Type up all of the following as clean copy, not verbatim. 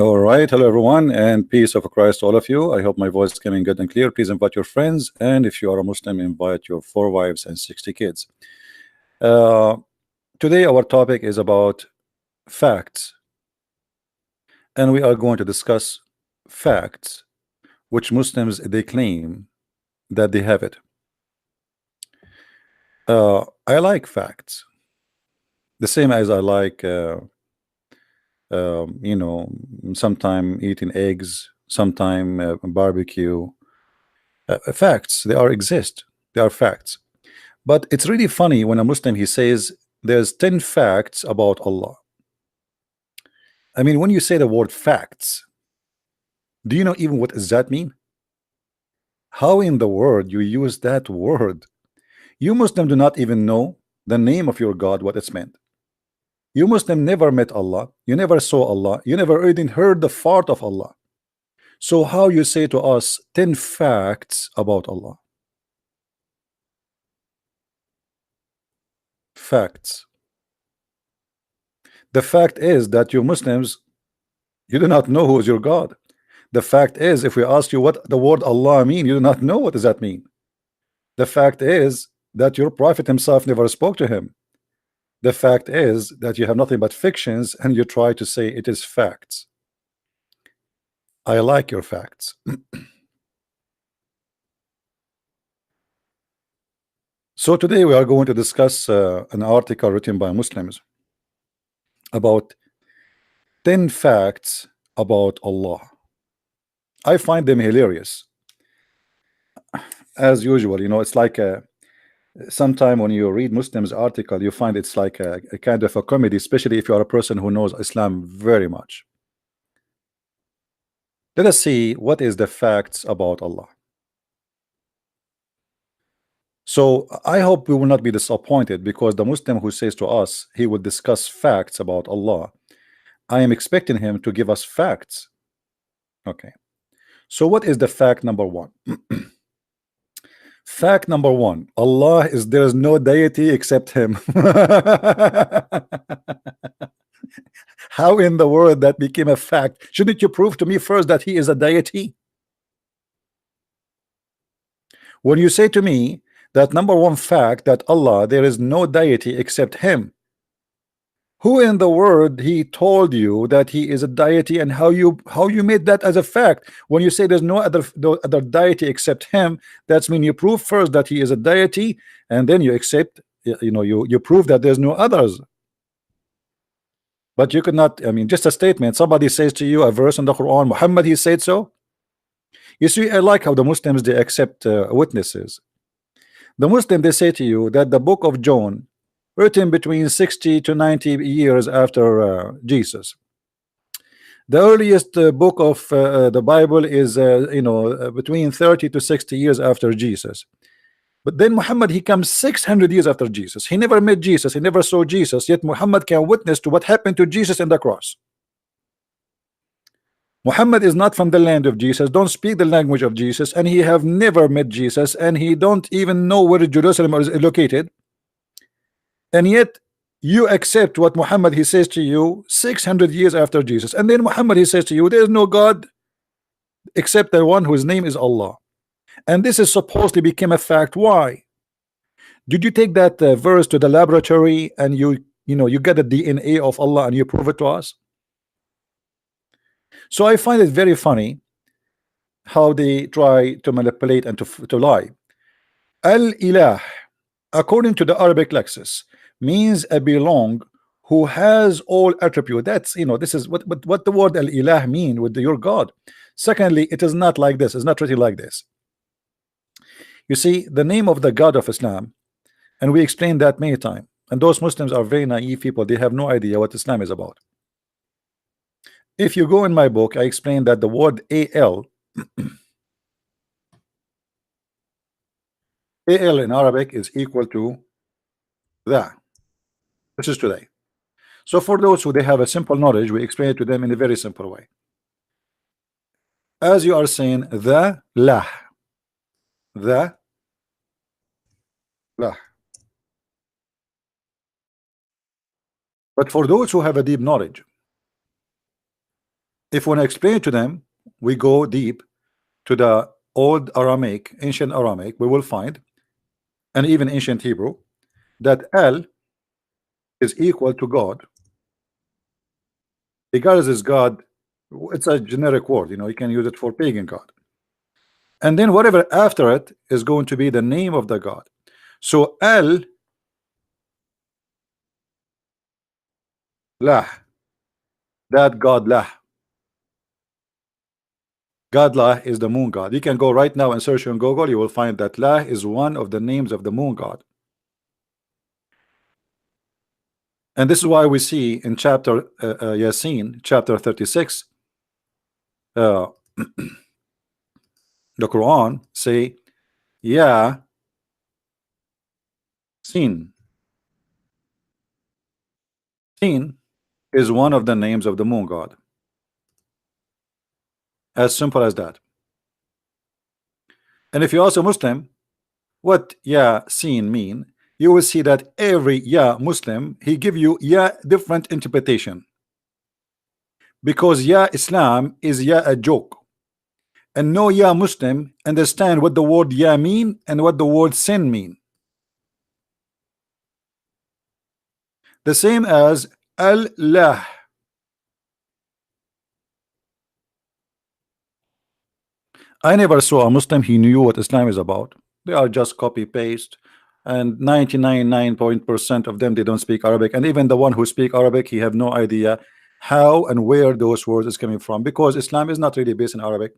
All right, hello everyone, and peace of Christ to all of you. I hope my voice is coming good and clear. Please invite your friends, and if you are a Muslim, invite your 4 wives and 60 kids. Uh, Today, our topic is about facts, and we are going to discuss facts which Muslims they claim that they have it. I like facts, the same as I like, you know, sometime eating eggs, sometime barbecue. Facts, they are exist. They are facts. But it's really funny when a Muslim he says there's 10 facts about Allah. I mean, when you say the word facts, do you know even what does that mean? How in the world you use that word? You Muslim do not even know the name of your God, what it's meant. You Muslim never met Allah, you never saw Allah, you never even heard the fart of Allah. So how you say to us 10 facts about Allah? Facts. The fact is that you Muslims, you do not know who is your God. The fact is, if we ask you what the word Allah mean, you do not know what does that mean. The fact is that your prophet himself never spoke to him. The fact is that you have nothing but fictions and you try to say it is facts. I like your facts. So today we are going to discuss an article written by Muslims about 10 facts about Allah. I find them hilarious. As usual, you know, it's like sometime when you read Muslims article, you find it's like a kind of a comedy, especially if you are a person who knows Islam very much. Let us see what is the facts about Allah. So I hope we will not be disappointed, because the Muslim who says to us he will discuss facts about Allah, I am expecting him to give us facts. Okay, so what is the fact number one? Fact number one, Allah is, there is no deity except him. How in the world that became a fact? Shouldn't you prove to me first that he is a deity? When you say to me that number one fact, that Allah, there is no deity except him, who in the world he told you that he is a deity, and how you made that as a fact? When you say there's no other deity except him, that's mean you prove first that he is a deity, and then you accept, you know, you prove that there's no others. But you could not, I mean, just a statement, somebody says to you a verse in the Quran, Muhammad he said so. You see, I like how the Muslims they accept witnesses. The Muslim they say to you that the book of John, written between 60 to 90 years after Jesus. The earliest book of the Bible is between 30 to 60 years after Jesus. But then Muhammad he comes 600 years after Jesus. He never met Jesus, he never saw Jesus, yet Muhammad can witness to what happened to Jesus in the cross. Muhammad is not from the land of Jesus, don't speak the language of Jesus, and he have never met Jesus, and he don't even know where Jerusalem is located. And yet you accept what Muhammad he says to you 600 years after Jesus, and then Muhammad he says to you there is no God except the one whose name is Allah, and this is supposed to become a fact. Why did you take that verse to the laboratory and you get the DNA of Allah and you prove it to us? So I find it very funny how they try to manipulate and to lie. Al-Ilah, according to the Arabic Lexis, means a belong who has all attribute. That's, this is what the word Al-Ilah mean with your God. Secondly, it is not like this, it's not written like this. You see, the name of the God of Islam, and we explained that many times, and those Muslims are very naive people, they have no idea what Islam is about. If you go in my book, I explain that the word AL AL in Arabic is equal to that. This is today. So for those who they have a simple knowledge, we explain it to them in a very simple way. As you are saying, the lah, the lah. But for those who have a deep knowledge, If we want to explain it to them, we go deep to the old Aramaic, ancient Aramaic. We will find, and even ancient Hebrew, that El is equal to God. Regardless is God, it's a generic word, you can use it for pagan God. And then whatever after it is going to be the name of the God. So El Lah, that God Lah. God Lah is the moon god. You can go right now and search on Google, you will find that Lah is one of the names of the moon god. And this is why we see in chapter Yasin, chapter 36, the Quran say, Ya Sin. Sin is one of the names of the moon god. As simple as that. And if you ask a Muslim what Ya Sin mean, you will see that every Ya Muslim, he give you Ya different interpretation. Because Ya Islam is Ya a joke. And no Ya Muslim understand what the word Ya mean and what the word sin mean. The same as Allah. I never saw a Muslim he knew what Islam is about. They are just copy paste, and 99.9% of them, they don't speak Arabic. And even the one who speak Arabic, he have no idea how and where those words is coming from, because Islam is not really based in Arabic.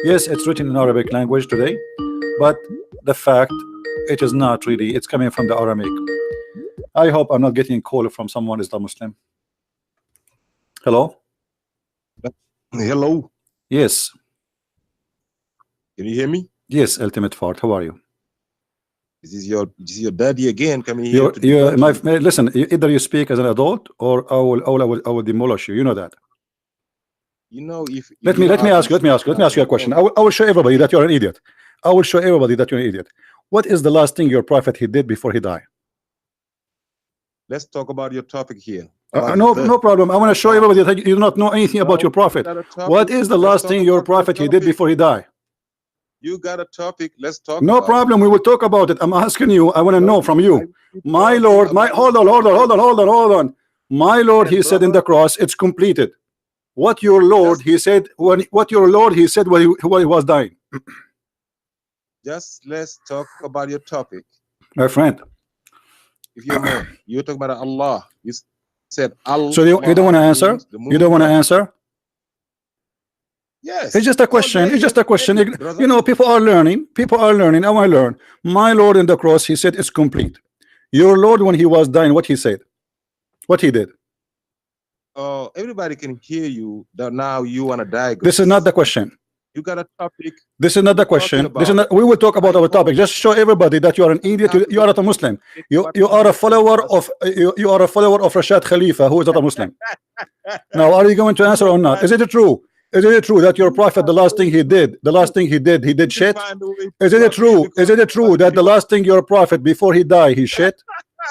Yes, it's written in Arabic language today, but the fact it is not really, it's coming from the Aramaic. I hope I'm not getting a call from someone is the Muslim. Hello? Hello. Yes. Can you hear me? Yes, Ultimate Fart. How are you? This is your daddy again coming here. Listen, either you speak as an adult or I will demolish you. You know that. If let me ask you a question. I will show everybody that you're an idiot. I will show everybody that you're an idiot. What is the last thing your prophet he did before he died? Let's talk about your topic here. No problem. I want to show everybody that you do not know anything about your prophet. What is the last thing your prophet he did before he died? You got a topic. Let's talk. No problem. We will talk about it. I'm asking you. I want to know from you. My Lord, hold on. My Lord, he said in the cross, it's completed. What your Lord, he said when he was dying. Just let's talk about your topic, my friend. If you're talking about Allah, you said Allah. So you don't want to answer? You don't want to answer? Yes. It's just a question. It's just a question. People are learning. I want to learn. My Lord in the cross, he said it's complete. Your Lord, when he was dying, what he said? What he did? Everybody can hear you. That now you want to diagnose. This is not the question. You got a topic. This is not the question. This is not. We will talk about our topic. Just show everybody that you are an idiot. You are not a Muslim. You are a follower of Rashad Khalifa, who is not a Muslim. Now, are you going to answer or not? Is it true? Is it true that your prophet, the last thing he did, he did shit? Is it true? Is it true that the last thing your prophet before he died, he shit?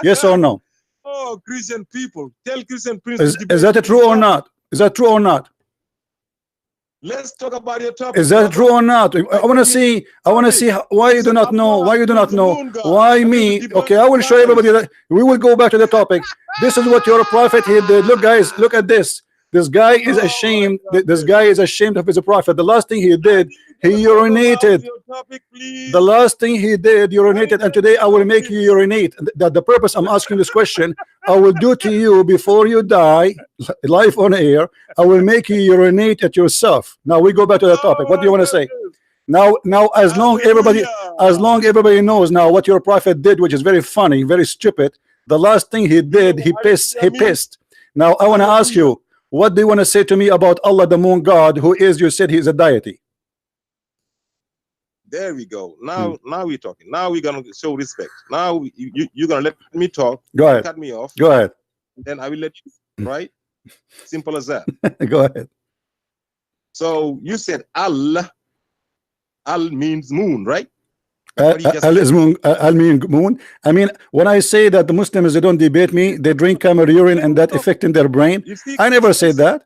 Yes or no? Oh, Christian people, tell Christian people. Is that true or not? Is that true or not? Let's talk about your topic. Is that true or not? I want to see why you do not know. Why you do not know? Why me? Okay, I will show everybody that. We will go back to the topic. This is what your prophet he did. Look, guys, look at this. This guy is ashamed. This guy is ashamed of his prophet. The last thing he did, he urinated. The last thing he did, urinated. And today I will make you urinate. That the purpose I'm asking this question, I will do to you before you die, live on air. I will make you urinate at yourself. Now we go back to the topic. What do you want to say? Now, as long everybody knows now what your prophet did, which is very funny, very stupid. The last thing he did, he pissed. Now I want to ask you. What do you want to say to me about Allah, the moon god, who is, you said he is a deity? There we go. Now we're talking. Now we're gonna show respect. Now you're gonna let me talk. Go ahead. Cut me off. Go ahead. Then I will let you. Right? Simple as that. Go ahead. So you said Allah. Al means moon, right? Al is moon. Al mean moon. I mean, when I say that the Muslims, they don't debate me, they drink camel urine and that affecting their brain. I never said that.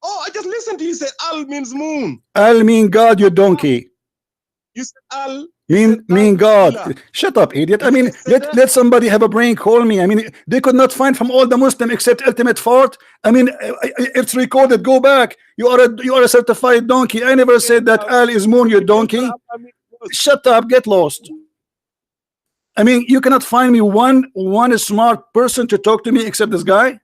Oh, I just listened to you. Said Al means moon. Al mean God, you donkey. You said Al. Mean God. Shut up, idiot. I mean, let somebody have a brain. Call me. I mean, they could not find from all the Muslim except Ultimate Fart. I mean, it's recorded. Go back. You are a certified donkey. I never said that Al is moon, you donkey. Shut up. Get lost. I mean, you cannot find me one smart person to talk to me except this guy.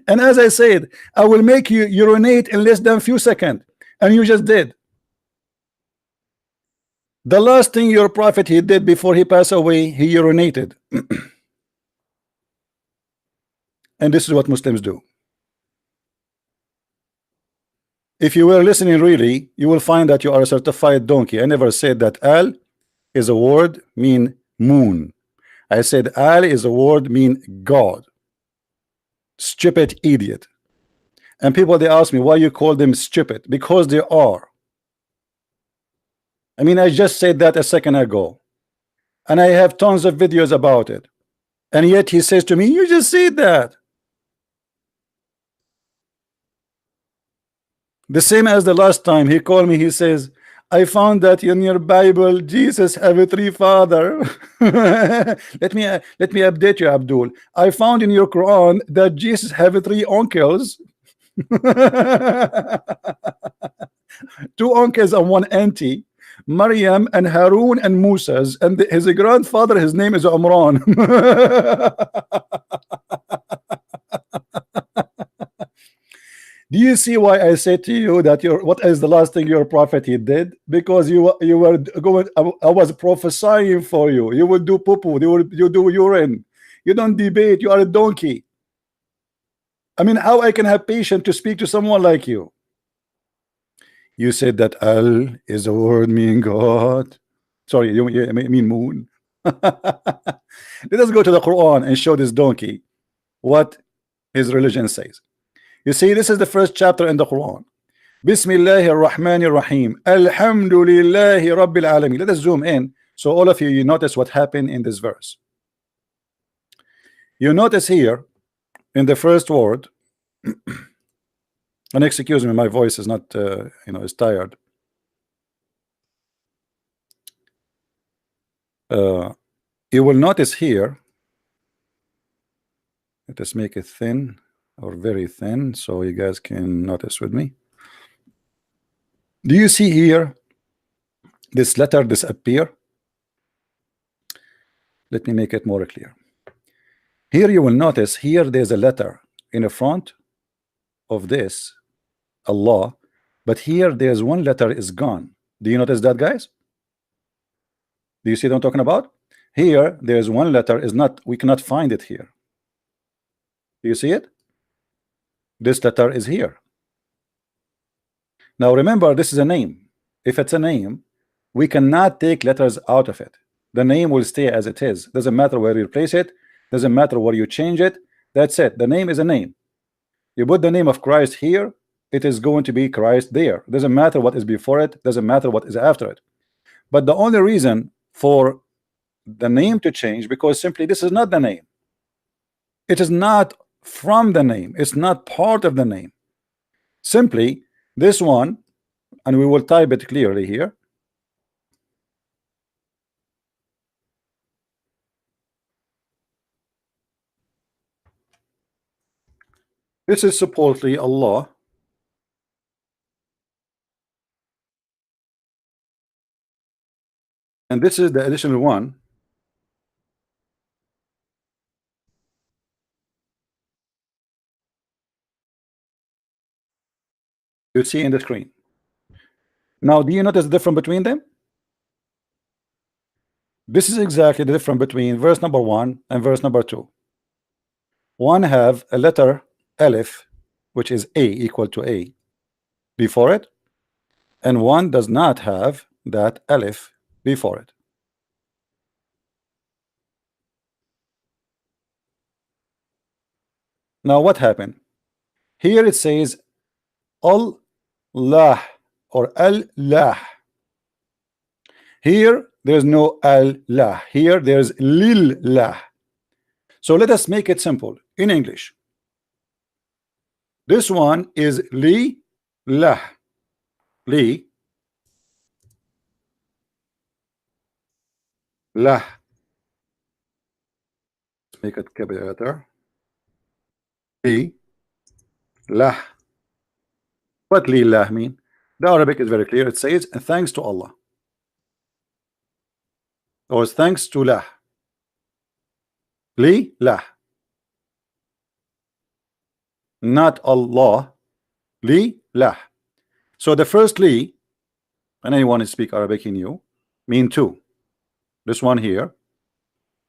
And as I said, I will make you urinate in less than few seconds, and you just did. The last thing your prophet he did before he passed away, he urinated. And this is what Muslims do. If you were listening really, you will find that you are a certified donkey. I never said that Al is a word mean moon. I said Al is a word mean God. Stupid idiot. And people, they ask me why you call them stupid. Because they are. I mean, I just said that a second ago, and I have tons of videos about it, and yet he says to me, you just said that. The same as the last time he called me, he says, I found that in your Bible Jesus have a three father. let me update you, Abdul. I found in your Quran that Jesus have three uncles. Two uncles and one auntie, Maryam and Harun and Musa's, and his grandfather, his name is Umran. Do you see why I said to you that what is the last thing your prophet he did? Because you were going, I was prophesying for you. You would do poo-poo, you do urine. You don't debate, you are a donkey. I mean, how I can have patience to speak to someone like you? You said that Al is a word meaning God. Sorry, you mean moon. Let us go to the Quran and show this donkey what his religion says. You see, this is the first chapter in the Quran. Bismillahir Rahmanir Rahim. Alhamdulillahi Rabbil Alamin. Let us zoom in so all of you notice what happened in this verse. You notice here in the first word, and excuse me, my voice is not, is tired. You will notice here, let us make it thin or very thin so you guys can notice with me. Do you see here this letter disappear? Let me make it more clear. Here you will notice here there's a letter in the front of this Allah, but here there's one letter is gone. Do you notice that, guys? Do you see what I'm talking about? Here there's one letter is not, we cannot find it here. Do you see it? This letter is here. Now remember, this is a name. If it's a name, we cannot take letters out of it. The name will stay as it is. Doesn't matter where you place it, doesn't matter where you change it. That's it. The name is a name. You put the name of Christ here, it is going to be Christ there. Doesn't matter what is before it, doesn't matter what is after it. But the only reason for the name to change, because simply this is not the name. It is not from the name, it's not part of the name. Simply this one, and we will type it clearly here. This is supposedly Allah. And this is the additional one. You see in the screen. Now, do you notice the difference between them? This is exactly the difference between verse number 1 and verse number 2. One have a letter Aleph, which is A equal to A before it, and one does not have that Aleph before it. Now what happened? Here it says Allah or Allah. Here there's no Allah. Here there's Lillah. So let us make it simple in English. This one is li lah. Li lah. Let's make it capital letter. Li lah. What li lah mean? The Arabic is very clear. It says thanks to Allah, or thanks to lah. Li lah, not Allah. Li lah. So the first li, and anyone who speak Arabic in you, mean two. This one here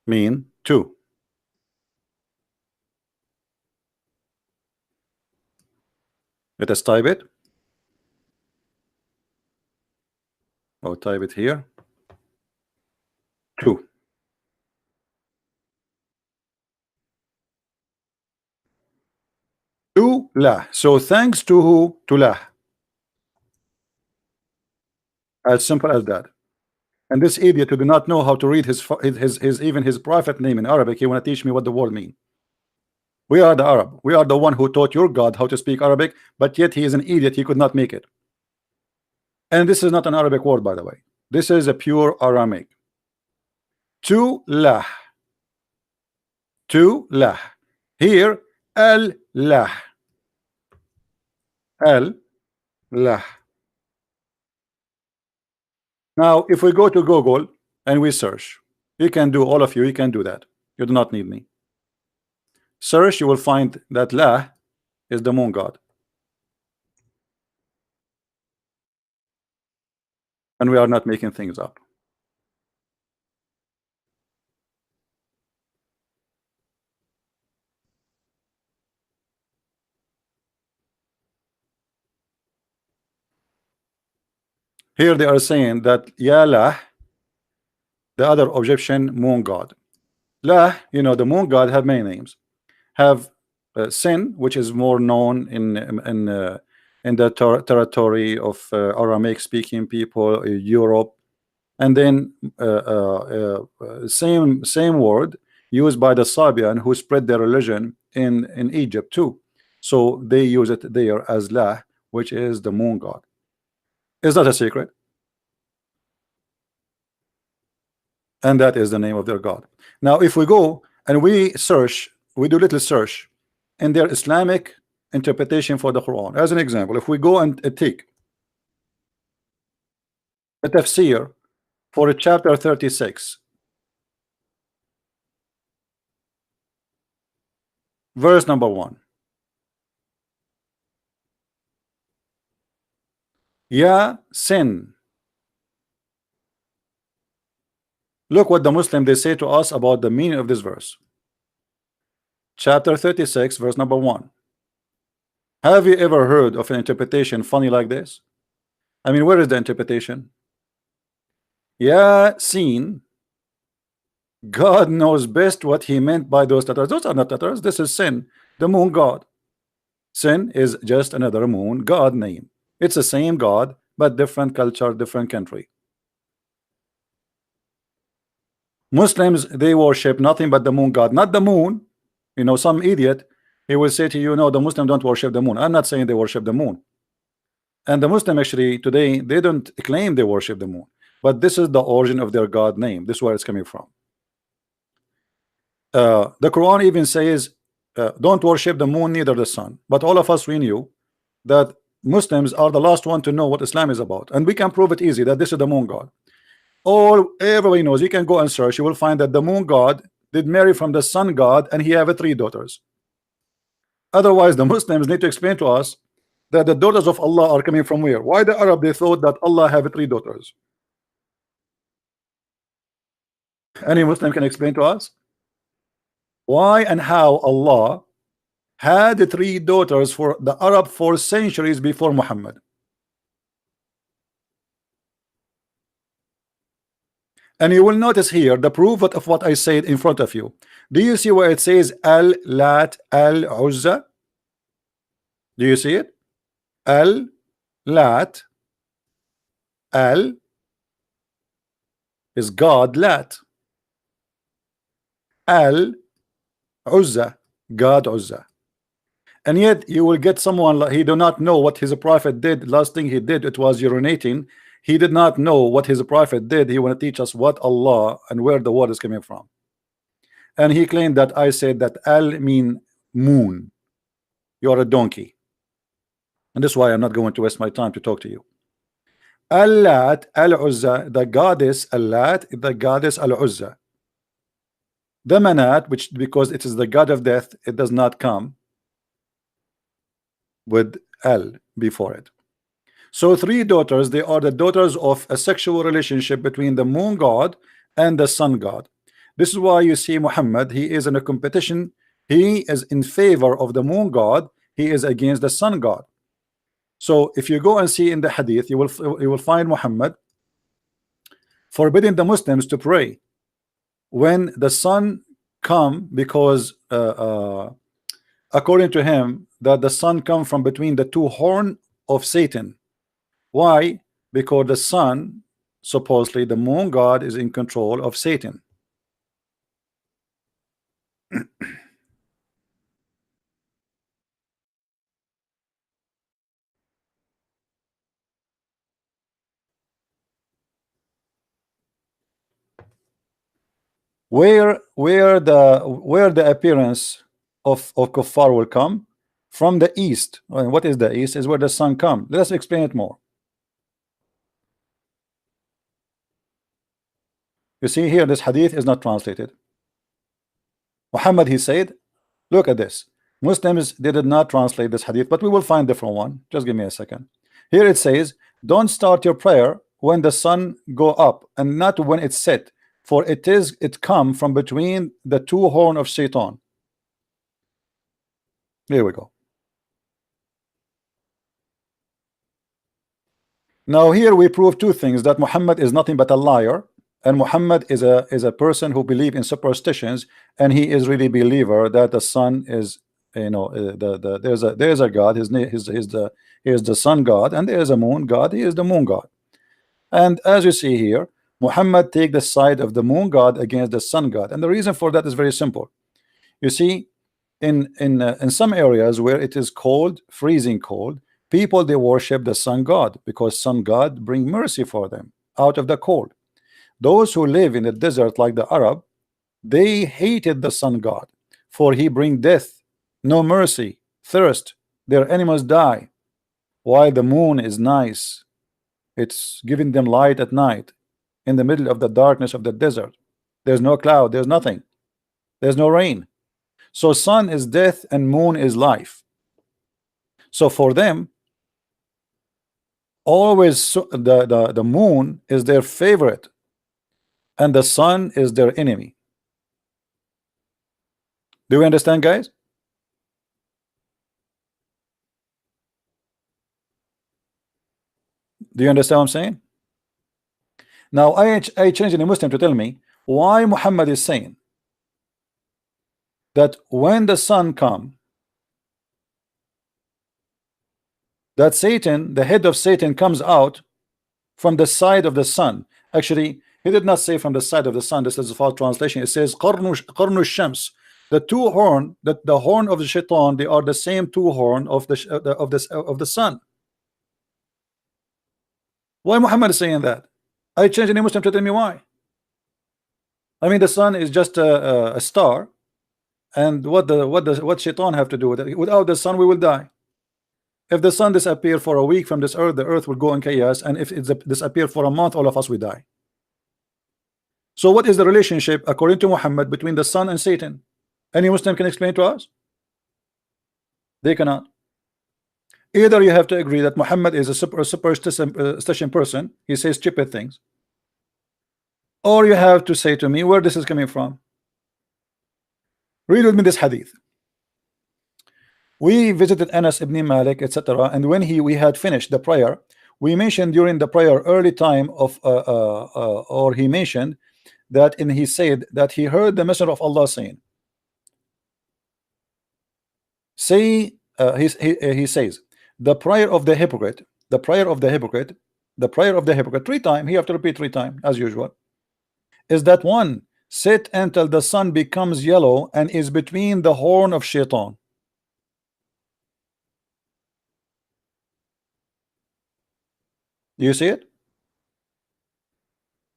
mean two. Let us type it. Or type it here. Two. To lah. So thanks to who? To lah. As simple as that. And this idiot who do not know how to read his even his prophet name in Arabic, he want to teach me what the word mean. We are the Arab. We are the one who taught your God how to speak Arabic, but yet he is an idiot. He could not make it. And this is not an Arabic word, by the way. This is a pure Aramaic. To lah. To lah. Here, al lah. Al lah. Now, if we go to Google and we search, you can do, all of you, you can do that. You do not need me. Search, you will find that lah is the moon god. And we are not making things up. Here they are saying that Ya Lah, the other Egyptian moon god. Lah, you know, the moon god have many names. Have Sin, which is more known in the territory of Aramaic speaking people, Europe, and then same word used by the Sabian who spread their religion in Egypt too. So they use it there as Lah, which is the moon god. Is that a secret? And that is the name of their god. Now if we go and we search, we do little search in their Islamic interpretation for the Quran. As an example, if we go and take a tafsir for chapter 36, verse number 1. Ya Sin. Look what the Muslim they say to us about the meaning of this verse. Chapter 36, verse number 1. Have you ever heard of an interpretation funny like this? I mean, where is the interpretation? Ya Sin. God knows best what he meant by those letters. Those are not letters. This is Sin, the moon god. Sin is just another moon god name. It's the same God, but different culture, different country. Muslims, they worship nothing but the moon god, not the moon. You know, some idiot, he will say to you, no, the Muslims don't worship the moon. I'm not saying they worship the moon. And the Muslim actually today, they don't claim they worship the moon, but this is the origin of their God name. This is where it's coming from. The Quran even says, don't worship the moon, neither the sun. But all of us, we knew that Muslims are the last one to know what Islam is about, and we can prove it easy that this is the moon god. Everybody knows. You can go and search. You will find that the moon god did marry from the sun god, and he have 3 daughters. Otherwise, the Muslims need to explain to us that the daughters of Allah are coming from where? Why the Arab they thought that Allah have 3 daughters? Any Muslim can explain to us why and how Allah had 3 daughters for the Arab for centuries before Muhammad. And you will notice here the proof of what I said in front of you. Do you see where it says Al-Lat Al-Uzza? Do you see it? Al-Lat Al is God, Lat. Al Uzza, God Uzza. And yet you will get someone like he do not know what his prophet did. Last thing he did, it was urinating. He did not know what his prophet did. He want to teach us what Allah and where the water is coming from. And he claimed that I said that Al mean moon. You are a donkey. And this is why I'm not going to waste my time to talk to you. Allat, Al-Uzza, the goddess Allat, the goddess Al-Uzza. The Manat, which because it is the god of death, it does not come with Al before it. So three daughters, they are the daughters of a sexual relationship between the moon god and the sun god. This is why you see Muhammad, he is in a competition. He is in favor of the moon god, he is against the sun god. So if you go and see in the hadith, you will find Muhammad forbidding the Muslims to pray when the sun come, because according to him that the sun come from between the two horn of Satan. Why? Because the sun, supposedly the moon god, is in control of Satan. Where the appearance of kuffar will come from the east. And what is the east? Is where the sun come. Let us explain it more. You see here, this hadith is not translated. Muhammad, he said, look at this. Muslims, they did not translate this hadith, but we will find a different one. Just give me a second. Here it says, don't start your prayer when the sun go up and not when it's set, for it come from between the two horn of Shaitan. There we go. Now here we prove two things, that Muhammad is nothing but a liar, and Muhammad is a person who believes in superstitions, and he is really a believer that the sun is, you know, there's a God, his name is the sun god, and there is a moon god, he is the moon god. And as you see here, Muhammad take the side of the moon god against the sun god, and the reason for that is very simple. You see, in some areas where it is cold, freezing cold, people, they worship the sun god because sun god bring mercy for them out of the cold. Those who live in the desert like the Arab, they hated the sun god, for he bring death, no mercy, thirst, their animals die. While the moon is nice, it's giving them light at night in the middle of the darkness of the desert. There's no cloud, there's nothing, there's no rain. So sun is death and moon is life. So for them, always the moon is their favorite and the sun is their enemy. Do you understand, guys? Do you understand what I'm saying? Now I changed in a Muslim to tell me why Muhammad is saying that when the sun come, that Satan, the head of Satan, comes out from the side of the sun. Actually, he did not say from the side of the sun. This is a false translation. It says qarnu shams. The two horn, the horn of the shaitan, they are the same two horn of the sun. Why Muhammad is saying that? I changed any Muslim to tell me why. I mean, the sun is just a star, and what shaitan have to do with it? Without the sun, we will die. If the sun disappear for a week from this earth, the earth will go in chaos, and if it disappear for a month, all of us will die. So what is the relationship according to Muhammad between the sun and Satan? Any Muslim can explain to us? They cannot. Either you have to agree that Muhammad is a superstition person, he says stupid things, or you have to say to me where this is coming from. Read with me this hadith. We visited Anas ibn Malik, etc., and when we had finished the prayer, we mentioned during the prayer early time of or he mentioned that he said that he heard the Messenger of Allah saying, he says, the prayer of the hypocrite, the prayer of the hypocrite, the prayer of the hypocrite, 3 times, he have to repeat 3 times as usual, is that one sit until the sun becomes yellow and is between the horn of Shaitan. You see it?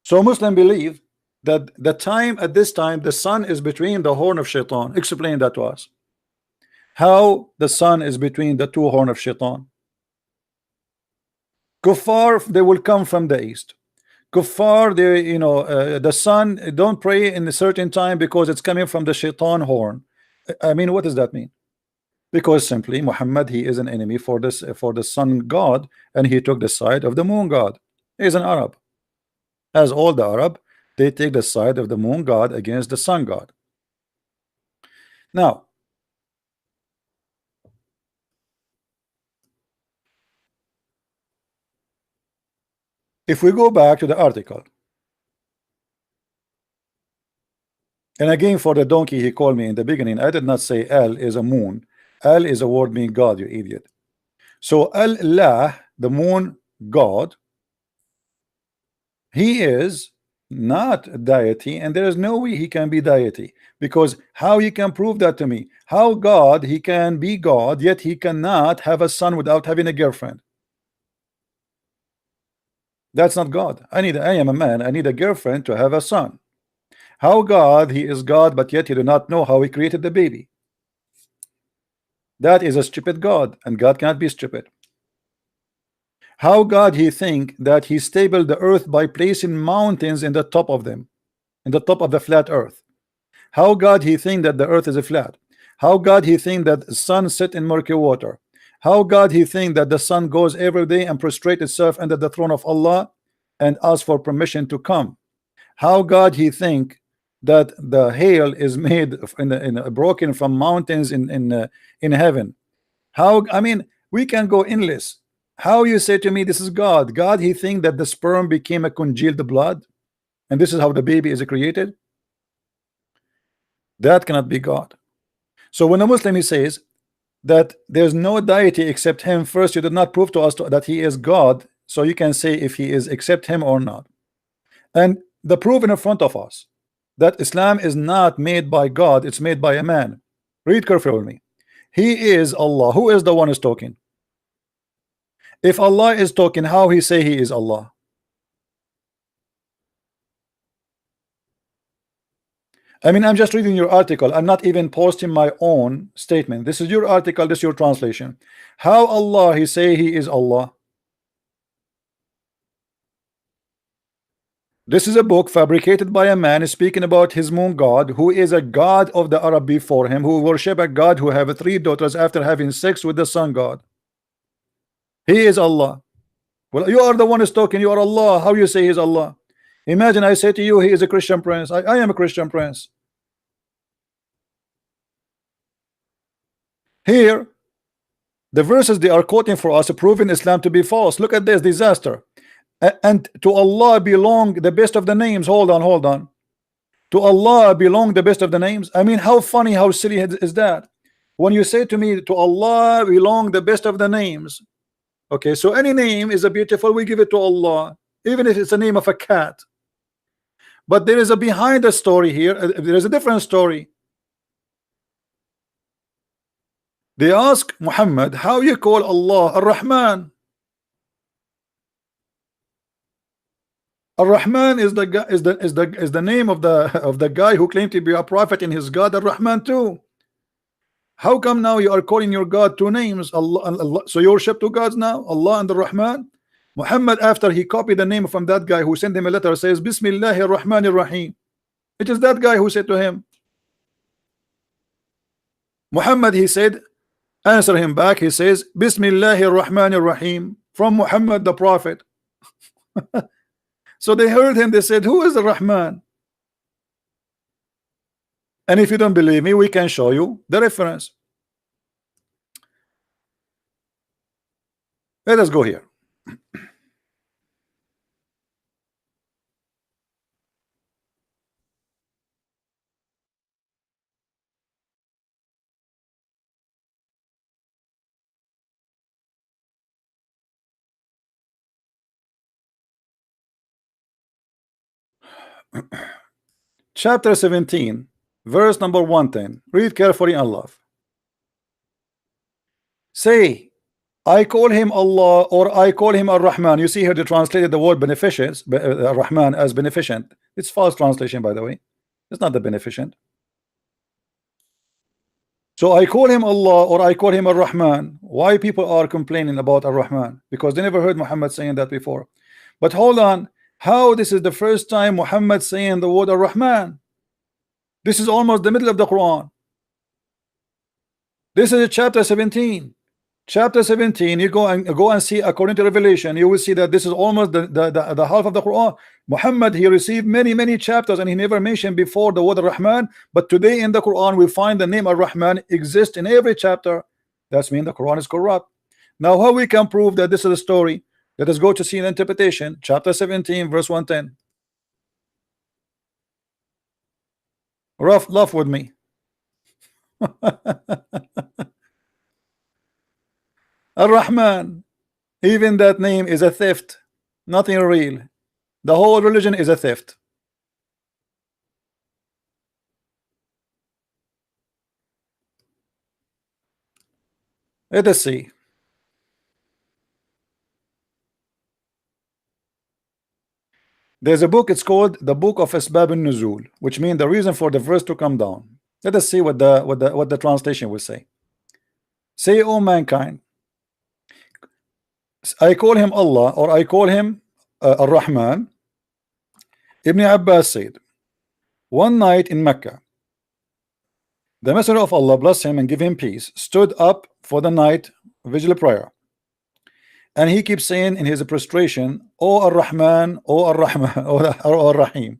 So Muslims believe that the time at this time the sun is between the horn of Shaitan. Explain that to us. How the sun is between the two horn of Shaitan? Kuffar, they will come from the east. Kuffar, they, the sun, don't pray in a certain time because it's coming from the Shaitan horn. I mean, what does that mean? Because simply Muhammad, he is an enemy for this, for the sun god, and he took the side of the moon god. He is an Arab. As all the Arab, they take the side of the moon god against the sun god. Now, if we go back to the article, and again for the donkey he called me in the beginning, I did not say El is a moon. El is a word meaning God, you idiot. So Allah, the moon god, he is not a deity, and there is no way he can be deity, because how he can prove that to me? How God, he can be God, yet he cannot have a son without having a girlfriend? That's not God. I am a man, I need a girlfriend to have a son. How God, he is God, but yet he do not know how he created the baby? That is a stupid God, and God cannot be stupid. How God, he think that he stable the earth by placing mountains in the top of them, in the top of the flat earth? How God, he think that the earth is a flat? How God, he think that the sun sit in murky water? How God, he think that the sun goes every day and prostrate itself under the throne of Allah and ask for permission to come? How God, he think that the hail is made broken from mountains in heaven? How, I mean, we can go endless. How you say to me this is God? God, he think that the sperm became a congealed blood, and this is how the baby is created? That cannot be God. So when a Muslim, he says that there's no deity except him, first you did not prove to us that he is God, so you can say if he is except him or not. And the proof in front of us that Islam is not made by God, it's made by a man. Read carefully with me. He is Allah. Who is the one who's talking? If Allah is talking, how he say he is Allah? I mean, I'm just reading your article. I'm not even posting my own statement. This is your article, this is your translation. How Allah he say he is Allah? This is a book fabricated by a man speaking about his moon god, who is a god of the Arab before him, who worship a god who have 3 daughters after having sex with the sun god. He is Allah. Well, you are the one who's talking. You are Allah. How you say he is Allah? Imagine I say to you he is a Christian prince. I am a Christian prince. Here the verses they are quoting for us proving Islam to be false. Look at this disaster. And to Allah belong the best of the names. Hold on. To Allah belong the best of the names. I mean, how funny, how silly is that? When you say to me, to Allah belong the best of the names. Okay, so any name is a beautiful, we give it to Allah, even if it's the name of a cat. But there is a behind the story here. There is a different story. They ask Muhammad, how you call Allah Ar-Rahman? Ar-Rahman is the name of the guy who claimed to be a prophet, and his God Ar-Rahman too. How come now you are calling your God 2 names? Allah, so you worship 2 gods now, Allah and Ar-Rahman? Muhammad, after he copied the name from that guy who sent him a letter, says Bismillahir Rahmanir Rahim. It is that guy who said to him. Muhammad, he said, answer him back, he says Bismillahir Rahmanir Rahim, from Muhammad the prophet. So they heard him, they said, who is the Rahman? And if you don't believe me, we can show you the reference. Let us go here. chapter 17, verse number 110. Read carefully and love. Say, I call him Allah, or I call him Ar-Rahman. You see here they translated the word beneficent, Rahman, as beneficent. It's false translation, by the way. It's not the beneficent. So I call him Allah, or I call him Ar-Rahman. Why people are complaining about Ar-Rahman? Because they never heard Muhammad saying that before. But hold on, how this is the first time Muhammad saying the word Ar-Rahman? This is almost the middle of the Quran. This is chapter 17. Chapter 17, you go and see, according to Revelation, you will see that this is almost the half of the Quran. Muhammad, he received many chapters, and he never mentioned before the word Ar-Rahman. But today in the Quran we find the name Ar-Rahman exists in every chapter. That means the Quran is corrupt. Now how we can prove that this is a story? Let us go to see an interpretation. Chapter 17, verse 110. Laugh with me. Ar-Rahman, even that name is a theft, nothing real. The whole religion is a theft. Let us see. There's a book, it's called the Book of Asbab al-Nuzul, which means the reason for the verse to come down. Let us see what the translation will say. Say, O mankind, I call him Allah, or I call him Ar-Rahman. Ibn Abbas said, one night in Mecca, the Messenger of Allah, bless him and give him peace, stood up for the night vigil prayer, and he keeps saying in his prostration, O Ar-Rahman, O Ar-Rahman, O Ar-Rahim.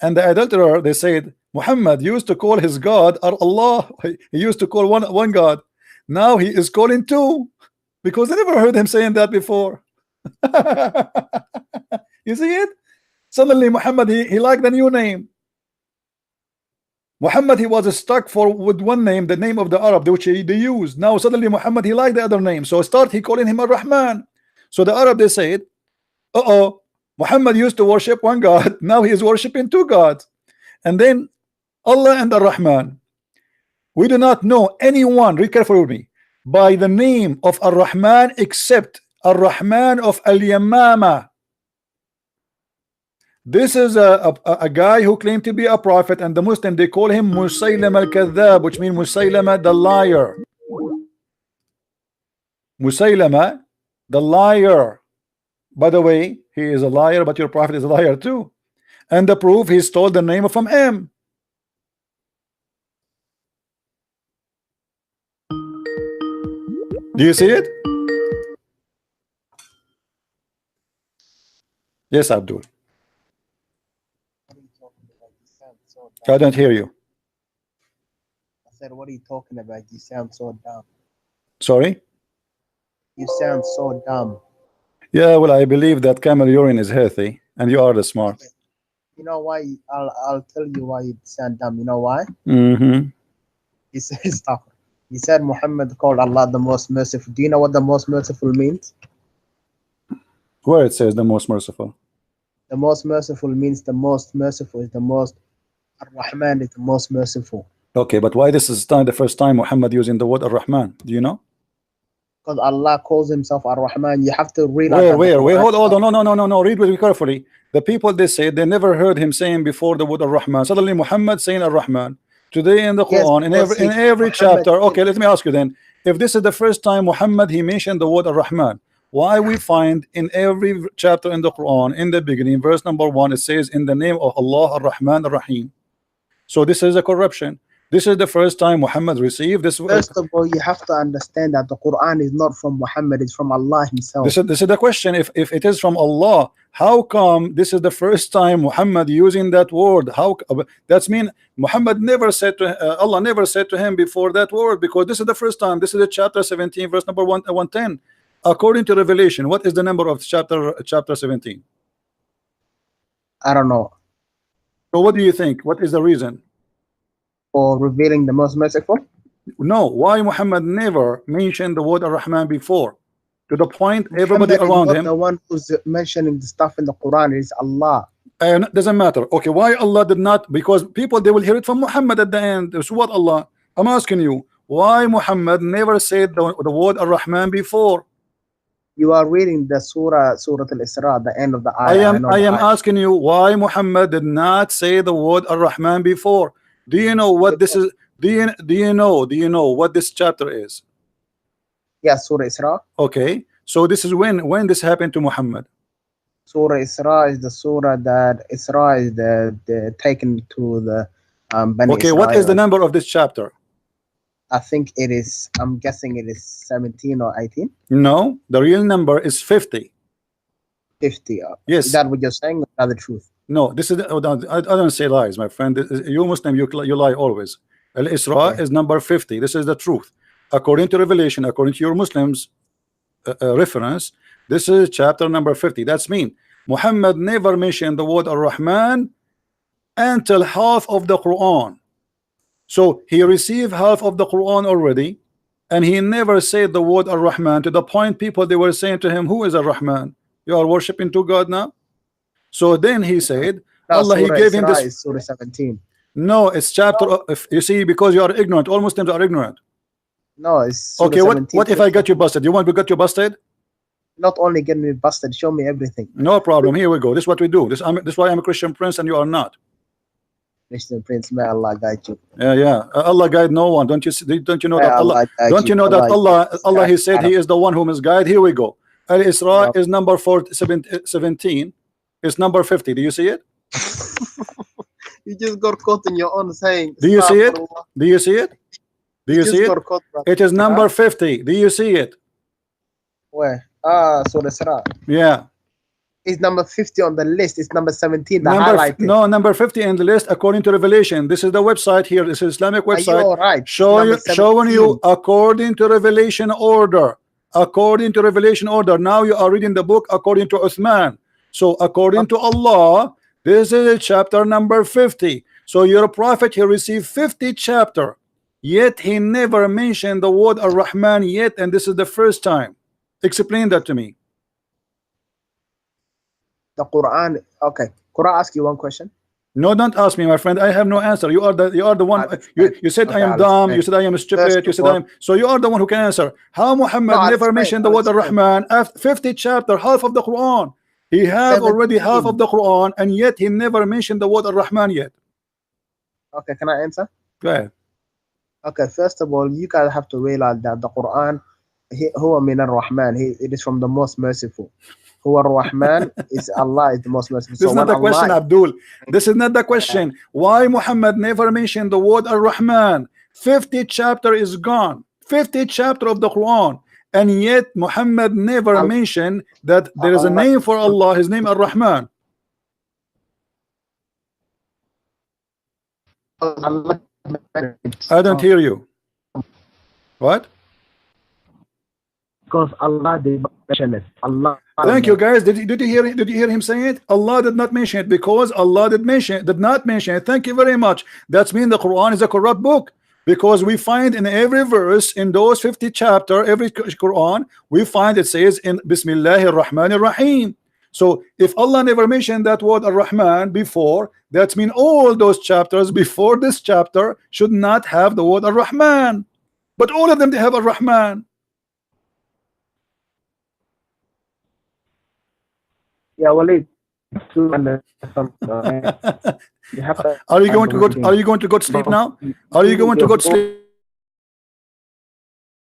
And the adulterer, they said, Muhammad used to call his God Allah. He used to call one God. Now he is calling two, because I never heard him saying that before. You see it? Suddenly Muhammad, he liked the new name. Muhammad, he was stuck with one name, the name of the Arab, which they used. Now suddenly Muhammad, he liked the other name, so he calling him Ar-Rahman. So the Arab, they said, Muhammad used to worship one God, now he is worshiping two gods. And then Allah and Ar-Rahman, we do not know anyone, read carefully with me, by the name of Ar-Rahman except Ar-Rahman of Al-Yamama. This is a guy who claimed to be a prophet, and the Muslim, they call him Musaylama al-Kadhab, which means Musaylama the liar. Musaylama the liar. By the way, he is a liar, but your prophet is a liar too. And the proof, he stole the name from him. Do you see it? Yes, Abdul. I don't hear you. I said, what are you talking about? You sound so dumb. Sorry? You sound so dumb. Yeah, well, I believe that camel urine is healthy, and you are the smart. You know why? I'll tell you why you sound dumb. You know why? He says stuff. He said Muhammad called Allah the most merciful. Do you know what the most merciful means? Where it says the most merciful? The most merciful means the most merciful is the most. Ar-Rahman is the most merciful. Okay, but why this is the first time Muhammad using the word Ar-Rahman? Do you know? Because Allah calls himself Ar-Rahman. You have to realize. Where? Hold on. No. Read with me carefully. The people, they say they never heard him saying before the word Ar-Rahman. Suddenly Muhammad saying Ar-Rahman. Today in the Quran, in every chapter. Okay, let me ask you then. If this is the first time Muhammad, he mentioned the word Ar-Rahman, why we find in every chapter in the Quran, in the beginning, verse number 1, it says, in the name of Allah, Ar-Rahman, Ar-Rahim. So this is a corruption. This is the first time Muhammad received this. First of all, you have to understand that the Quran is not from Muhammad, it's from Allah himself. This is the question. If it is from Allah, how come this is the first time Muhammad using that word? How that's mean Muhammad never said to Allah never said to him before that word, because this is the first time. This is the chapter 17, verse number 110. According to Revelation, what is the number of chapter 17? I don't know. So what do you think? What is the reason? For revealing the most merciful? No, why Muhammad never mentioned the word Ar-Rahman before? To the point everybody Muhammad around him. The one who's mentioning the stuff in the Quran is Allah. And it doesn't matter. Okay, why Allah did not? Because people, they will hear it from Muhammad at the end. So what Allah? I'm asking you, why Muhammad never said the word Ar-Rahman before? You are reading the Surah Al-Isra, the end of the ayah. I am asking you, why Muhammad did not say the word Ar-Rahman before? Do you know what this is? Do you know what this chapter is? Yes, Surah Isra. Okay, so this is when this happened to Muhammad. Surah Isra is the surah that Isra is the taken to the Bani Okay, what is the number of this chapter? I think it is, I'm guessing it is 17 or 18. No, the real number is 50. 50. Yes. Is that what you're saying? Or is that the truth? No, this is I don't say lies, my friend. You Muslim, you lie always. Al-Isra is number 50. This is the truth. According to Revelation, according to your Muslims reference, this is chapter number 50. That's mean Muhammad never mentioned the word Ar-Rahman until half of the Quran. So he received half of the Quran already, and he never said the word Ar-Rahman, to the point people, they were saying to him, who is Ar-Rahman? You are worshiping two God now? So then he said, No, Allah, he Surah gave him Isra this. is Surah 17. No, it's chapter if you see, because you are ignorant. All Muslims are ignorant. No, it's Surah Okay, 17. what if I got you busted? You want to get you busted? Not only get me busted, show me everything. No problem. Here we go. This is what we do. This is why I'm a Christian prince and you are not. Christian Prince, may Allah guide you. Yeah. Allah guide no one. Don't you know May that Allah? guide Don't you know that Allah Allah He said He is the one who misguide. Here we go. Al-Isra is number 17. It's number 50. Do you see it? You just got caught in your own saying. Do you see it? Do you see it? Do you see it? Caught, it is number 50. Do you see it? Where? Surah Isra. Yeah. It's number 50 on the list. It's number 17. No, number 50 in the list according to Revelation. This is the website here. This is Islamic website. Are you all right? Showing you according to Revelation order. According to Revelation order. Now you are reading the book according to Uthman. So according to Allah, this is chapter number 50. So your prophet, he received 50 chapter, yet he never mentioned the word Ar-Rahman yet, and this is the first time. Explain that to me. The Quran. Okay, could I ask you one question? No, don't ask me, my friend. I have no answer. You are the one. You said okay, I am dumb. You said I am stupid. You said I am. So you are the one who can answer. How Muhammad never mentioned the word Ar-Rahman after 50 chapter, half of the Quran? He have already half of the Quran, and yet he never mentioned the word Ar-Rahman yet. Okay, can I answer? Go ahead. Okay, first of all, you guys have to realize that the Quran, huwa min ar-Rahman. It is from the most merciful. Huwa ar-Rahman is Allah is the most merciful. This is not the question, Abdul. This is not the question. Why Muhammad never mentioned the word Ar-Rahman? 50 chapter is gone. 50 chapter of the Quran. And yet Muhammad never mentioned that there is a name for Allah, his name Ar-Rahman. I don't hear you. What? Because Allah did not mention it. Allah. Thank you, guys. Did you hear him saying it? Allah did not mention it because Allah did not mention it. Thank you very much. That's mean the Quran is a corrupt book. Because we find in every verse in those 50 chapter, every Quran, we find it says in Bismillahir Rahmanir Rahim. So if Allah never mentioned that word Ar-Rahman before, that means all those chapters before this chapter should not have the word Ar-Rahman. But all of them, they have Ar-Rahman. Yeah, Walid. Are you going to go to sleep now? Are you going to go to sleep?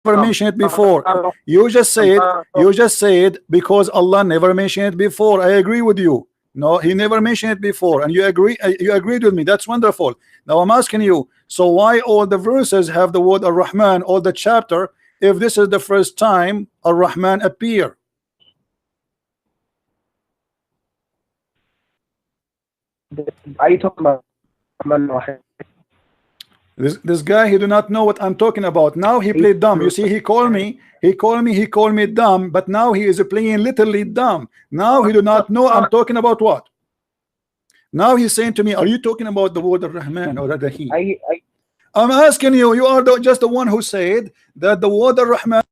Never mentioned it before. You just said because Allah never mentioned it before. I agree with you. No, he never mentioned it before, and you agreed with me. That's wonderful. Now I'm asking you, so why all the verses have the word Ar-Rahman, all the chapter, if this is the first time Ar-Rahman appear? Are you talking about this guy? He do not know what I'm talking about. Now he played dumb. You see, he called me dumb, but now he is playing literally dumb. Now he do not know I'm talking about what. Now he's saying to me, are you talking about the word Ar-Rahman or the he? I'm asking you, you are just the one who said that the word Ar-Rahman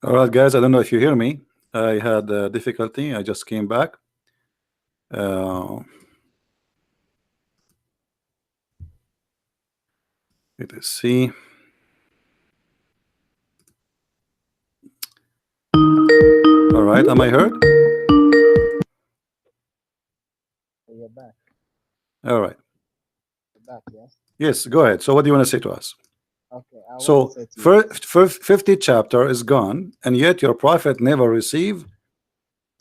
All right, guys, I don't know if you hear me. I had difficulty. I just came back. Let us see. All right, am I heard? You're back. All right. You're back, yes. Yes, go ahead. So what do you want to say to us? Okay. I want So to say to you, 50 chapter is gone, and yet your prophet never received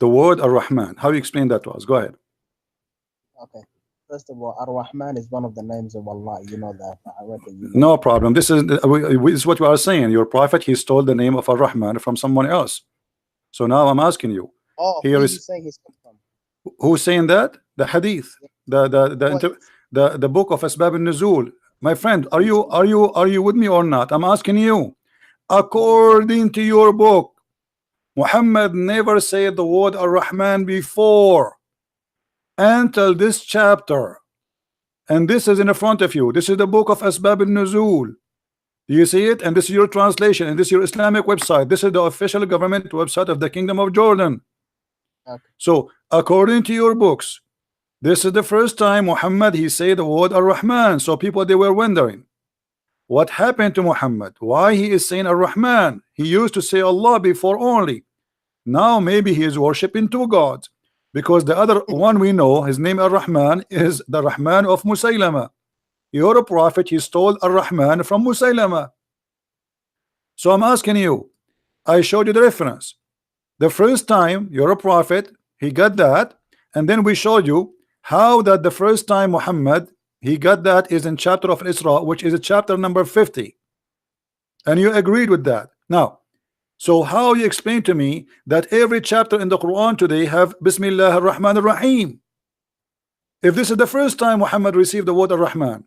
the word Ar-Rahman. How do you explain that to us? Go ahead. okay. First of all, Ar-Rahman is one of the names of Allah. You know that. I reckon you know. No problem. This is what we are saying. Your prophet, he stole the name of Ar-Rahman from someone else. So now I'm asking you. Oh, Here who is- you saying he's come from? Who's saying that? The hadith, the book of Asbab al-Nuzul. My friend, are you with me or not? I'm asking you. According to your book, Muhammad never said the word Ar-Rahman before until this chapter, and this is in front of you. This is the book of Asbab al-Nuzul. Do you see it? And this is your translation, and this is your Islamic website. This is the official government website of the Kingdom of Jordan. Okay. So according to your books, this is the first time Muhammad he said the word Ar-Rahman. So people, they were wondering what happened to Muhammad, why he is saying Ar-Rahman. He used to say Allah before only. Now maybe he is worshiping two gods, because the other one we know, his name Ar-Rahman, is the Rahman of Musaylama. Your prophet, he stole Ar-Rahman from Musaylama. So I'm asking you, I showed you the reference. The first time your prophet, he got that, and then we showed you how that the first time Muhammad he got that is in chapter of Isra, which is a chapter number 50, and you agreed with that. Now, so how you explain to me that every chapter in the Quran today have Bismillah ar-Rahman ar-Rahim, if this is the first time Muhammad received the word Ar-Rahman?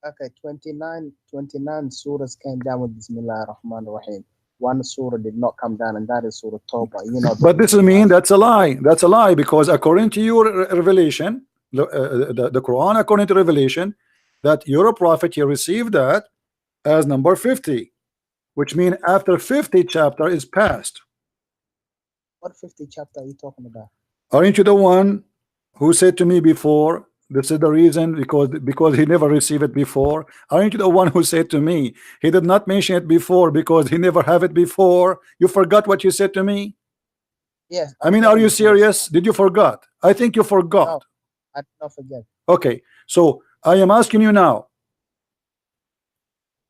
Okay, 29 surahs came down with Bismillah ar-Rahman ar-Rahim. One surah did not come down, and that is Surah Tawbah. You know. But this means that's a lie. That's a lie, because according to your revelation, the Quran, according to revelation, that your prophet he received that as number 50, which means after 50 chapter is passed. What 50 chapter are you talking about? Aren't you the one who said to me before, this is the reason, because he never received it before? Aren't you the one who said to me he did not mention it before because he never have it before? You forgot what you said to me? Yes. I mean, are you serious? Did you forgot? I think you forgot. No, I did not forget. Okay, so I am asking you now,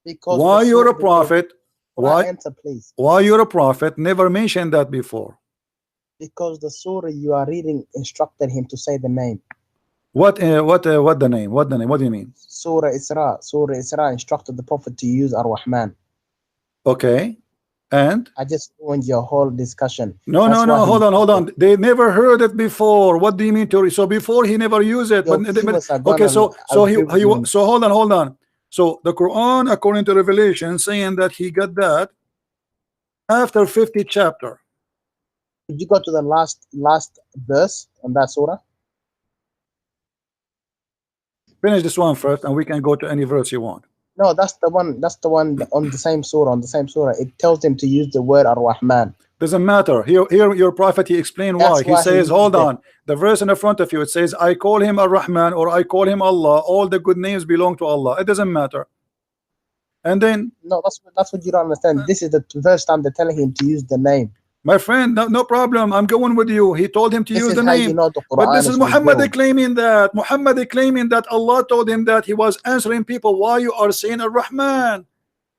Because why the you're a surah- prophet, Can I why answer, please? you're a prophet never mentioned that before? Because the surah you are reading instructed him to say the name. What the name? What the name? What do you mean? Surah Isra instructed the Prophet to use Ar-Rahman. Okay, and I just ruined your whole discussion. no, That's why he- hold on. They never heard it before. What do you mean to? So before he never used it. Your But viewers are okay, gonna so agree with you. so hold on. So the Quran, according to Revelation, saying that he got that after 50 chapter. Could you go to the last verse on that surah? Finish this one first, and we can go to any verse you want. No, that's the one. That's the one on the same surah. On the same surah, it tells him to use the word Ar-Rahman. Doesn't matter. Here your prophet he explained why. That's He why says, he hold used it. on. The verse in the front of you, it says, I call him Ar-Rahman, or I call him Allah. All the good names belong to Allah. It doesn't matter. And then, No, that's what you don't understand. This is the first time they're telling him to use the name. my friend, no problem. I'm going with you. He told him to This use is the how name. you know the Quran But this is Muhammad revealed. claiming that. Muhammad claiming that Allah told him that he was answering people. Why you are saying Ar-Rahman?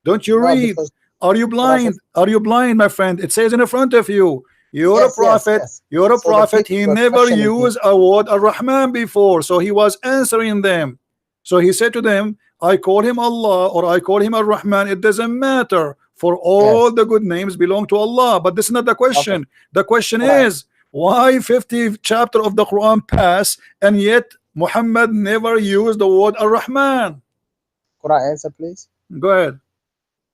Don't you No, read? because Are you blind? Are you blind, my friend? It says in the front of you. You're Yes, a prophet. yes. You're a So the prophet. people He were never questioning him. used a word Ar-Rahman before. So he was answering them. So he said to them, I call him Allah or I call him Ar-Rahman. It doesn't matter. For all the good names belong to Allah. But this is not the question. The question Right. is, why 50 chapter of the Quran pass and yet Muhammad never used the word Ar-Rahman? Could I answer, please? Go ahead.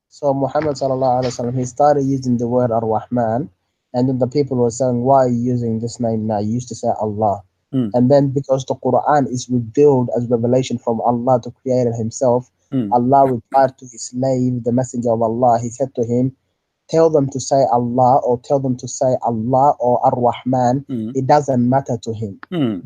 So Muhammad sallallahu alaihi wasallam, he started using the word Ar-Rahman, and then the people were saying, "Why are you using this name now? You used to say Allah." And then because the Quran is revealed as revelation from Allah to Creator Himself, Allah replied to His slave, the Messenger of Allah. He said to him, tell them to say Allah or tell them to say Allah or Ar-Rahman, it doesn't matter to him.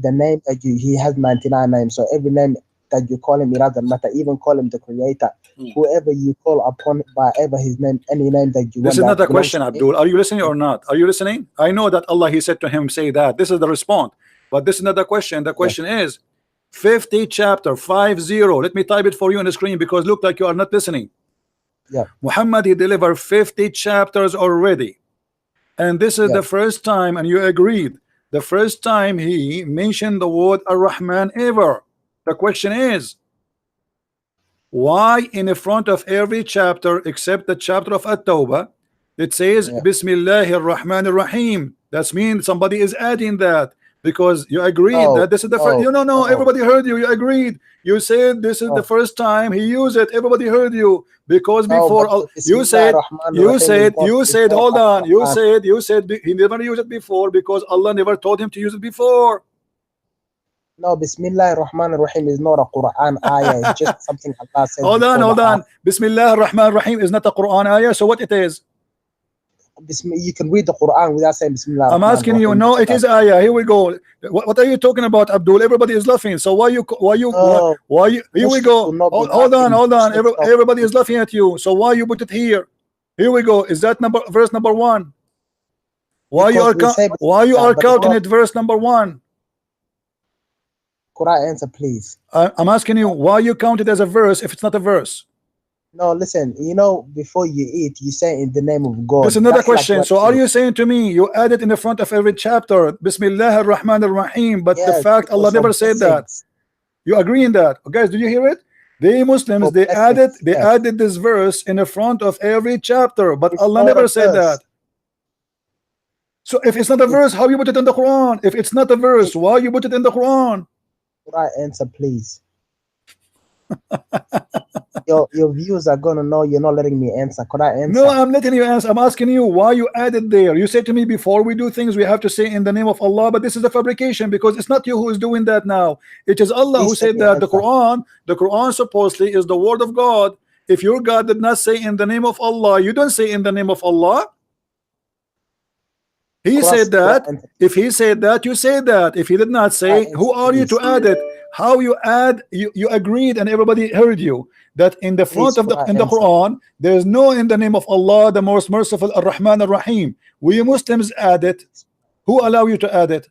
The name that he has 99 names, so every name that you call him, it doesn't matter. Even call him the creator. Whoever you call upon by ever his name, any name that you want. This is not a question, Abdul. Are you listening or not? Are you listening? I know that Allah, he said to him, say that. This is the response. But this is not the question. The question is 50 chapter 50. Let me type it for you on the screen because look like you are not listening. Yeah. Muhammad, he delivered 50 chapters already. And this is the first time, and you agreed, the first time he mentioned the word Ar-Rahman ever. The question is, why in the front of every chapter except the chapter of At-Tawbah it says Bismillahir Rahmanir Rahim? That means somebody is adding that because you agreed that this is the first. No, everybody heard you. You agreed. You said this is the first time he used it. Everybody heard you because before you said hold on. You said he never used it before because Allah never told him to use it before. No, Bismillah ar-Rahman ar-Rahim is not a Quran ayah. It's just something Allah says. Hold on. Bismillah ar-Rahman ar-Rahim is not a Quran ayah. So what it is? You can read the Quran without saying Bismillah. I'm asking you. No, it is ayah. Here we go. What are you talking about, Abdul? Everybody is laughing. So why you? Here we go. Hold on. Everybody is laughing at you. So why you put it here? Here we go. Is that verse number 1? Why you are counting it verse number 1? Could I answer, please? I'm asking you why you count it as a verse if it's not a verse. No, listen. Before you eat, you say in the name of God. That's another question. So are you saying to me you add it in the front of every chapter, Bismillah ar-Rahman ar-Rahim, but the fact Allah never said that? You agree in that? Guys, do you hear it? The Muslims they added this verse in the front of every chapter, but Allah never said that. So if it's not a verse, how you put it in the Quran? If it's not a verse, why you put it in the Quran? Could I answer, please? your viewers are gonna know you're not letting me answer. Could I answer? No, I'm letting you answer. I'm asking you why you added there. You said to me before we do things we have to say in the name of Allah, but this is a fabrication because it's not you who is doing that now. It is Allah who said that. The Quran supposedly is the word of God. If your God did not say in the name of Allah, you don't say in the name of Allah. He said that. If he said that, you say that. If he did not say, who are you to add it? How you add? You agreed, and everybody heard you that in the front of the Quran there is no in the name of Allah, the most merciful, Ar-Rahman Ar-Rahim. We Muslims add it. Who allow you to add it?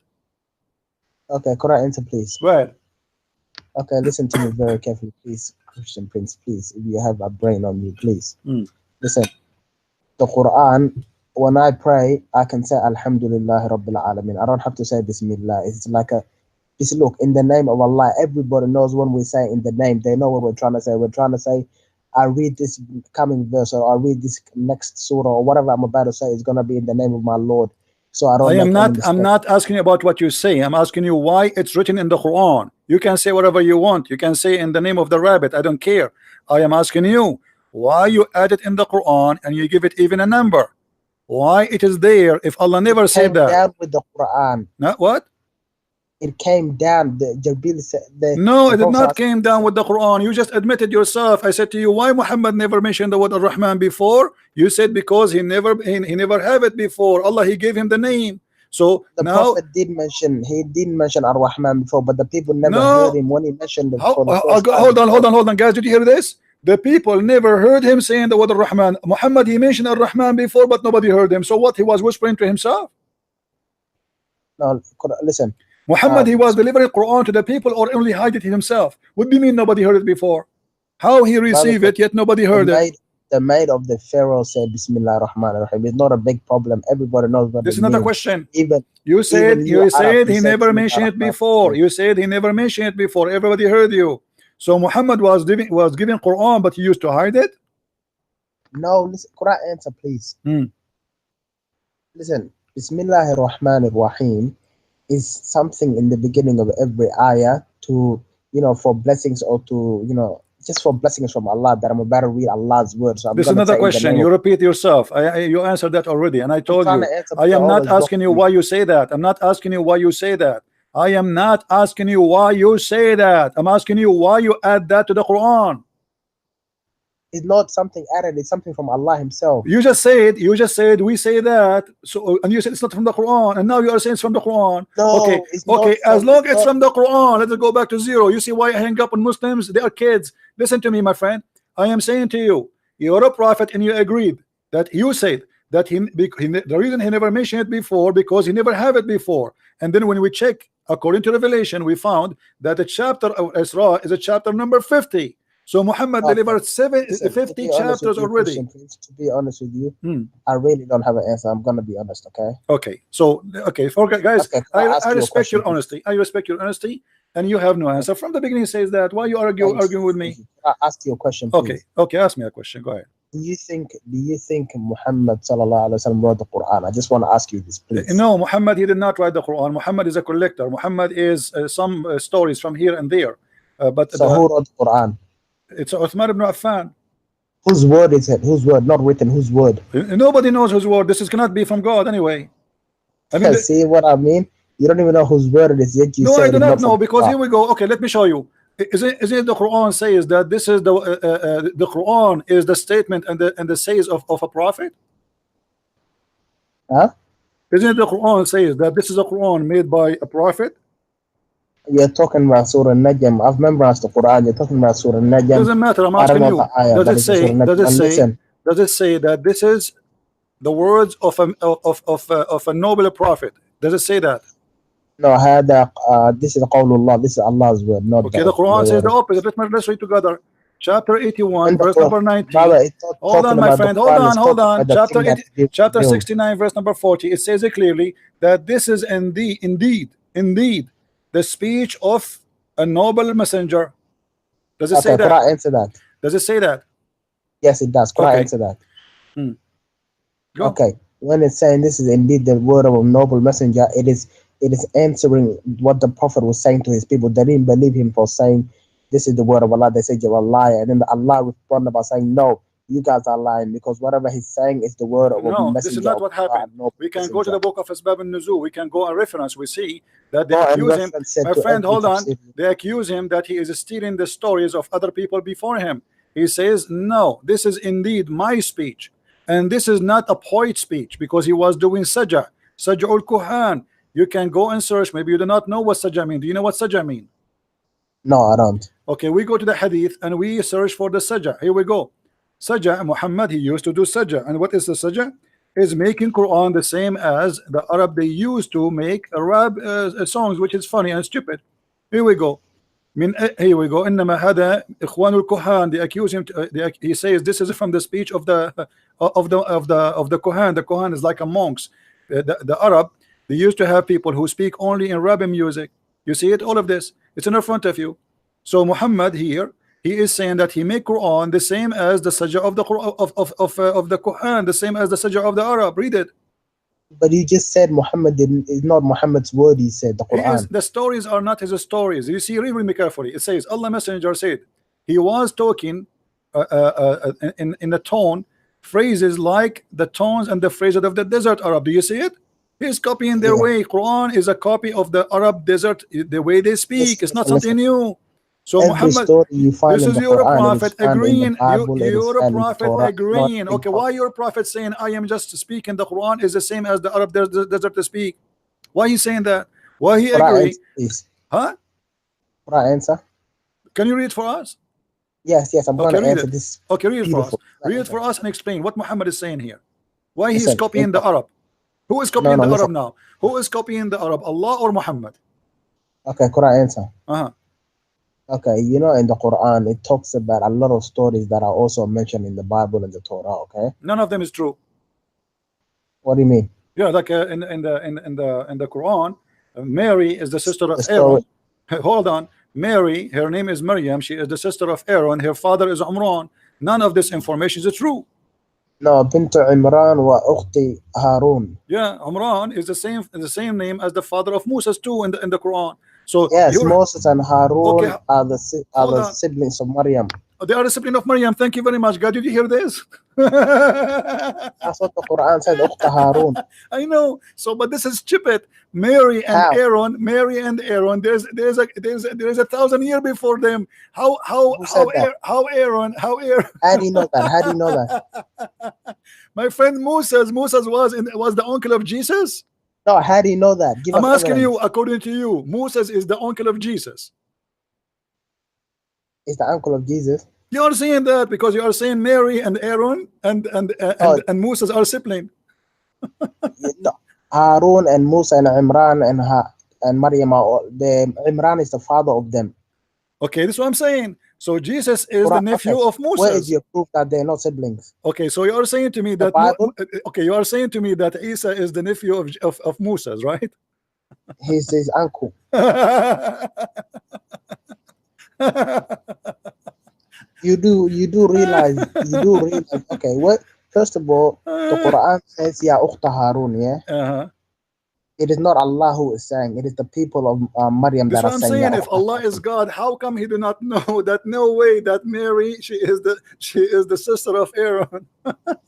Okay, could I answer, please? Right. Okay, listen to me very carefully, please, Christian Prince. Please, if you have a brain on you, please listen. The Quran. When I pray, I can say Alhamdulillah Rabbil Alameen. I don't have to say Bismillah. It's like look, in the name of Allah. Everybody knows when we say in the name, they know what we're trying to say. We're trying to say, I read this coming verse or I read this next surah or whatever I'm about to say is going to be in the name of my Lord. So I don't. I'm not asking you about what you say. I'm asking you why it's written in the Quran. You can say whatever you want. You can say in the name of the rabbit. I don't care. I am asking you why you add it in the Quran and you give it even a number. Why it is there if Allah never said that? It came down with the Quran. Not what? It came down. Jabril said. No, it did not came down with the Quran. You just admitted yourself. I said to you, why Muhammad never mentioned the word Ar-Rahman before? You said because he never have it before. Allah, he gave him the name. So the Prophet did mention Ar-Rahman before, but the people never heard him when he mentioned it. Hold on, guys. Did you hear this? The people never heard him saying the word Ar-Rahman. Muhammad, he mentioned Ar-Rahman before, but nobody heard him. So what? He was whispering to himself? No, listen. Muhammad, he was delivering Quran to the people or only hide it himself? What do you mean nobody heard it before? How he received it, yet nobody heard it? The maid of the Pharaoh said Bismillah ar-Rahman ar-Rahim. It's not a big problem. Everybody knows what this is not a question. You said he never mentioned it before. You said he never mentioned it before. Everybody heard you. So Muhammad was giving Quran, but he used to hide it? No, listen, could I answer, please? Listen, Bismillah ar-Rahman ar-Rahim is something in the beginning of every ayah to, for blessings or to, just for blessings from Allah, that I'm about to read Allah's words. So this is another question. You repeat yourself. You answered that already, and I told you. I am not asking you why you say that. I'm not asking you why you say that. I am not asking you why you say that. I'm asking you why you add that to the Quran. It's not something added. It's something from Allah Himself. You just said we say that. So and you said it's not from the Quran, and now you are saying it's from the Quran. No, Okay, it's not okay. As from- long it's as it's not- from the Quran, let's go back to zero. You see why I hang up on Muslims? They are kids. Listen to me, my friend. I am saying to you, you're a prophet, and you agreed that you said that the reason he never mentioned it before because he never have it before. And then when we check according to Revelation, we found that the chapter of Isra is a chapter number 50. So Muhammad Okay. delivered Listen, 50 to be honest chapters with you, already. Christian, please, to be honest with you, Hmm. I really don't have an answer. I'm gonna be honest, okay? Okay, so for guys, Okay, can I ask I you a respect question, your please? honesty. I respect your honesty, and you have no answer from the beginning. Says that why you Thanks. arguing with me? Can I ask you a question, please? Okay, okay, ask me a question. Go ahead. Do you think Muhammad sallallahu alaihi wasallam wrote the Quran? I just want to ask you this, please. No, Muhammad, he did not write the Quran. Muhammad is a collector. Muhammad is some stories from here and there, but So who wrote the Quran? it's Uthman ibn Affan. Whose word is it? Whose word? Not written. Whose word? Nobody knows whose word. This cannot be from God anyway. I mean, See what I mean? You don't even know whose word it is yet. You no, say I it do is not from know because God. here we go. Okay, let me show you. Is it the Quran says that this is the Quran is the statement and the says of a prophet? Huh? Isn't it the Quran says that this is a Quran made by a prophet? You're talking about Surah Najm. I've memorized the Quran. You're talking about Surah Najm. Doesn't matter. I'm I don't asking know you. the ayah, but Does it it's in Surah say? Najm. Does it And say? listen, Does it say that this is the words of a noble prophet? Does it say that? no, this is Qawlullah. This is Allah's word, not Okay, the Quran says the opposite. Let's read together. Chapter 81, And the verse Quran- number 19. Brother, it's not Hold talking on, my about the friend. Quran, it's Hold talking on. about the Chapter thing that's 80, being chapter revealed. 69, verse number 40. It says it clearly that this is indeed the speech of a noble messenger. Does it say Okay, that? Quran answer that. Does it say that? Yes, it does. Quran Okay. answer that. Go. Okay, when it's saying this is indeed the word of a noble messenger, it is answering what the prophet was saying to his people. They didn't believe him for saying this is the word of Allah. They said you're a liar, and then Allah responded by saying, no, you guys are lying because whatever he's saying is the word of a No, messenger. this is not of what Allah, happened. a noble We can go to messenger. the book of Asbab al-Nuzul. We can go and reference. We see that they Go and accuse him. reference it My to friend, every hold on. tafsir. They accuse him that he is stealing the stories of other people before him. He says, no, this is indeed my speech. And this is not a poet speech because he was doing sajah. Saja'ul Kuhan. You can go and search. Maybe you do not know what sajah mean. Do you know what sajah mean? No, I don't. Okay, we go to the hadith and we search for the sajah. Here we go. Sajah, Muhammad, he used to do sajah. And what is the sajah? Is making Quran the same as the Arab they used to make Arab songs, which is funny and stupid. Here we go. Here we go. إنما هذا إخوان الكهان. They accuse him. He says this is from the speech of the Kohan. The Kohan is like a monks. The Arab, they used to have people who speak only in Arabic music. You see it, all of this. It's in front of you. So Muhammad here, he is saying that he make Quran the same as the sajah of the of the Quran, the same as the sajah of the Arab. Read it. But you just said Muhammad is not Muhammad's word. He said the Quran. The stories are not his stories. You see, read me carefully. It says Allah Messenger said he was talking in a tone, phrases like the tones and the phrases of the desert Arab. Do you see it? He's copying their Yeah. way. Quran is a copy of the Arab desert, the way they speak. It's not something new. So Every Muhammad, story you find this in is the your Quran, prophet it is found in the agreeing. Bible, it is You're a found in the prophet Torah, agreeing. not Okay, in why your prophet saying I am just speaking the Quran is the same as the Arab desert to speak? Why he saying that? Why he Quran agree? answer, please. Huh? Quran answer. Can you read for us? Yes, I'm going Okay, to read answer it. this. Okay, read it for us. Beautiful. Read it for us and explain what Muhammad is saying here. Why he is Listen, copying the Arab? Who is No, copying the listen. Arab now? Who is copying the Arab? Allah or Muhammad? Okay, Quran answer. Uh-huh. Okay, you know, in the Quran, it talks about a lot of stories that are also mentioned in the Bible and the Torah. Okay, None of them is true. what do you mean? Yeah, like in the Quran, Mary is the sister of The Aaron. story- Hold on. Mary, her name is Maryam. She is the sister of Aaron. Her father is Umran. None of this information is true. No, Bint Imran wa Ukhti Harun. Yeah, Umran is the same name as the father of Moses too in the Quran. So Yes, you're- Moses and Harun Okay, are the hold on. siblings of Maryam. They are discipline of Maryam. Thank you very much. God, did you hear this? That's what the Quran said. أخت هارون. I know. So, but this is stupid. Mary and How? Aaron. Mary and Aaron. There's a 1,000 years before them. How Who said that? How Aaron? How do you know that? How do you know that? My friend Moses was the uncle of Jesus. No, how do you know that? Give I'm us asking evidence. you, according to you, Moses is the uncle of Jesus. Is the uncle of Jesus? You are saying that because you are saying Mary and Aaron and Oh. Moses are sibling. No. Harun and Musa and Imran and Maryam are Imran is the father of them. Okay, this is what I'm saying. So Jesus is the Quran- nephew okay. of Moses. Where is your proof that they're not siblings? Okay, so you are saying to me that Bible? okay, you are saying to me that Isa is the nephew of Moses, right? He's his uncle. You do realize okay, what first of all the Quran says Ya Ukhta Harun, yeah? Uh-huh. It is not Allah who is saying, it is the people of Maryam That's that what are I'm saying saying. Ya If Ukhta Allah Harun. is God, how come he do not know that no way that Mary she is the sister of Aaron?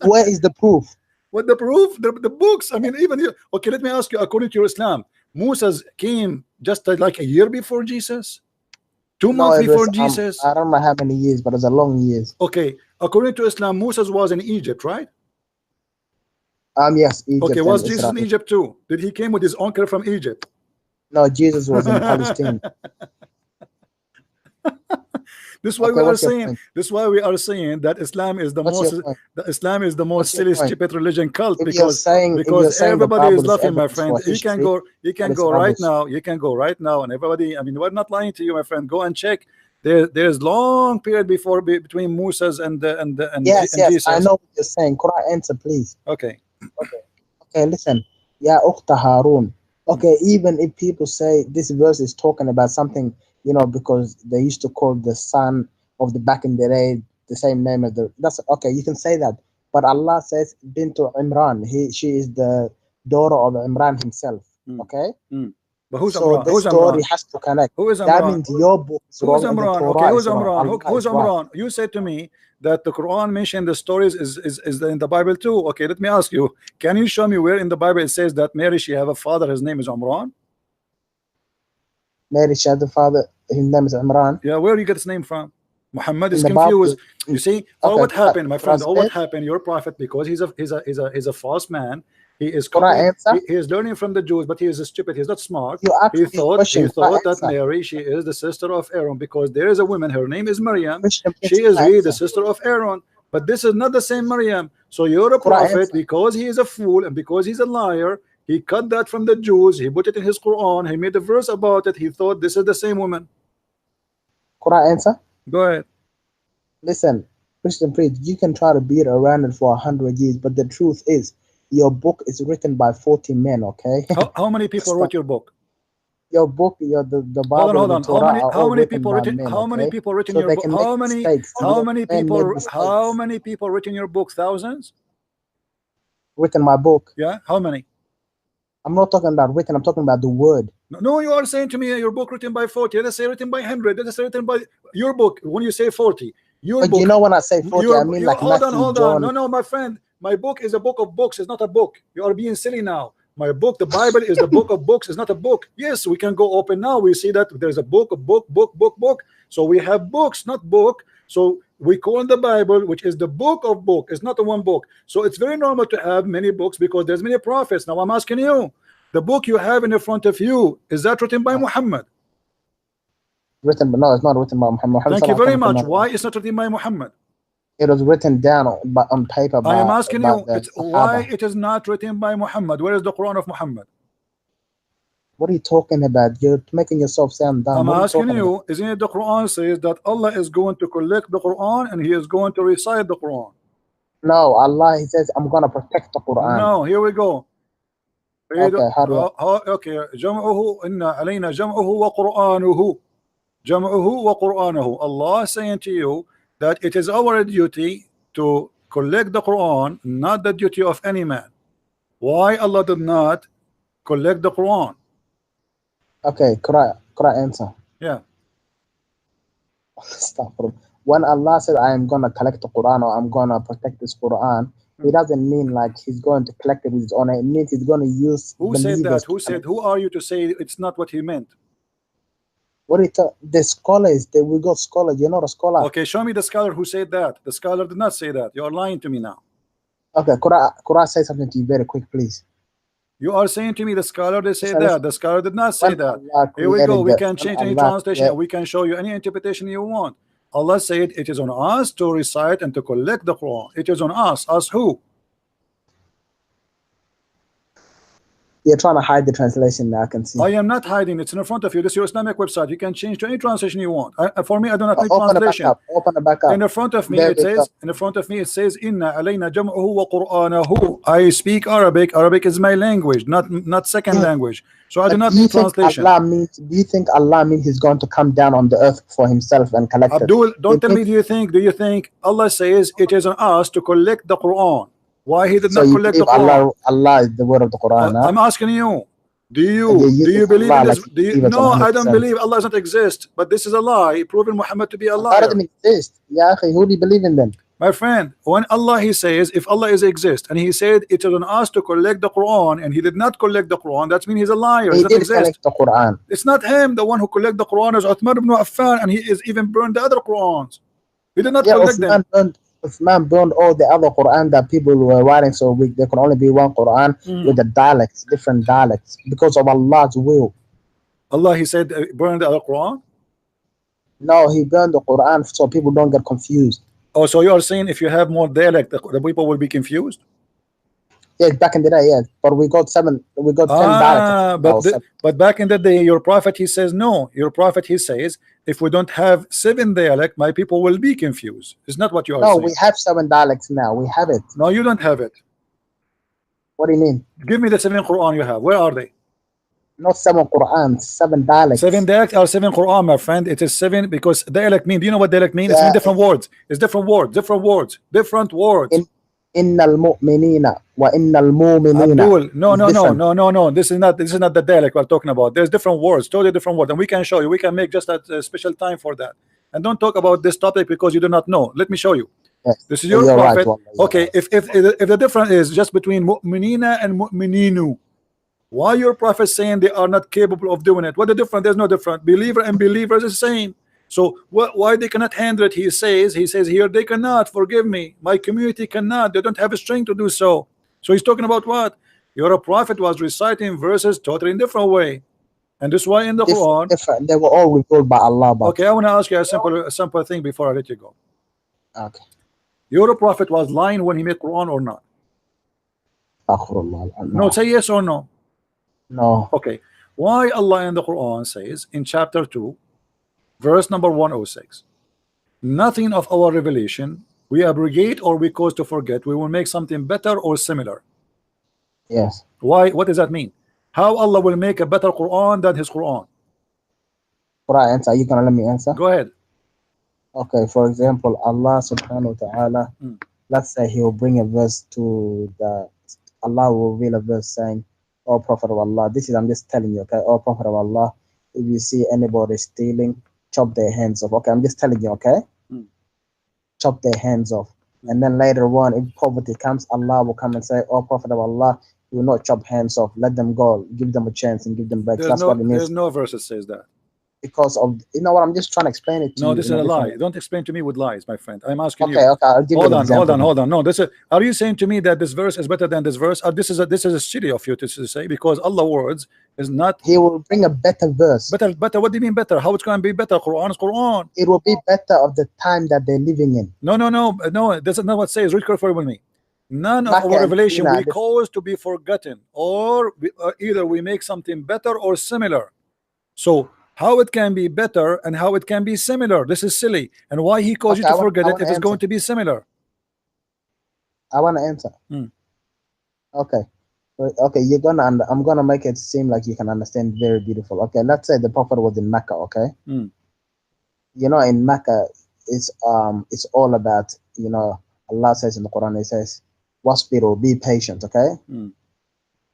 Where is the proof? What the proof? The books. I mean, even you. Okay, let me ask you. According to your Islam, Moses came just like a year before Jesus, 2 No, months it before was, Jesus. I don't know how many years, but it's a long years. Okay, according to Islam, Moses was in Egypt, right? Yes, Egypt. Okay, and was Jesus in Israel. Egypt too? Did he came with his uncle from Egypt? No, Jesus was in Palestine. This is why Okay, we are what's your saying. point? This is why we are saying that Islam is the What's most. your point? Islam is the most What's your silly, point? stupid religion cult If you're saying the everybody Bible is laughing, my evidence friend. for You can history, go. You can that is go right rubbish. now. You can go right now, and everybody. I mean, we're not lying to you, my friend. Go and check. There's long period between Moses and Yes, and Jesus. I know what you're saying. Quran answer, please. Okay. Okay, listen. Ya Ukhta Harun. Okay, even if people say this verse is talking about something, because they used to call the son of the back in the day the same name as that's okay, you can say that. But Allah says Bintu Imran. She is the daughter of Imran himself. Okay? But who's So Imran? this Who's story Imran? has to connect. Who is That Imran? means your book is Who's wrong and the Imran? Torah Okay, who's is wrong. Imran? Allah Who's is right. Imran? You said to me that the Quran mentioned the stories is in the Bible too. Okay, let me ask you. Can you show me where in the Bible it says that Mary she have a father? His name is Imran. Mary had the father, his name is Imran. Yeah, where you get his name from? Muhammad is In the Bible, confused. You see, okay, what happened, my friend? Quran What says- happened? Your prophet, because he's a false man. He is Quran copying, answer? he is learning from the Jews, but he is stupid. He's not smart. You asked He me a thought question. Quran that answer. Mary she is the sister of Aaron because there is a woman. Her name is Maryam. Question, She is Quran really the answer. sister of Aaron. But this is not the same Maryam. So you're a Quran prophet answer. because he is a fool and because he's a liar. He cut that from the Jews. He put it in his Quran. He made a verse about it. He thought this is the same woman. Quran answer? Go ahead. Listen, Christian priest, you can try to beat around it for 100 years, but the truth is, your book is written by 40 men, okay? How many people wrote your book? Your book, the Bible, Hold on. and the Torah are How all many written people by written? men, How many okay? people written So your they book? can make mistakes. How many Men people? made mistakes. How many people written your book? Thousands? Written my book. Yeah. How many? I'm not talking about written. I'm talking about the word. No, you are saying to me your book written by 40. Let's say written by 100. Let's say written by your book. When you say 40, your But book. you know when I say 40, I mean like hold Matthew, on. John. No, my friend. My book is a book of books. It's not a book. You are being silly now. My book, the Bible, is the book of books. It's not a book. Yes, we can go open now. We see that there's a book, book. So we have books, not book. So we call the Bible, which is the book of book. It's not a one book. So it's very normal to have many books because there's many prophets. Now I'm asking you, the book you have in the front of you, is that written by Muhammad? Written, but no, it's not written by Muhammad. Thank you very much. Why is not written by Muhammad? It was written down on paper by, I am asking you, it's why it is not written by Muhammad? Where is the Quran of Muhammad? What are you talking about? You're making yourself sound dumb. I'm asking you, isn't it the Quran says that Allah is going to collect the Quran and He is going to recite the Quran? No, Allah, He says, I'm going to protect the Quran. No, here we go. Okay, how do okay, جمعه إن علينا جمعه وقرآنه جمعه وقرآنه. Allah is saying to you that it is our duty to collect the Quran, not the duty of any man. Why Allah did not collect the Quran? Okay, Quran answer. Yeah. Stop. when Allah said, I am going to collect the Quran or I'm going to protect this Quran, he doesn't mean like he's going to collect it with his own. It means he's going to use. Who said that? Who said? Who are you to say it's not what he meant? What it the scholars? We got scholars. You're not a scholar. Okay, show me the scholar who said that. The scholar did not say that. You are lying to me now. Okay, could I say something to you very quick, please? You are saying to me the scholar they say that. The scholar did not say that. Here we go. We can change any translation. We can show you any interpretation you want. Allah said it is on us to recite and to collect the Quran. It is on us. Us who? You're trying to hide the translation now, I can see. I am not hiding. It's in front of you. This is your Islamic website. You can change to any translation you want. For me, I do not need translation. Open the back up. In the front of me, it says. In the front of me, it says, "Inna alayna jam'uhu wa qur'anahu." I speak Arabic. Arabic is my language, not second language. So I do not need translation. Do you think Allah means He's going to come down on the earth for Himself and collect it? Abdul, don't tell me. Do you think Allah says it is on us to collect the Quran? Why he did not collect the Quran? Allah is the word of the Quran. I'm asking you. Do you believe in this? No, I don't believe Allah doesn't exist. But this is a lie. Proving Muhammad to be a liar. Allah doesn't exist. Yeah, who do you believe in then? My friend, when Allah he says, if Allah is exist, and he said it is on us to collect the Quran, and he did not collect the Quran, that means he's a liar. He did collect the Quran. It's not him. The one who collect the Quran is Uthman ibn Affan, and he is even burned the other Qurans. He did not collect them. Uthman burned all the other Quran that people were writing, so there could only be one Quran with the dialects, different dialects, because of Allah's will. Allah, he said, burn the other Quran? No, he burned the Quran so people don't get confused. Oh, so you are saying if you have more dialect, the people will be confused? Yes, back in the day, yes. But we got 10 dialects. But back in the day, your prophet, he says, no. Your prophet, he says, if we don't have 7 dialect, my people will be confused. It's not what you are saying. No, we have 7 dialects now. We have it. No, you don't have it. What do you mean? Give me the 7 Quran you have. Where are they? Not 7 Quran, 7 dialects. 7 dialects are 7 Quran, my friend. It is 7 because dialect mean. Do you know what dialect mean? It's mean different words. It's different words. Different words. Different words. Innal mu'minina wa innal mu'minina. No. This is not the dialect we're talking about. There's different words, totally different words, and we can show you. We can make just a special time for that. And don't talk about this topic because you do not know. Let me show you. Yes. This is your prophet. Right, okay, if the difference is just between mu'minina and mu'mininu, why your prophet saying they are not capable of doing it? What the difference? There's no difference. Believer and believers is the same. So why they cannot handle it? He says here they cannot. Forgive me, my community cannot. They don't have a strength to do so. So he's talking about what? Your prophet was reciting verses totally in different way, and this is why in the Quran they were all revealed by Allah. Okay, I want to ask you a simple thing before I let you go. Okay. Your prophet was lying when he made Quran or not? No, say yes or no. No. Okay. Why Allah in the Quran says in chapter 2, verse number 106, nothing of our revelation we abrogate or we cause to forget, we will make something better or similar. Yes. Why? What does that mean? How Allah will make a better Quran than his Quran? Are you gonna let me answer? Go ahead. Okay, for example, Allah subhanahu wa ta'ala, let's say he will bring a verse to Allah will reveal a verse saying, "Oh Prophet of Allah," I'm just telling you, okay? "Oh Prophet of Allah, if you see anybody stealing, chop their hands off." Okay, I'm just telling you, okay? Chop their hands off. And then later on, if poverty comes, Allah will come and say, "Oh Prophet of Allah, you will not chop hands off. Let them go. Give them a chance and give them back." That's what it means. There's no verse that says that. Because of, you know what, I'm just trying to explain it to you. No, this is a lie. Don't explain to me with lies, my friend. I'm asking you. Okay, I'll give you an example. Hold on. No, are you saying to me that this verse is better than this verse? Or this is a silly of you to say, because Allah's words is not. He will bring a better verse. Better. What do you mean better? How it's going to be better? Quran is Quran. It will be better of the time that they're living in. No. That's not what it says. Read carefully with me. None of our revelation we cause to be forgotten, or either we make something better or similar. So how it can be better and how it can be similar? This is silly. And why he caused you to forget it if it's going to be similar? I want to answer. Okay. I'm gonna make it seem like you can understand very beautiful. Okay, let's say the Prophet was in Mecca. Okay. You know, in Mecca, it's all about, you know, Allah says in the Quran, He says, "Wasbiru, be patient." Okay.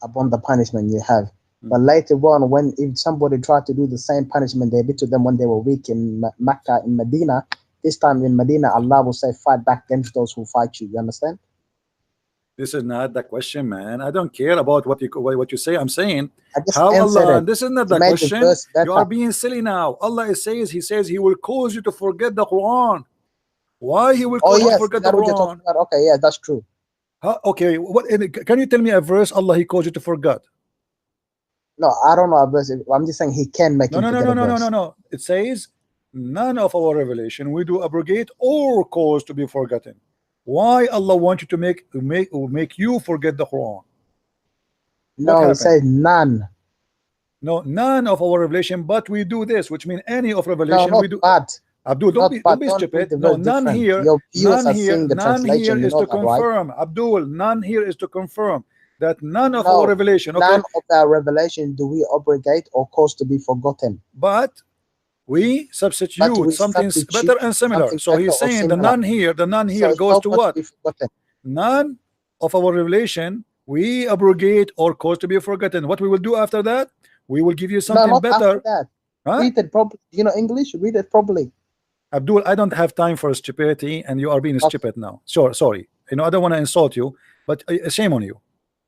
Upon the punishment you have. But later on, if somebody tried to do the same punishment they did to them when they were weak in Mecca, in Medina, This time in Medina, Allah will say, fight back against those who fight you. You understand? This is not the question, man. I don't care about what you say. I'm saying I just how answered Allah. it. This is not You the made the question. verse You are better. being silly now. Allah says, He says He will cause you to forget the Quran. Why He will Oh cause you to yes, forget that's the what you're Quran? talking about. Okay, yeah, that's true. Okay, what? Can you tell me a verse Allah He caused you to forget? No, I don't know a verse. I'm just saying He can make No, him no, no, forget no, a no, no, verse. no, no. It says none of our revelation we do abrogate or cause to be forgotten. Why Allah want you to make you forget the Quran? No, it happened? says none. No, none of our revelation, but we do this, which means any of No, revelation not we do. bad. Abdul, Not don't bad. be Don't read stupid. the No, verse none different. here, Your viewers none are here, seeing the none here translation. You is know to that, right? confirm. Abdul, none here is to confirm that none of No, our revelation. Okay, none of our revelation do we abrogate or cause to be forgotten. but we But substitute we something substitute better and similar. something So better he's or saying the similar. none So here it's goes not to going to what? be forgotten. None of our revelation we abrogate or cause to be forgotten. What we will do after that? We will give you No, something not after better. that. Huh? Read it properly. You know English? Read it properly. Abdul, I don't have time for stupidity, and you are being Okay. stupid now. Sure, sorry. You know, I don't want to insult you, but shame on you.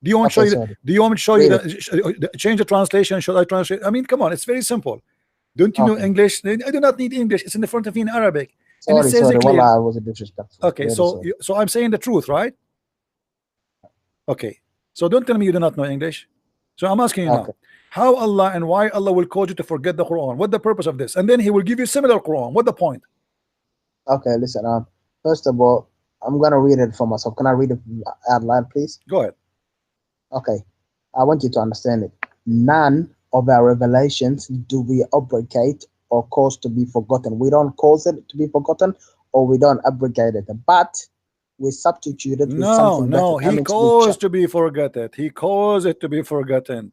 Do you want to Okay, show you? sorry. Do you want me to show you Read change the translation? Should I translate? I mean, come on, it's very simple. Don't you know Okay. English? I do not need English. It's in the front of me in Arabic, and it Sorry, says sorry. it clear. Wallah, I was disrespectful. Okay, Really so sorry. so I'm saying the truth, right? Okay, so don't tell me you do not know English. So I'm asking you now, Okay. how Allah and why Allah will cause you to forget the Quran? What the purpose of this? And then He will give you similar Quran. What the point? Okay, listen. First of all, I'm gonna read it for myself. Can I read it out loud, please? Go ahead. Okay. I want you to understand it. None of our revelations do we abrogate or cause to be forgotten. We don't cause it to be forgotten, or we don't abrogate it, but we substitute it with No, something better. no, That He means we caused to be forgotten. He caused it to be forgotten.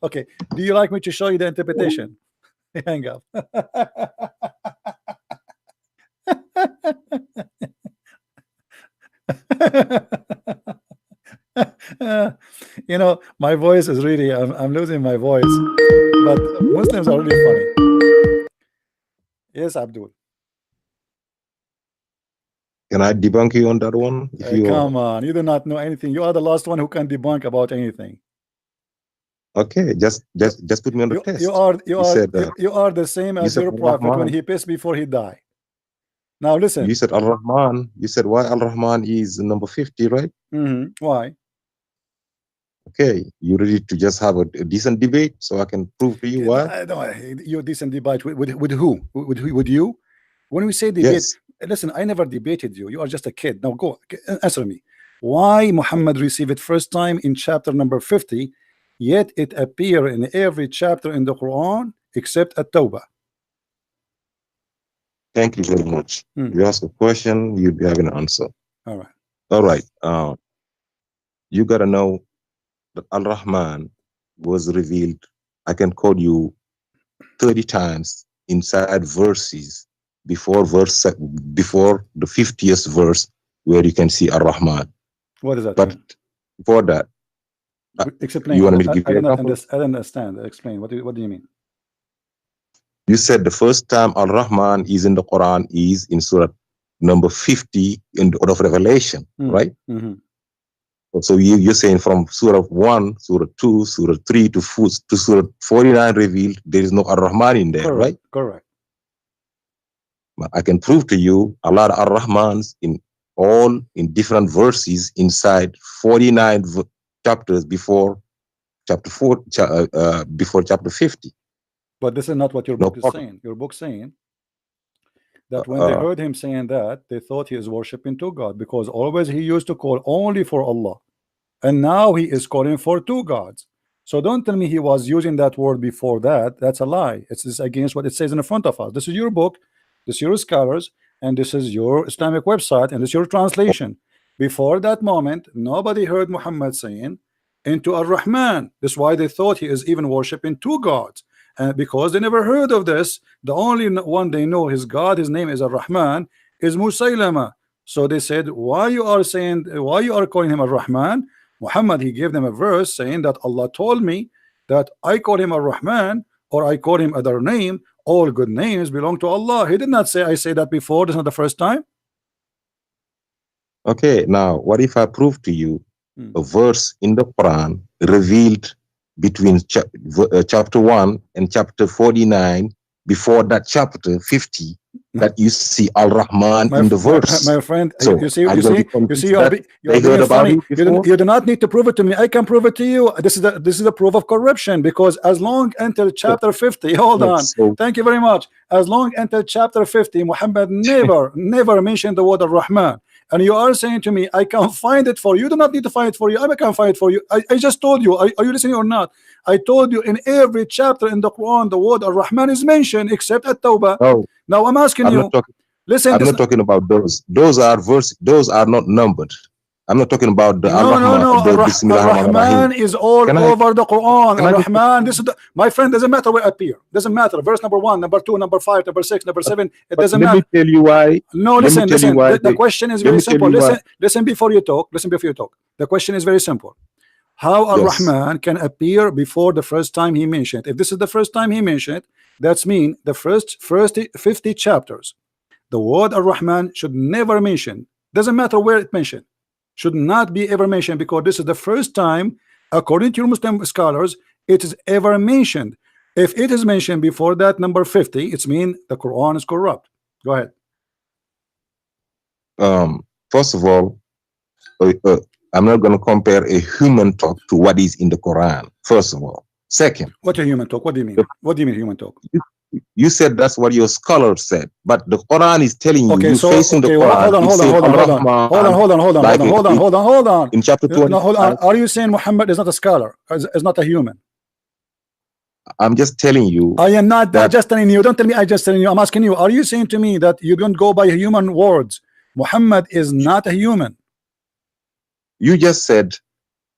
Okay, do you like me to show you the interpretation? Hang up. You know, my voice is really, I'm losing my voice, but Muslims are really funny. Yes, Abdul. Can I debunk you on that one? If you Come on, you do not know anything. You are the last one who can debunk about anything. okay, just put me on the test. You are the same as your prophet when Al-Rahman. he pissed before he died. Now listen. You said Al-Rahman. You said why Al-Rahman is number 50, right? Why? Okay, you ready to just have a decent debate so I can prove to you why? Your decent debate with who? With you? When we say debate, Yes. listen, I never debated you. You are just a kid. Now go answer me. Why Muhammad received it first time in chapter number 50, yet it appear in every chapter in the Quran except at Tawbah? Thank you very much. You ask a question, you'll be having an answer. All right. All right. You gotta know that Al-Rahman was revealed. I can quote you 30 times inside verses before the 50th verse where you can see Ar-Rahman. What does that But mean? before that, explain. You want me to give you I an example? don't understand. Explain. What do you mean? You said the first time Al-Rahman is in the Quran is in Surah number 50 in the order of Revelation, right? So you're saying from Surah 1, Surah 2, Surah 3 to Surah 49 revealed, there is no Ar-Rahman in there, Correct. right? Correct. I can prove to you a lot of Ar-Rahmans in different verses inside 49 chapters before chapter 4, before chapter 50. But this is not what your book is saying. Your book saying that when they heard him saying that, they thought he is worshiping two gods, because always he used to call only for Allah, and now he is calling for two gods. So don't tell me he was using that word before that. That's a lie. It's against what it says in front of us. This is your book, this is your scholars, and this is your Islamic website, and this is your translation. Before that moment, nobody heard Muhammad saying into Ar-Rahman. That's why they thought he is even worshiping two gods. Because they never heard of this, the only one they know, his God, his name is Ar-Rahman, is Musaylama. So they said, why you are calling him Ar-Rahman? Muhammad, he gave them a verse saying that Allah told me that I call him Ar-Rahman or I call him other name, all good names belong to Allah. He did not say I say that before. This is not the first time. Okay, now what if I prove to you a verse in the Quran revealed between chapter 1 and chapter 49, before that chapter 50, that you see Al-Rahman in the verse? My friend, so you see, you're being funny. You do not need to prove it to me. I can prove it to you. This is the proof of corruption, because as long until chapter 50, hold on. Thank you very much. As long until chapter 50, Muhammad never mentioned the word Ar-Rahman. And you are saying to me, I can find it for you. You do not need to find it for you. I can find it for you. I just told you. Are you listening or not? I told you in every chapter in the Quran, the word Ar-Rahman is mentioned, except at Tawbah. Oh, now I'm asking you. Listen. I'm not talking about those. Those are verses. Those are not numbered. I'm not talking about the Ar-Rahman is all over the Quran. Ar-Rahman, this is my friend, doesn't matter where it appear. Doesn't matter. Verse number 1, number 2, number 5, number 6, number 7. It doesn't matter. Let me tell you why. No, listen. The question is very simple. Listen before you talk. Listen before you talk. The question is very simple. How Ar-Rahman can appear before the first time he mentioned? If this is the first time he mentioned, that's mean the first 50 chapters. The word Ar-Rahman should never mention. Doesn't matter where it mentioned. Should not be ever mentioned, because this is the first time, according to your Muslim scholars, it is ever mentioned. If it is mentioned before that number 50, it's mean the Quran is corrupt. Go ahead. First of all, I'm not going to compare a human talk to what is in the Quran. First of all. Second, what a human talk? What do you mean? What do you mean human talk? You said that's what your scholar said, but the Quran is telling you. Okay, so facing the Quran. Hold on. In chapter 20. No, hold on. Are you saying Muhammad is not a scholar? Is not a human? I'm just telling you. I am not just telling you. Don't tell me I just telling you. I'm asking you. Are you saying to me that you don't go by human words? Muhammad is not a human. You just said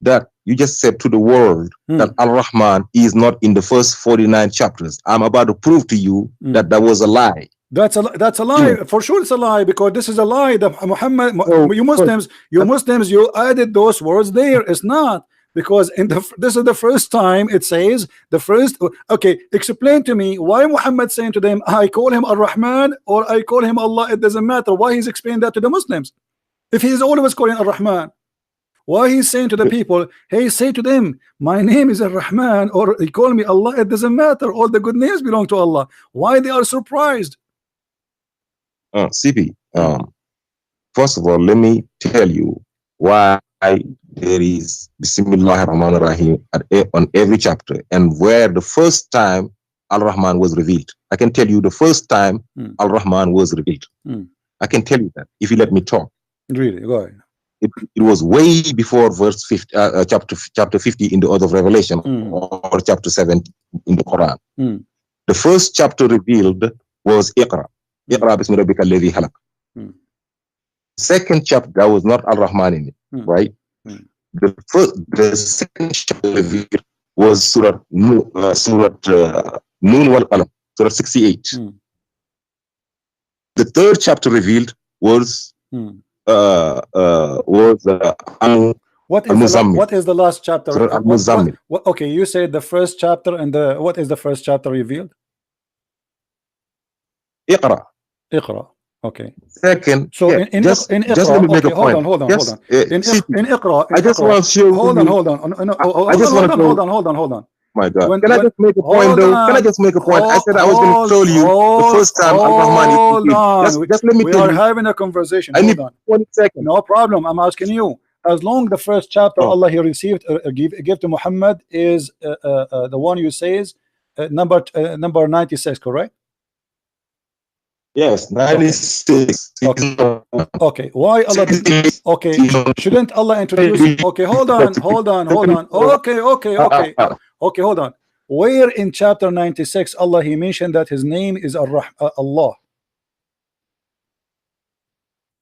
that. You just said to the world that Al-Rahman is not in the first 49 chapters. I'm about to prove to you that that was a lie. That's a lie. For sure it's a lie, because this is a lie that Muhammad, you Muslims, you added those words there. It's not, because this is the first time it says the first. Okay, explain to me why Muhammad saying to them, I call him Ar-Rahman or I call him Allah. It doesn't matter. Why he's explaining that to the Muslims if he's always calling Ar-Rahman? Why he's saying to the people, hey, say to them, my name is Ar-Rahman, or he call me Allah? It doesn't matter. All the good names belong to Allah. Why they are surprised? CP, first of all, let me tell you why there is Bismillah ar-Rahman ar-Rahim on every chapter, and where the first time Al-Rahman was revealed. I can tell you the first time Al-Rahman was revealed. I can tell you that if you let me talk. Really, go ahead. It was way before verse 50, chapter 50 in the Order of Revelation, or chapter 7 in the Quran. The first chapter revealed was Iqra. Iqra bismi rabbika alladhi khalaq. Second chapter, there was not Al-Rahman in it, right? The second chapter revealed was Surah Noon wal Qalam, Surah 68. The third chapter revealed was what is the last chapter? Okay, you said the first chapter, and what is the first chapter revealed? Iqra. Okay. Second, so in just Iqra, let me make a point. Hold on. In Iqra, I just want to show. Hold on. My God. Can I just make a point though? Can I just make a point? I said I was going to show you the first time Al-Rahman is just let me tell you. We are having a conversation. I need 20 seconds. No problem. I'm asking you. As long the first chapter Allah he received give to Muhammad is the one you say is number 96, correct? Yes, 96. Okay. Why Allah? Okay. Shouldn't Allah introduce? Okay, hold on. Okay, hold on. Where in chapter 96 Allah he mentioned that his name is Allah?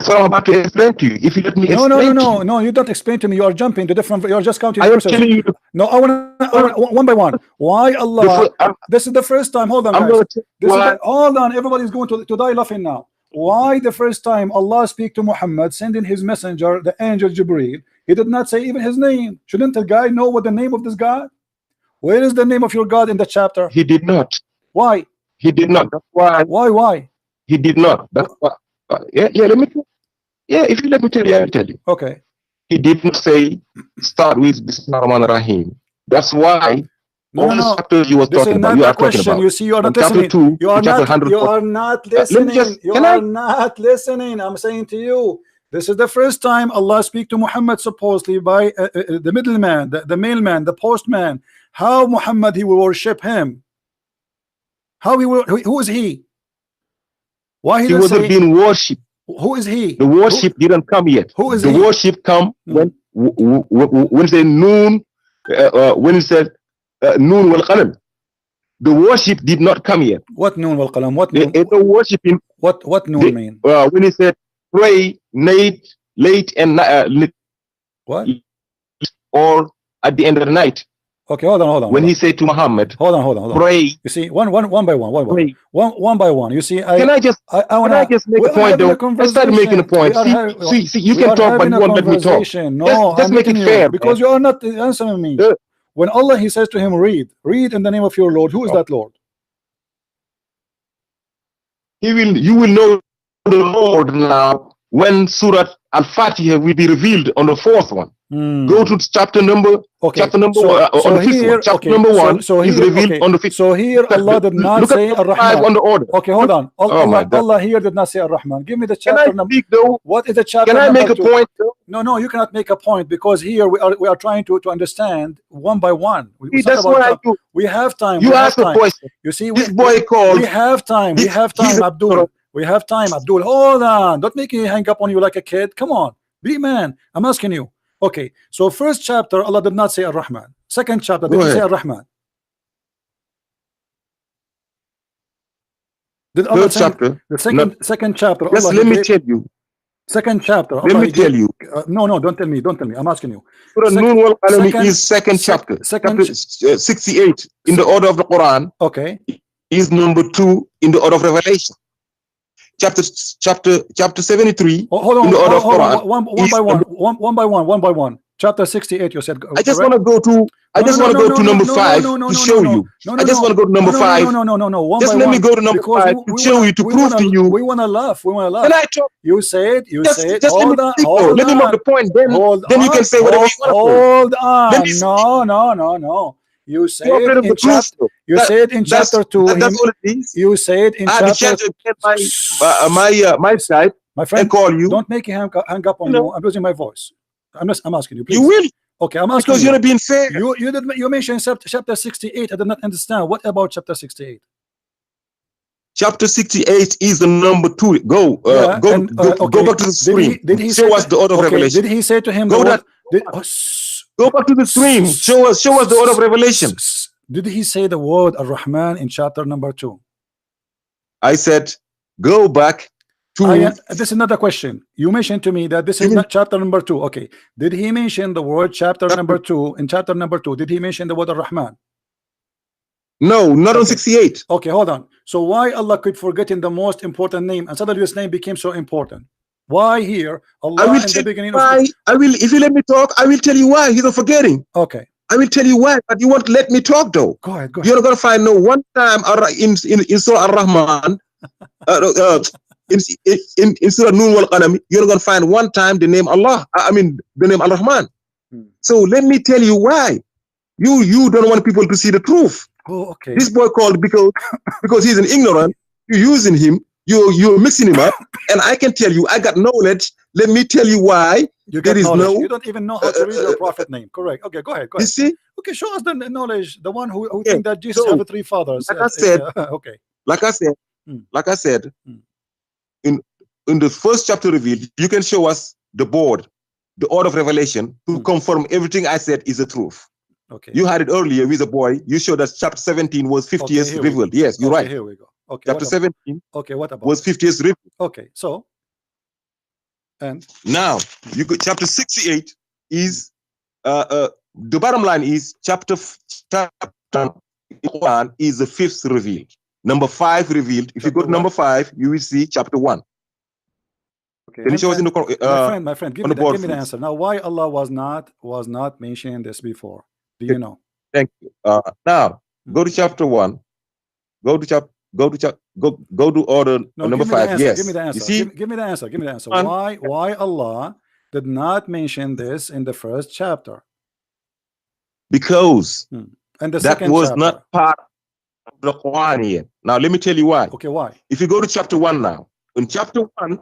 So I'm about to explain to you. If you let me explain. No, you don't explain to me. You are jumping to different. You are just counting. I am telling you. No, I want one by one. Why Allah? This is the first time. Hold on, guys. Hold on. Everybody's going to die laughing now. Why the first time Allah speak to Muhammad, sending his messenger, the angel Jibreel, he did not say even his name? Shouldn't the guy know what the name of this guy? Where is the name of your God in the chapter? He did not. Why? He did not. That's why. Why? He did not. That's why. Let me. If you let me tell you, I will tell you. Okay. He did not say start with Bismillah ar-Rahman ar-Rahim. That's why. All the chapters you were talking about, you are talking about. You see, you are not chapter listening. 2, You are chapter not. You are not listening. You are not listening. I'm saying to you, this is the first time Allah speak to Muhammad supposedly by the middleman, the mailman, the postman. How Muhammad he will worship him? How he will? Who is he? Why he wasn't being worshipped? Who is he? The worship didn't come yet. Who is the he? worship come when it said noon, when it said noon wal qalam. The worship did not come yet. What noon wal qalam? What noon? The worshiping. What noon mean? When he said pray late and what? Or at the end of the night. Okay, hold on. When he said to Muhammad, hold on. Pray. You see, one by one. You see, can I just make a point though? I started making a point. See, you can talk, but you won't let me talk. No, just make it fair, because you are not answering me. When Allah he says to him, read in the name of your Lord. Who is that Lord? You will know the Lord now when Surah Al-Fatiha will be revealed on the fourth one. Go to chapter number. Chapter number one on the fifth one. Chapter number one is revealed on the fifth. So here Allah did not say Ar-Rahman. On the order. Okay, hold on. Allah here did not say Ar-Rahman. Give me the chapter number. What is the chapter? Can I make a point? No, you cannot make a point because here we are trying to understand one by one. That's what I do. We have time. You ask a question. You see, this boy called. We have time. Abdul. We have time, Abdul. Hold on. Don't make me hang up on you like a kid. Come on. Be man. I'm asking you. Okay. So first chapter, Allah did not say Ar-Rahman. Second chapter, did he say Ar-Rahman? Did Allah say chapter? The second chapter. Yes, let me tell you. Second chapter. Let me tell you. No, don't tell me. I'm asking you. Surah Noon wal Qalam is second chapter. Chapter 68 in the order of the Quran. Okay. Is number 2 in the order of Revelation. Chapter 73 hold on, in the order of Quran. One by one. Chapter 68 you said. I just want to go to number 5 to show you. I just want to go to number 5. No. Just let me go to number 5 to show you, to prove to you. We want to laugh. Can I talk? You said. Just let me make the point. Then you can say whatever you Hold want. on. No. You said in chapter 2. That's all it is. You said in chapter. My side. My friend, I call you. Don't make him hang up on you. I'm losing my voice. I'm asking you. Please. You will. Okay, I'm asking because you're not being fair. You mentioned chapter 68. I did not understand. What about chapter 68? Chapter 68 is the number 2. Go back to the screen. Did he show us the order of Revelation? Did he say to him? Go back to the stream. Show us the order of Revelation. Did he say the word Ar-Rahman in chapter number 2? I said, go back to. This is not a question. You mentioned to me that this is not chapter number 2. Okay. Did he mention the word chapter number 2? In chapter number 2, did he mention the word Ar-Rahman? No, not on 68. Okay, hold on. So why Allah could forget in the most important name and suddenly this name became so important? Why here? Allah in the beginning I will, if you let me talk, I will tell you why. He's not forgetting. Okay. I will tell you why, but you won't let me talk though. Go ahead. You're not gonna find no one time in Surah Ar-Rahman, in Surah Noon wal Qalam, you're not gonna find one time the name Allah. The name Ar-Rahman. So let me tell you why. You don't want people to see the truth. Oh, okay. This boy called because he's an ignorant. You're using him. You're mixing him up, and I can tell you, I got knowledge. Let me tell you why. There is no. You don't even know how to read your prophet name. Correct. Okay, go ahead. You see? Okay, show us the knowledge. The one who think that Jesus have 3 fathers. Like I said. Okay. Like I said. In the first chapter revealed, you can show us the board, the order of revelation to confirm everything I said is the truth. Okay. You had it earlier with a boy. You showed that chapter 17 was 50 years revealed. Yes, you're right. Here we go. Okay. Chapter 17. Okay. What about was 50 years revealed? Okay. So. And now you could chapter 68 is the bottom line is chapter Quran is the 5th revealed. Number 5 revealed. If you go to number 5, you will see chapter 1. Okay. Can you show us in the my friend, give me the answer. Now, why Allah was not mentioning this before? Do you know? Thank you. Now go to chapter 1. Go to order number 5. Yes. Give me the answer. You see? Give me the answer. Give me the answer. Why Allah did not mention this in the first chapter? Because and the that second was chapter. not part of the Quran yet. Now let me tell you why. Okay, why? If you go to chapter 1 now, in chapter 1,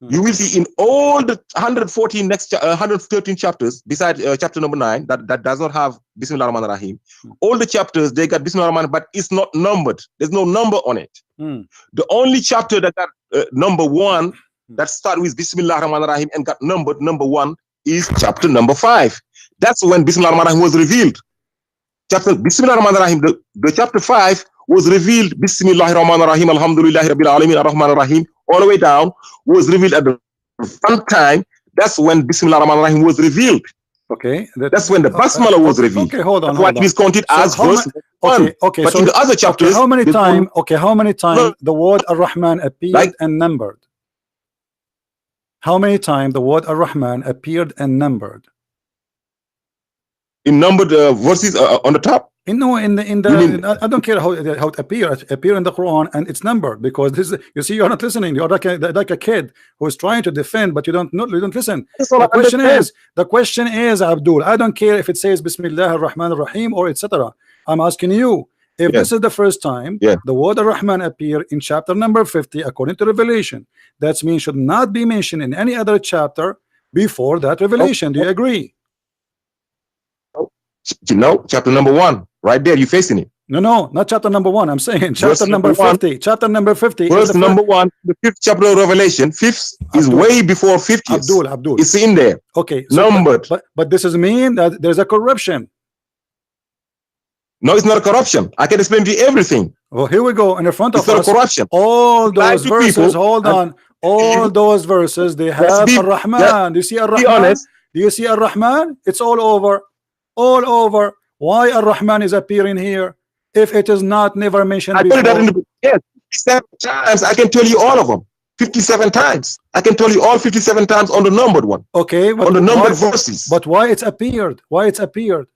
you will see in all the 113 chapters, besides chapter number 9, that does not have Bismillah ar-Rahman ar-Rahim. All the chapters, they got Bismillah ar-Rahman, but it's not numbered. There's no number on it. The only chapter that got number 1, that started with Bismillah ar-Rahman ar-Rahim and got numbered number 1 is chapter number 5. That's when Bismillah ar-Rahman ar-Rahim was revealed. Chapter Bismillah ar-Rahman ar-Rahim, the chapter 5 was revealed. Bismillah ar-Rahman ar-Rahim, alhamdulillahi rabbil alamin, ar-Rahman ar-Rahim, all the way down, was revealed at the one time. That's when Bismillah ar-Rahman ar-Rahim was revealed. Okay. That's when the Basmala was revealed. Okay, hold on. That's what is counted as verse 1. Okay, but so in the other chapters, how many times the word Ar-Rahman appeared and numbered? How many times the word Ar-Rahman appeared and numbered? In numbered verses on the top. I don't care how it appears. It appears in the Quran and it's numbered, because this is, you see, you're not listening. You're like a kid who is trying to defend, but you don't listen. The question is, Abdul, I don't care if it says Bismillah ar-Rahman ar-Rahim or etc. I'm asking you, if this is the first time the word Ar-Rahman appear in chapter number 50 according to Revelation, that means should not be mentioned in any other chapter before that revelation. Do you agree? No, chapter number 1, right there, you're facing it. No, not chapter number 1. I'm saying chapter number 50. Chapter number 50. Verse number 1, the 5th chapter of Revelation. 5th is way before 50th. Abdul. It's in there. Okay. So, numbered. But this is mean that there's a corruption. No, it's not a corruption. I can explain to you everything. Well, here we go in the front of us. It's not a corruption. All those verses, hold on. All those verses, they have Ar-Rahman. Do you see Ar-Rahman? Do you see Ar-Rahman? It's all over. All over. Why Ar-Rahman is appearing here if it is not never mentioned before? I told you that in the, yes, 57 times. I can tell you all of them. 57 times. I can tell you all 57 times on the numbered one. Okay, but on the numbered verses. But why it's appeared? Why it's appeared?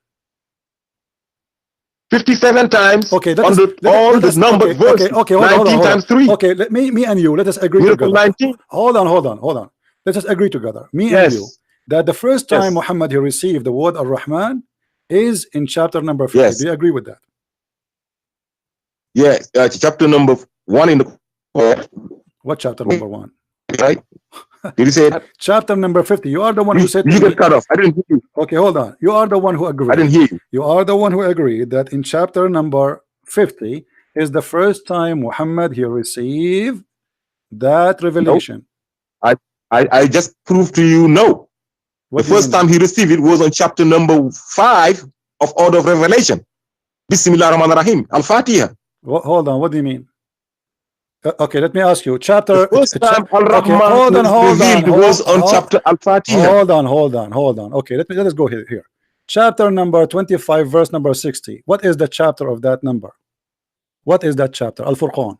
57 times. Okay, on all the numbered verses. Okay, hold 19 on. times 3. Okay, me and you, let us agree together. 19. Hold on. Let us agree together. Me and you. That the first time Muhammad he received the word Ar-Rahman is in chapter number 50. Do you agree with that? Yes, chapter number 1 in the what chapter number 1? Right? Did you say that? Chapter number 50. You are the one who said you get cut off. I didn't hear you. Okay, hold on. You are the one who agreed. I didn't hear you. You are the one who agreed that in chapter number 50 is the first time Muhammad he received that revelation. Nope. I just proved to you no. The first time he received it was on chapter number 5 of Order of Revelation. Bismillah ar-Rahman ar-Rahim. Al-Fatiha. Hold on. What do you mean? Okay, let me ask you. Chapter. The first time Al-Rahman was on chapter Al-Fatiha. Hold on. Okay, let us go here. Chapter number 25, verse number 60. What is the chapter of that number? What is that chapter? Al-Furqan.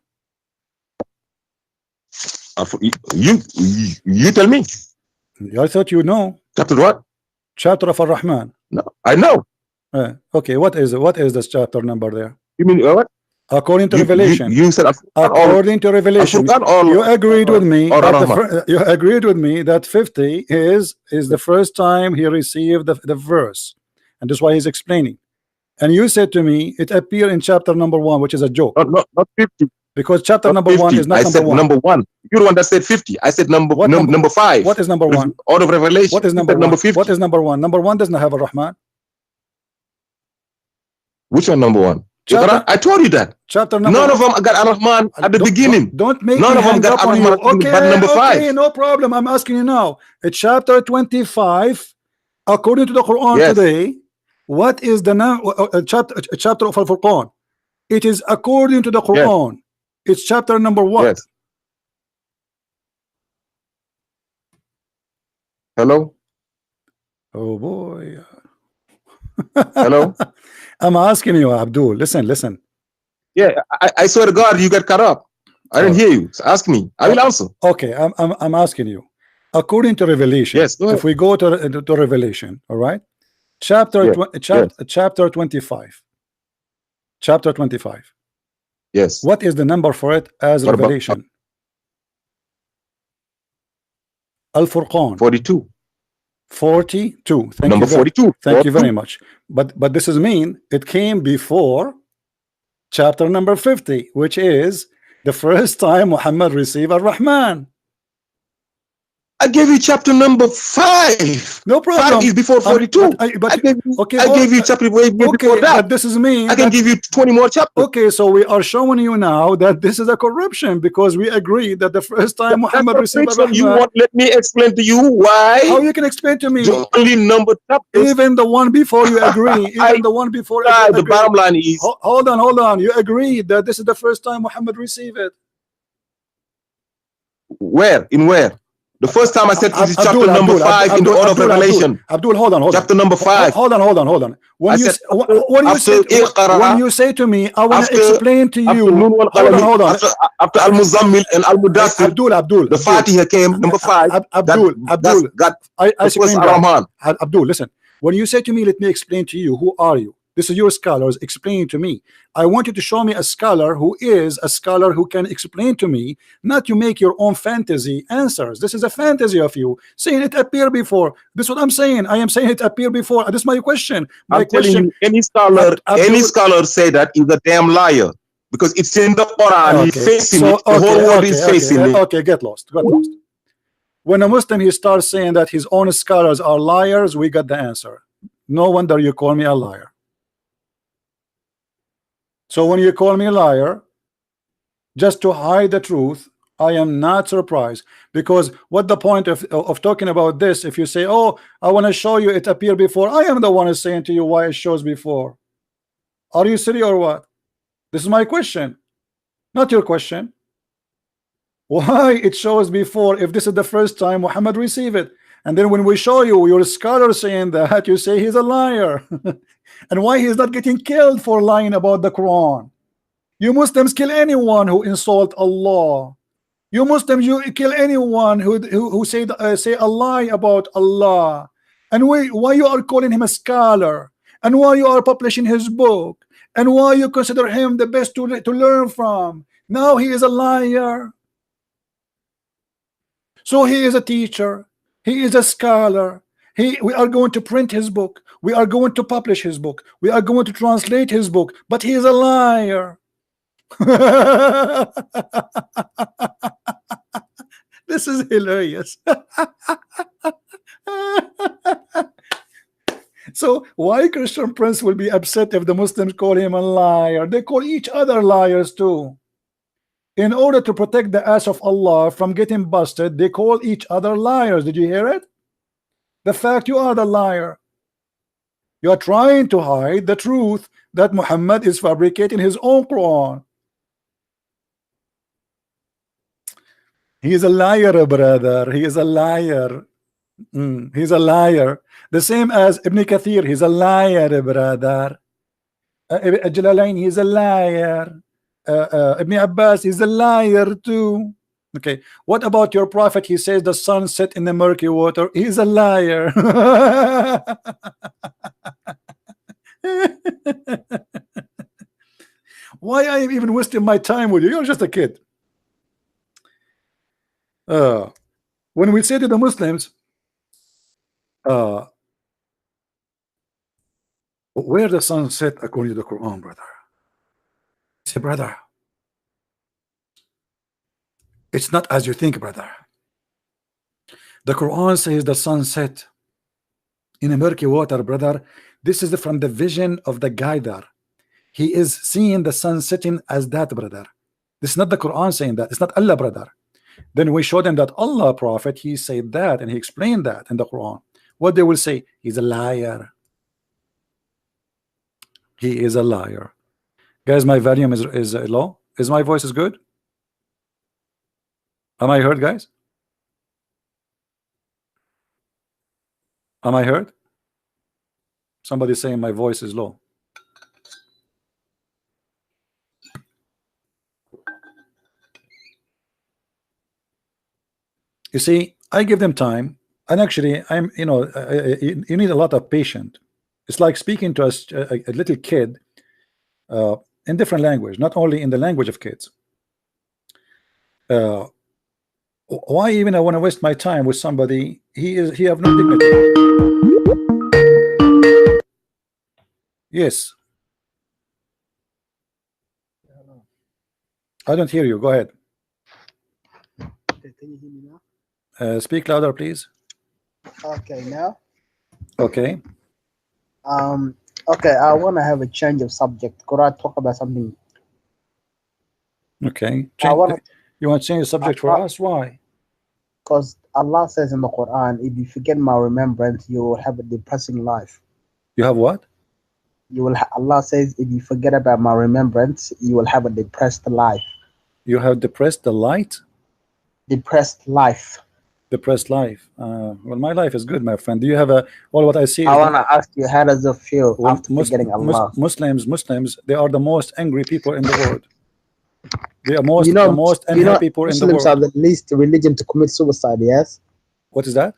You tell me. I thought you know. Chapter what? Chapter of Ar-Rahman. No, I know. Okay, what is this chapter number there? You mean what? According to Revelation. You said according to Revelation. You agreed with me. You agreed with me that 50 is the first time he received the verse, and that's why he's explaining. And you said to me it appeared in chapter number 1, which is a joke. Not 50. Because chapter number 50. 1 is not I said number 1. You're the one that said 50. I said number 5. What is number 1? Order of Revelation. What is number 1? Number 50. What is number 1? Number 1 does not have a Rahman. Which one number 1? I told you that. Chapter number None of them got Ar-Rahman at the beginning. Don't make none me of them got Ar-Rahman but number 5. Okay, no problem. I'm asking you now. It's chapter 25, according to the Quran today. What is the chapter of Al-Furqan? It is according to the Quran. Yes. It's chapter number 1. Yes. Hello? Oh boy. Hello? I'm asking you, Abdul. Listen. Yeah, I swear to God, you got cut up. I didn't hear you. So ask me. I will answer. Okay, I'm asking you. According to Revelation. Yes, go ahead. If we go to Revelation, all right? Chapter Yes. chapter 25. Chapter 25. Yes. What is the number for it as What about revelation? Al-Furqan. 42. 42. Thank Number you very, 42. thank you very much. But this is mean it came before chapter number 50, which is the first time Muhammad received Ar-Rahman. I gave you chapter number 5. No problem. 5 is before 42. I gave you chapter way before that. But this is mean I can give you 20 more chapters. Okay, so we are showing you now that this is a corruption because we agree that the first time Muhammad received Ar-Rahman. You want let me explain to you why? How you can explain to me? The only number chapters. Even the one before you agree. Even the one before. The bottom line is. Hold on. You agree that this is the first time Muhammad received it. Where? In where? The first time I said this is chapter number 5 in the order of revelation. Abdul, hold on. Chapter number 5. Hold on. When you say to me, I want to explain to you. Hold on. After Al-Muzammil and Al-Mudathir, Abdul, the Fatiha came number 5. Abdul, listen. When you say to me, let me explain to you, who are you? This is your scholars explaining to me. I want you to show me a scholar who can explain to me, not you make your own fantasy answers. This is a fantasy of you saying it appeared before. This is what I'm saying. I am saying it appeared before. This is my question. I'm telling you, any scholar say that is a damn liar because it's in the Quran. He's facing it. The whole world is facing it. Okay, get lost. When a Muslim he starts saying that his own scholars are liars, we got the answer. No wonder you call me a liar. So when you call me a liar just to hide the truth, I am not surprised, because what the point of talking about this if you say, oh, I want to show you it appeared before? I am the one who's saying to you why it shows before. Are you silly or what? This is my question, not your question. Why it shows before if this is the first time Muhammad received it? And then when we show you your scholar saying that, you say he's a liar. And why he's not getting killed for lying about the Quran? You Muslims kill anyone who insult Allah. You Muslims, you kill anyone who say a lie about Allah. And why you are calling him a scholar? And why you are publishing his book? And why you consider him the best to learn from? Now he is a liar. So he is a teacher. He is a scholar. We are going to print his book. We are going to publish his book. We are going to translate his book. But he is a liar. This is hilarious. So why Christian Prince will be upset if the Muslims call him a liar? They call each other liars too. In order to protect the ass of Allah from getting busted, they call each other liars. Did you hear it? The fact you are the liar. You are trying to hide the truth that Muhammad is fabricating his own Quran. He is a liar, brother. He is a liar. He's a liar. The same as Ibn Kathir. He's a liar, brother. Jalalain, he's a liar. Ibn Abbas is a liar too. Okay, what about your prophet? He says the sun set in the murky water. He's a liar. Why I am even wasting my time with you? You're just a kid. When we say to the Muslims, where the sun set according to the Quran, brother? Say, brother, it's not as you think, brother. The Quran says the sun set in a murky water, brother. This is from the vision of the guider. He is seeing the sun setting as that, brother. This is not the Quran saying that. It's not Allah, brother. Then we showed them that Allah prophet, he said that and he explained that in the Quran. What they will say, he's a liar. He is a liar. Guys, my volume is low. Is my voice is good? Am I heard, guys? Am I heard? Somebody saying my voice is low. You see, I give them time, and actually, you need a lot of patience. It's like speaking to a little kid in different language, not only in the language of kids. Why even I want to waste my time with somebody? He have no dignity. Yes. I don't hear you. Go ahead. Okay, can you hear me now? Speak louder, please. Okay, now. Okay. Okay, I want to have a change of subject. Could I talk about something? Okay. wanna- You want to change the subject for us? Why? Because Allah says in the Quran, if you forget my remembrance, you will have a depressing life. You have what? You will. Allah says, if you forget about my remembrance, you will have a depressed life. You have depressed the light? Depressed life. Depressed life. Well, my life is good, my friend. Do you have a? Well, what I see. I want to ask you, how does it feel after forgetting Allah? Muslims, they are the most angry people in the world. They are the most unhappy people in the Muslims world. are the least religion to commit suicide. Yes. What is that?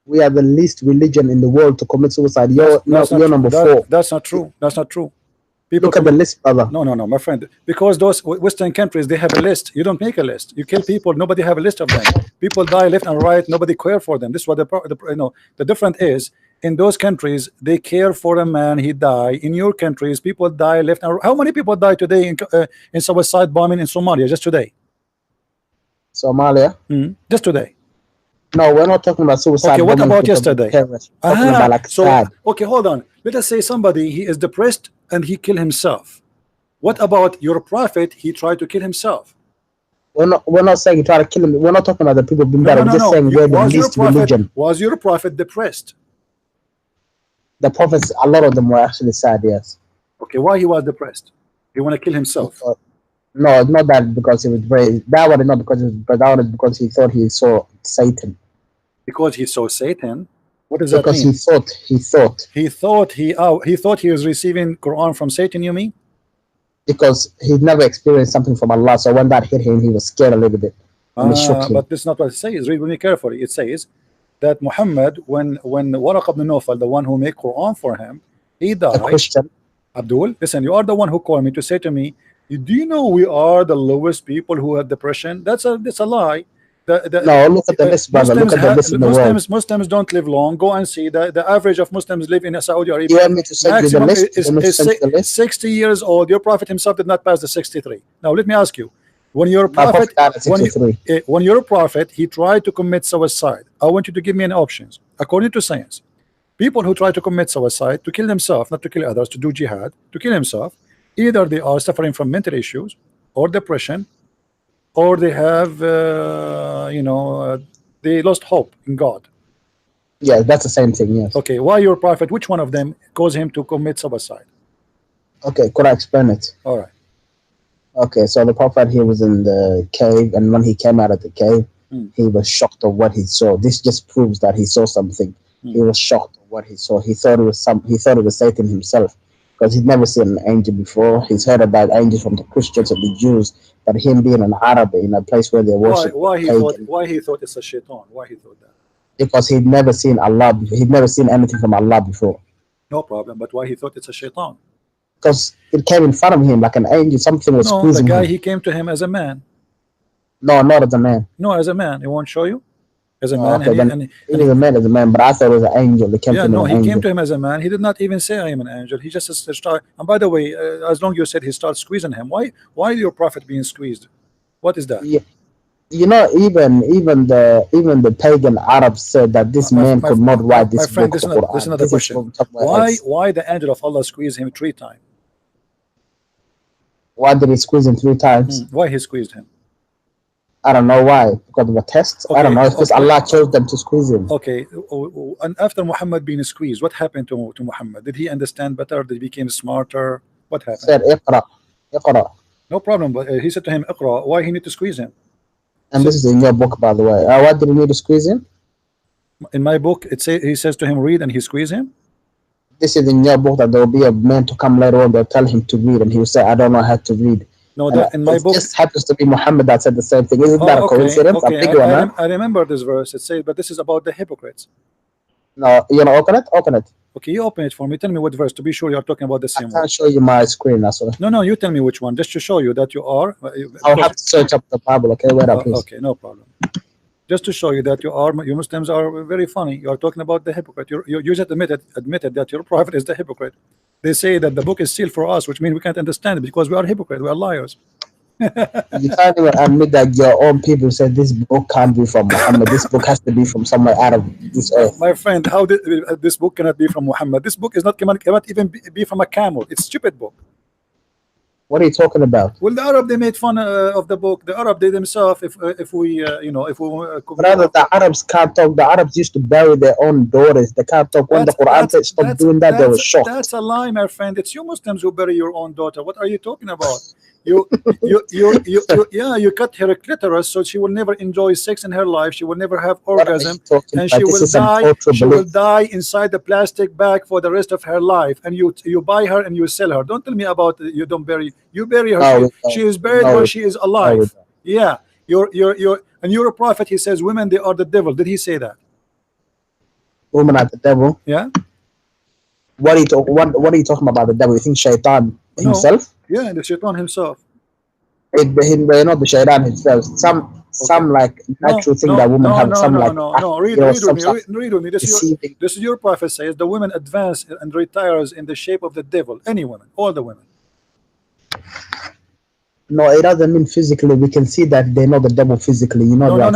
We are the least religion in the world to commit suicide. You're number 4. That's not true. That's not true. People Look at the list, brother. No, my friend. Because those Western countries, they have a list. You don't make a list. You kill people. Nobody have a list of them. People die left and right. Nobody care for them. This is what the difference is. In those countries, they care for a man. He die. In your countries, people die left and right. How many people die today in suicide bombing in Somalia? Just today. Somalia. Just today. No, we're not talking about suicide. Okay, what about yesterday? Okay, hold on. Let us say somebody, he is depressed and he kill himself. What about your prophet? He tried to kill himself. We're not saying he tried to kill him. We're not talking about the people being better. We're just saying we're the least religion. Was your prophet depressed? The prophets, a lot of them were actually sad, yes. Okay, why he was depressed? He want to kill himself. No, not that because he was brave. That one is not because he was brave. That one is because he thought he saw Satan. Because he saw Satan? What does that mean? Because he thought he was receiving Quran from Satan, you mean? Because he never experienced something from Allah, so when that hit him, he was scared a little bit. And it shook him. But this is not what it says. Read with me carefully. It says that Muhammad, when Waraq ibn Nawfal, the one who made Quran for him, he died. A Christian. Abdul, listen, you are the one who called me to say to me, do you know we are the lowest people who have depression? That's a lie. No, look at the list, brother. Look at the list in the world. Muslims don't live long. Go and see the average of Muslims live in Saudi Arabia. You want me to send you the list? Is 60 years old. Your prophet himself did not pass the 63. Now let me ask you, when your prophet, when your prophet, he tried to commit suicide, I want you to give me any options. According to science, people who try to commit suicide, to kill themselves, not to kill others, to do jihad, to kill himself, either they are suffering from mental issues or depression, or they have they lost hope in God. Yeah, that's the same thing. Yes. Okay, why your prophet, which one of them caused him to commit suicide? Okay, could I explain it? All right. Okay, so the prophet, he was in the cave, and when he came out of the cave, he was shocked of what he saw. This just proves that he saw something. He was shocked of what he saw. He thought it was Satan himself, because he'd never seen an angel before. He's heard about angels from the Christians and the Jews, but him being an Arab in a place where they worship. Why he thought it's a shaitan? Why he thought that? Because he'd never seen Allah before. He'd never seen anything from Allah before. No problem, but why he thought it's a shaitan? Because it came in front of him like an angel. Something was squeezing the guy him. He came to him as a man. No, not as a man. No, as a man. He won't show you? As a man. Okay, he was a man as a man, but I thought it was an angel. He came to him he came to him as a man. He did not even say I am an angel. He just started. And by the way, as long as you said he started squeezing him, why your prophet being squeezed? What is that? Yeah. You know, even the pagan Arabs said that this man could not write this book. This is not a question. Why the angel of Allah squeezed him 3 times? Why did he squeeze him 3 times? Why he squeezed him? I don't know why. Because of a test? Okay, I don't know. It's because Allah chose them to squeeze him. Okay. And after Muhammad being squeezed, what happened to Muhammad? Did he understand better? Did he become smarter? What happened? He said, Iqra. No problem. But he said to him, Iqra. Why he need to squeeze him? And this is in your book, by the way. Why did he need to squeeze him? In my book, he says to him, read, and he squeeze him? This is in your book that there will be a man to come later on. They'll tell him to read, and he will say, I don't know how to read. No, in my book, it just happens to be Muhammad that said the same thing. Isn't that a coincidence? Okay. I remember this verse. It says, but this is about the hypocrites. No, you know, open it. Okay, you open it for me. Tell me what verse to be sure you are talking about the I same one. can't show you my screen. That's all. No, you tell me which one, just to show you that you are. I'll have to search up the Bible. Okay, wait up, please. Okay, no problem. Just to show you that you Muslims are very funny. You are talking about the hypocrite. You just admitted that your prophet is the hypocrite. They say that the book is sealed for us, which means we can't understand it because we are hypocrites. We are liars. You can't even admit that your own people said this book can't be from Muhammad. This book has to be from somewhere out of this earth. My friend, how did this book cannot be from Muhammad? This book is not cannot even be from a camel. It's a stupid book. What are you talking about? Well, the Arab, they made fun of the book. The Arab, they themselves, if we Brother, the Arabs can't talk. The Arabs used to bury their own daughters. They can't talk. When the Quran said stop doing that, they were shocked. That's a lie, my friend. It's you Muslims who bury your own daughter. What are you talking about? You cut her clitoris so she will never enjoy sex in her life. She will never have orgasm, and she will die inside the plastic bag for the rest of her life. And you buy her and you sell her. Don't tell me about you don't bury. You bury her. She is buried where she is alive. Yeah, and you're a prophet. He says women, they are the devil. Did he say that? Women are the devil. Yeah. What are you talking about the devil? You think Shaitan himself? Yeah, the Shaitan himself. Not the Shaitan himself. Some like natural thing that women have. Read with me. This is your prophet says the women advance and retires in the shape of the devil. Any woman, all the women. No, it doesn't mean physically. We can see that they know the devil physically. You know. No.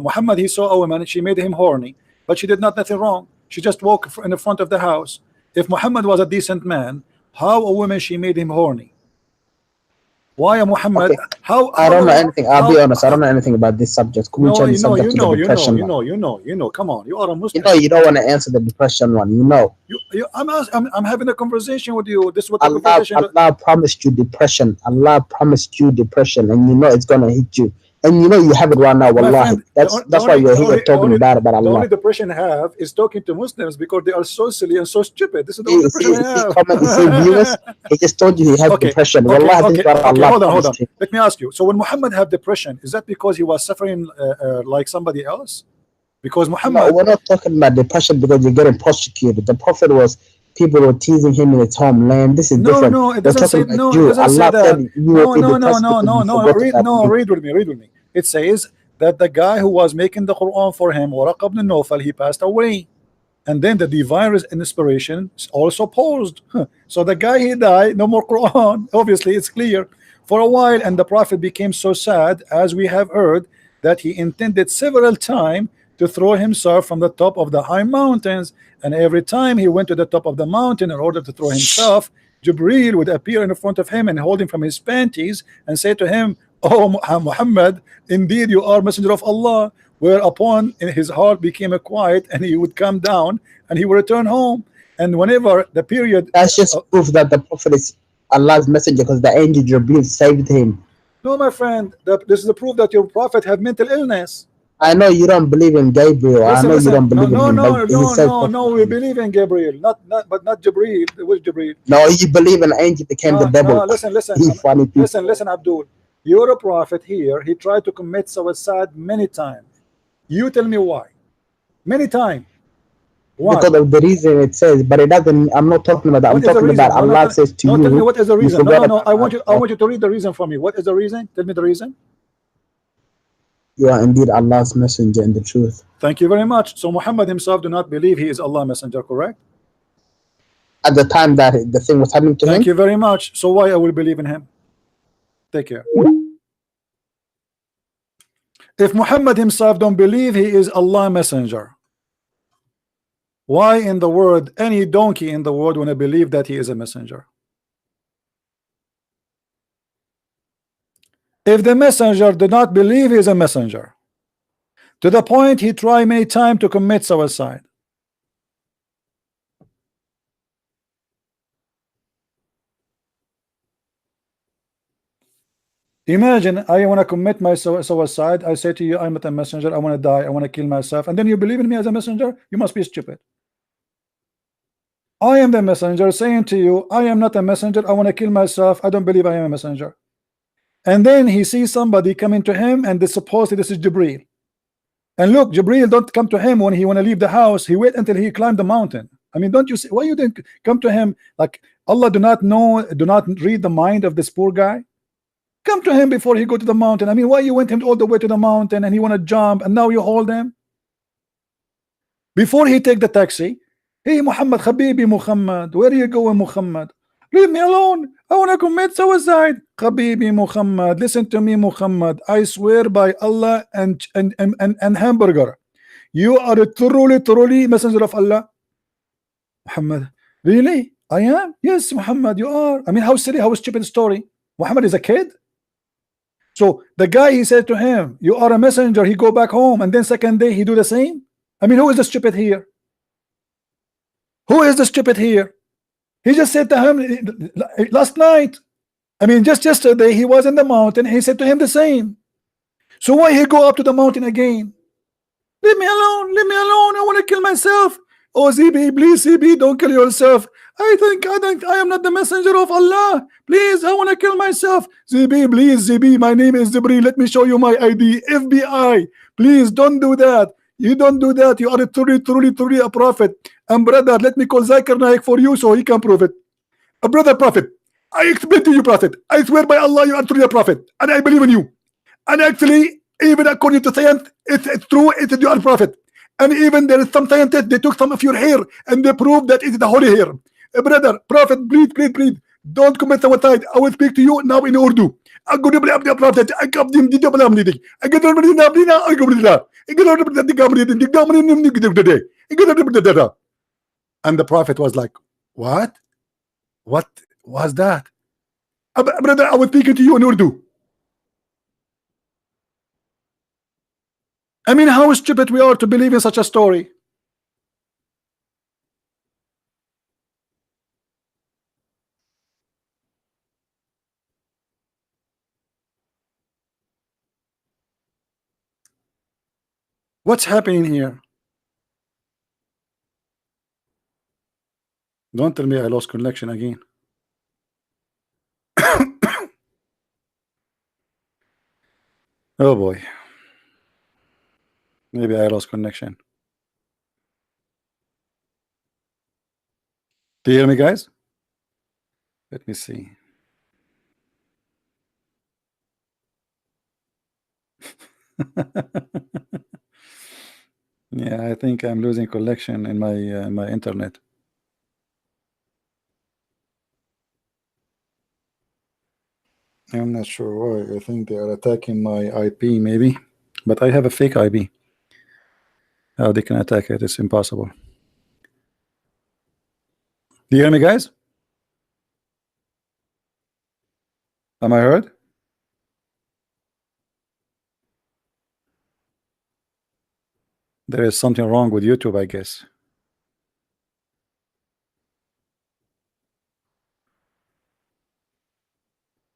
Muhammad, he saw a woman. She made him horny, but she did nothing wrong. She just walked in the front of the house. If Muhammad was a decent man, how a woman she made him horny? Why a Muhammad? Okay. I don't know anything. I'll be honest. I don't know anything about this subject. Could we change the subject to the depression? You know. Come on, you are a Muslim. You don't want to answer the depression one. I'm having a conversation with you. This is what Allah promised you depression. Allah promised you depression, and you know it's gonna hit you. And you know you have it right now, wallahi. That's why you're here talking bad about Allah. The only depression I have is talking to Muslims because they are so silly and so stupid. This is the only depression I have. He just told you he has depression. Wallahi, hold on. Let me ask you. So when Muhammad had depression, is that because he was suffering like somebody else? Because Muhammad... No, we're not talking about depression because you're getting prosecuted. The Prophet was... People were teasing him in his homeland. This is different. No, it doesn't say no. It doesn't say that. No. Read with me. It says that the guy who was making the Quran for him, Waraq ibn Nawfal, he passed away, and then the divine inspiration also paused. So the guy he died. No more Quran. Obviously, it's clear for a while, and the Prophet became so sad, as we have heard, that he intended several times to throw himself from the top of the high mountains. And every time he went to the top of the mountain in order to throw himself, Jibreel would appear in front of him and hold him from his panties and say to him, "Oh Muhammad, indeed you are messenger of Allah." Whereupon his heart became quiet and he would come down and he would return home. And whenever the period... That's just proof that the Prophet is Allah's messenger, because the angel Jibreel saved him. No, my friend, this is the proof that your prophet had mental illness. I know you don't believe in Gabriel. You don't believe in him. No, we believe in Gabriel, but not Jibreel. Which Jibreel? No, you believe an angel became the devil. No, listen, Abdul. You're a prophet here. He tried to commit suicide many times. You tell me why. Many times. Why? Because of the reason it says, but it doesn't. I'm not talking about that. I'm talking about Allah says to you. Tell me what is the reason. No. I want you to read the reason for me. What is the reason? Tell me the reason. You are indeed Allah's messenger in the truth. Thank you very much. So Muhammad himself do not believe he is Allah's messenger, correct? At the time that the thing was happening to him. Thank you very much. So why I will believe in him? Take care. If Muhammad himself don't believe he is Allah's messenger, why in the world any donkey in the world want to believe that he is a messenger? If the messenger did not believe he is a messenger, to the point he tried many times to commit suicide, imagine I want to commit my suicide. I say to you, I'm not a messenger. I want to die. I want to kill myself. And then you believe in me as a messenger? You must be stupid. I am the messenger saying to you, I am not a messenger. I want to kill myself. I don't believe I am a messenger. And then he sees somebody coming to him, and supposedly this is Jibreel. And look, Jibril don't come to him when he want to leave the house. He wait until he climbed the mountain. I mean, don't you see why you didn't come to him? Like Allah do not know, do not read the mind of this poor guy. Come to him before he go to the mountain. I mean, why you went him all the way to the mountain and he want to jump and now you hold him? Before he take the taxi, hey Muhammad, Habibi Muhammad, where are you going, Muhammad? Leave me alone. I want to commit suicide. Habibi Muhammad, listen to me, Muhammad. I swear by Allah and hamburger, you are a truly messenger of Allah. Muhammad, really? I am? Yes, Muhammad, you are. I mean, how silly, how stupid story. Muhammad is a kid. So the guy, he said to him, you are a messenger. He go back home, and then second day he do the same. I mean, who is the stupid here? Who is the stupid here? He just said to him last night. I mean, just yesterday he was in the mountain. He said to him the same. So why he go up to the mountain again? Leave me alone. Leave me alone. I want to kill myself. Oh, ZB, please, ZB, don't kill yourself. I think I am not the messenger of Allah. Please, I want to kill myself. ZB, please, ZB, my name is Jibril. Let me show you my ID. FBI, please don't do that. You don't do that. You are truly a prophet. And brother, let me call Zakir Naik for you so he can prove it. A brother prophet, I explain to you, prophet. I swear by Allah, you are truly a prophet, and I believe in you. And actually, even according to science, it's true. You are a prophet. And even there is some scientists, they took some of your hair and they proved that it is the holy hair. Brother, prophet, please, don't commit suicide. I will speak to you now in Urdu. And the prophet was like, what was that? Brother, I was speaking to you in Urdu. I mean, how stupid we are to believe in such a story. What's happening here? Don't tell me I lost connection again. Oh boy. Maybe I lost connection. Do you hear me, guys? Let me see. Yeah, I think I'm losing connection in my internet. I'm not sure why. I think they are attacking my IP maybe, but I have a fake IP. How they can attack it? It's impossible. Do you hear me, guys? Am I heard? There is something wrong with YouTube, I guess.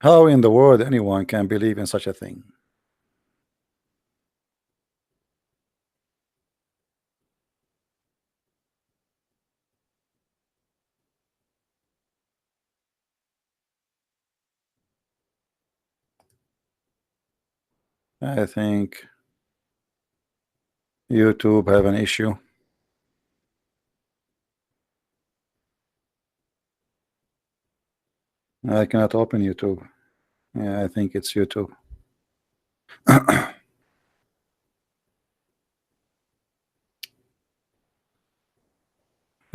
How in the world anyone can believe in such a thing? I think YouTube have an issue. I cannot open YouTube. Yeah, I think it's YouTube.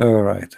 All right.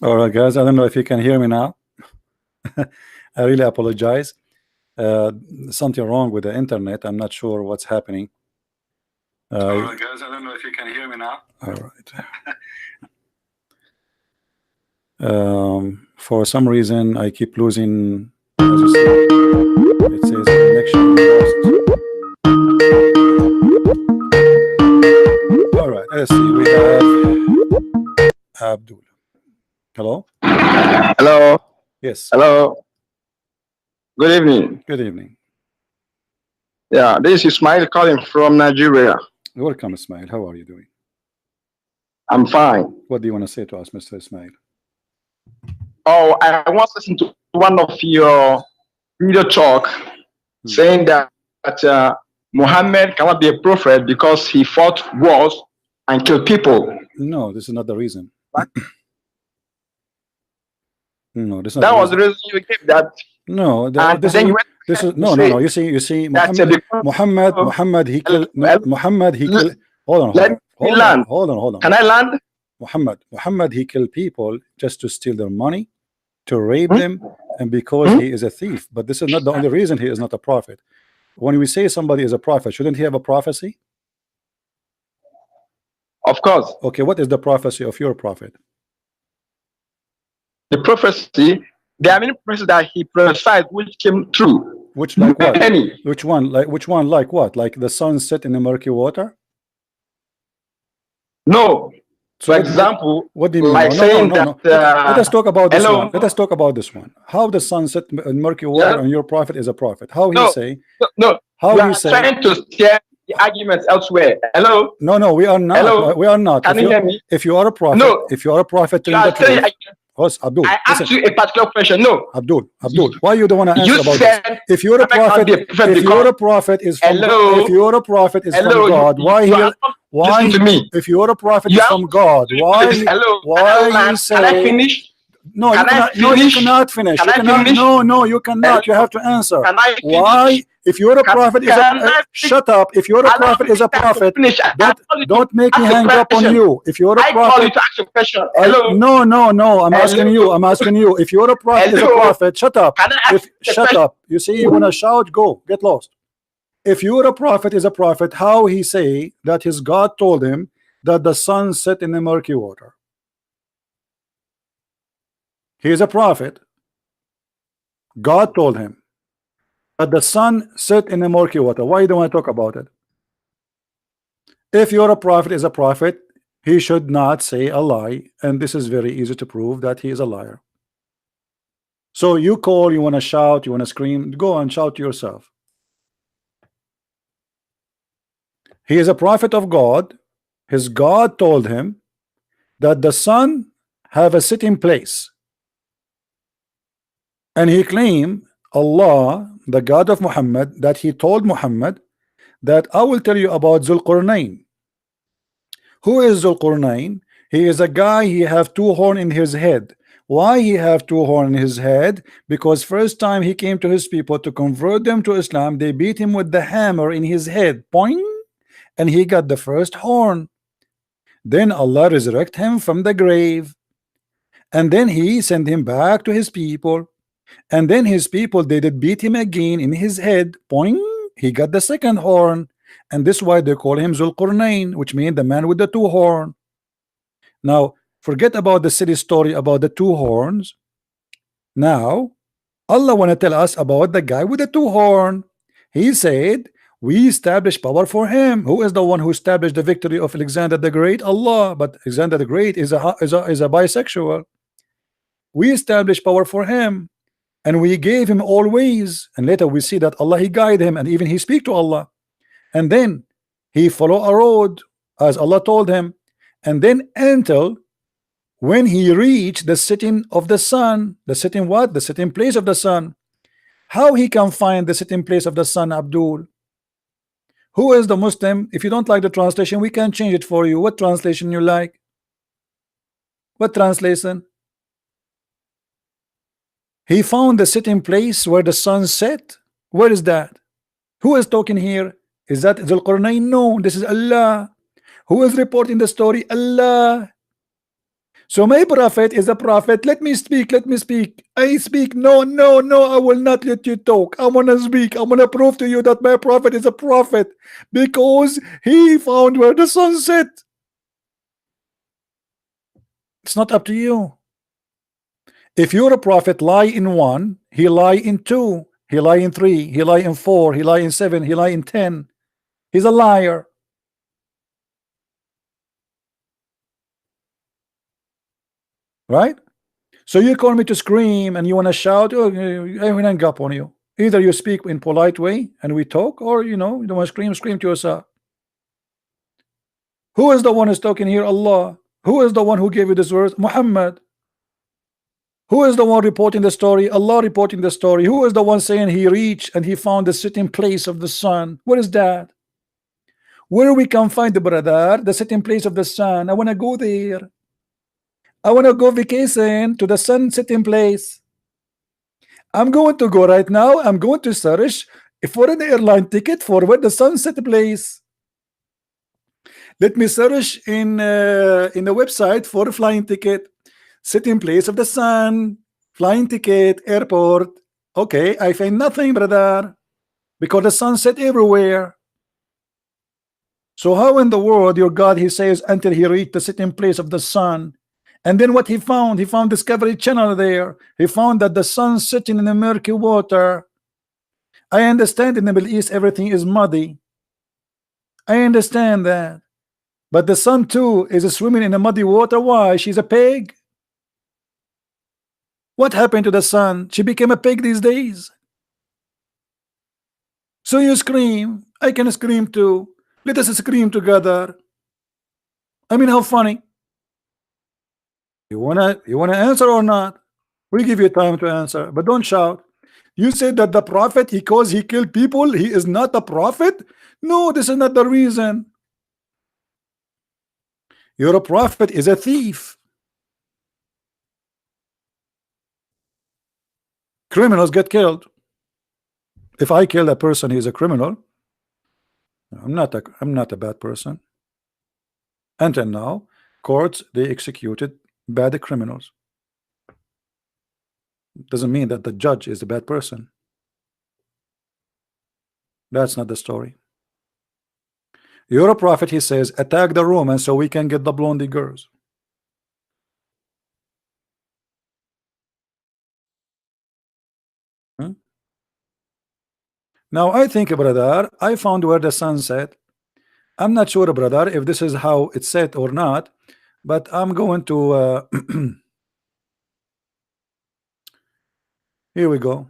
All right, guys. I don't know if you can hear me now. I really apologize. Something wrong with the internet. I'm not sure what's happening. All right, guys. I don't know if you can hear me now. All right. For some reason, I keep losing. It says connection lost. All right. Let's see. We have Abdul. Hello. Hello. Yes. Hello. Good evening. Good evening. Yeah, this is Ismail calling from Nigeria. Welcome, Ismail. How are you doing? I'm fine. What do you want to say to us, Mr. Ismail? Oh, I once listened to one of your video talk saying that Muhammad cannot be a prophet because he fought wars and killed people. No, this is not the reason. What? No, this is not that the was the reason you gave that. No, This is no. You see, Muhammad, he killed. No, Muhammad, he killed. Hold on. Can I land? Muhammad, he killed people just to steal their money, to rape them, and because he is a thief. But this is not the only reason he is not a prophet. When we say somebody is a prophet, shouldn't he have a prophecy? Of course. Okay, what is the prophecy of your prophet? The prophecy, there are many prophecies that he prophesied which came true. Which like what? Any. Which one? Like what? Like the sun set in the murky water? No. So for example, what do you mean? Like saying that. Let us talk about this hello? one. Let us talk about this one. How the sun set in murky water and your prophet is a prophet? How he say? No. How you he are say? trying to steer the arguments elsewhere. Hello. No, we are not. Hello? We are not. Can you hear me? If you are a prophet, No. if you are a prophet, You are saying, Abdul, I asked you a particular question. No. Abdul, why you don't want to answer You about said this? If you're a prophet, if you're a prophet is from Hello? if you're a prophet is Hello? from God, why You he? are not Why? listening to me. If you're a prophet You is are from God, why? Hello. Why Can you say? I finish? No, Can you cannot. I No, you finish? cannot finish. Can You I cannot. finish? No, you cannot. You have to answer. Can I finish? Why? If you're a Can- prophet, is can a I shut up. If you're a Can I prophet, is a finish? prophet. Finish. Don't make me ask a hang up on question. you. If you're a I call you prophet, to ask a question. Hello. no. I'm asking you. Hello? I'm asking you. If you're a prophet, is a Hello? prophet. Shut up. Can I ask a Shut question? up. You see, you wanna shout? Go get lost. If you're a prophet, is a prophet. How he say that his God told him that the sun set in the murky water? He is a prophet. God told him that the sun set in the murky water. Why you don't want to talk about it? If you're a prophet, is a prophet, he should not say a lie, and this is very easy to prove that he is a liar. So you call, you want to shout, you want to scream, go and shout to yourself. He is a prophet of God. His God told him that the sun have a sitting place, and he claimed Allah, the God of Muhammad, that he told Muhammad that I will tell you about Zulqarnain. Who is Zulqarnain? He is a guy, he have two horns in his head. Why he have two horns in his head? Because first time he came to his people to convert them to Islam, they beat him with the hammer in his head, poing, and he got the first horn. Then Allah resurrect him from the grave, and then he sent him back to his people, and then his people, they did beat him again in his head, poing, he got the second horn, and this is why they call him Zulqarnain, which means the man with the two horns. Now forget about the silly story about the two horns. Now Allah want to tell us about the guy with the two horns. He said we establish power for him. Who is the one who established the victory of Alexander the Great? Allah. But Alexander the Great is a bisexual. We establish power for him, and we gave him all ways, and later we see that Allah, he guide him, and even he speak to Allah, and then he follow a road as Allah told him, and then until when he reached the sitting of the sun. The sitting what? The sitting place of the sun. How he can find the sitting place of the sun, Abdul? Who is the Muslim? If you don't like the translation, we can change it for you. What translation you like? What translation? He found the sitting place where the sun set. Where is that? Who is talking here? Is that Zulqarnain? No, this is Allah. Who is reporting the story? Allah. So my prophet is a prophet. Let me speak. Let me speak. I speak. No, no, no. I will not let you talk. I want to speak. I want to prove to you that my prophet is a prophet because he found where the sun set. It's not up to you. If you're a prophet, lie in 1, he lie in 2, he lie in 3, he lie in 4, he lie in 7, he lie in 10. He's a liar. Right? So you call me to scream and you want to shout, oh, I will hang up on you. Either you speak in polite way and we talk, or you know, you don't want to scream to yourself. Who is the one who's talking here? Allah. Who is the one who gave you this verse? Muhammad. Who is the one reporting the story? Allah reporting the story. Who is the one saying he reached and he found the sitting place of the sun? What is that? Where we can find the brother, the sitting place of the sun? I want to go there. I want to go vacation to the sun sitting place. I'm going to go right now. I'm going to search for an airline ticket for where the sunset place. Let me search in the website for a flying ticket. Sitting place of the sun, flying ticket, airport. Okay, I find nothing, brother, because the sun set everywhere. So how in the world your God, he says, until he reached the sitting place of the sun? And then what he found Discovery Channel there. He found that the sun sitting in the murky water. I understand in the Middle East everything is muddy. I understand that. But the sun too is swimming in the muddy water. Why? She's a pig. What happened to the sun? She became a pig these days. So you scream. I can scream too. Let us scream together. I mean, how funny. You wanna answer or not? We give you time to answer, but don't shout. You said that the prophet, because he killed people, he is not a prophet? No, this is not the reason. Your prophet is a thief. Criminals get killed. If I kill a person, he's a criminal. I'm not a bad person. Until now, courts, they executed bad criminals. Doesn't mean that the judge is a bad person. That's not the story. You're a prophet, he says, attack the Romans so we can get the blondie girls. Now I think, brother, I found where the sun set. I'm not sure, brother, if this is how it's set or not, but I'm going to here we go.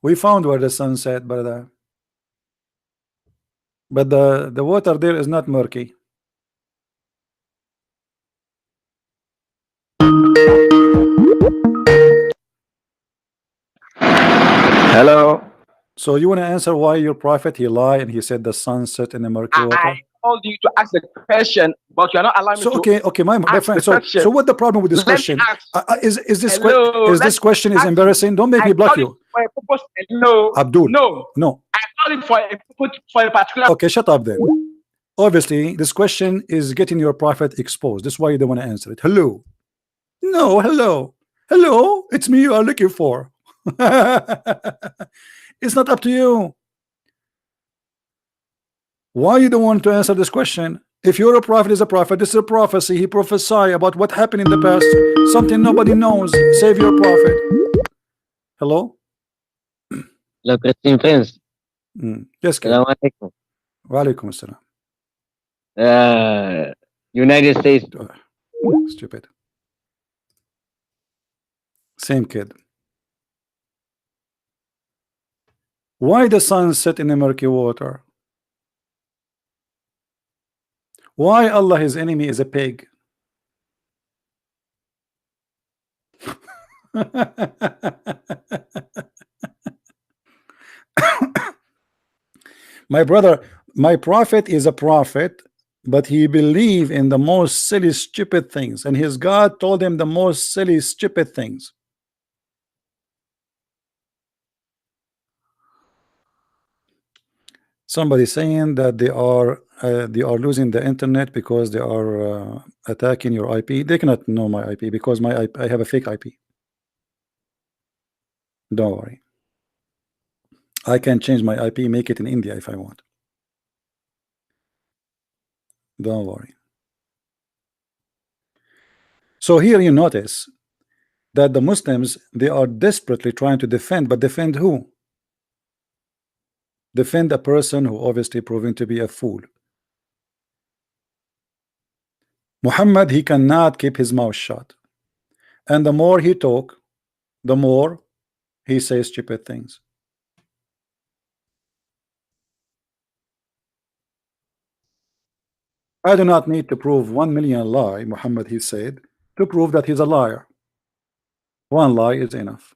We found where the sun set, brother. But the water there is not murky. Hello. So you want to answer why your prophet, he lied and he said the sun set in the murky water? I told you to ask the question, but you're not allowing me to. Okay, my friend. So what the problem with this question? Is this question is embarrassing? Don't make me block you. No, Abdul. No. I called it for a particular. Okay, shut up then. Obviously, this question is getting your prophet exposed. That's why you don't want to answer it. Hello. No, hello. Hello, it's me you are looking for. It's not up to you. Why you don't want to answer this question? If you're a prophet, is a prophet, this is a prophecy. He prophesied about what happened in the past, something nobody knows. Save your prophet. Hello? Hello, Christian friends. Yes, Assalamu alaikum. Wa alaikum assalam. United States. Stupid. Same kid. Why the sun set in the murky water? Why Allah, his enemy, is a pig? My brother, my prophet is a prophet, but he believed in the most silly, stupid things, and his God told him the most silly, stupid things. Somebody saying that they are they are losing the internet because they are attacking your IP. They cannot know my IP because my IP, I have a fake IP. Don't worry. I can change my IP, make it in India if I want. Don't worry. So here you notice that the Muslims, they are desperately trying to defend, but defend who? Defend a person who obviously proven to be a fool. Muhammad, he cannot keep his mouth shut, and the more he talk, the more he says stupid things. I do not need to prove 1 million lie, Muhammad, he said, to prove that he's a liar. One lie is enough,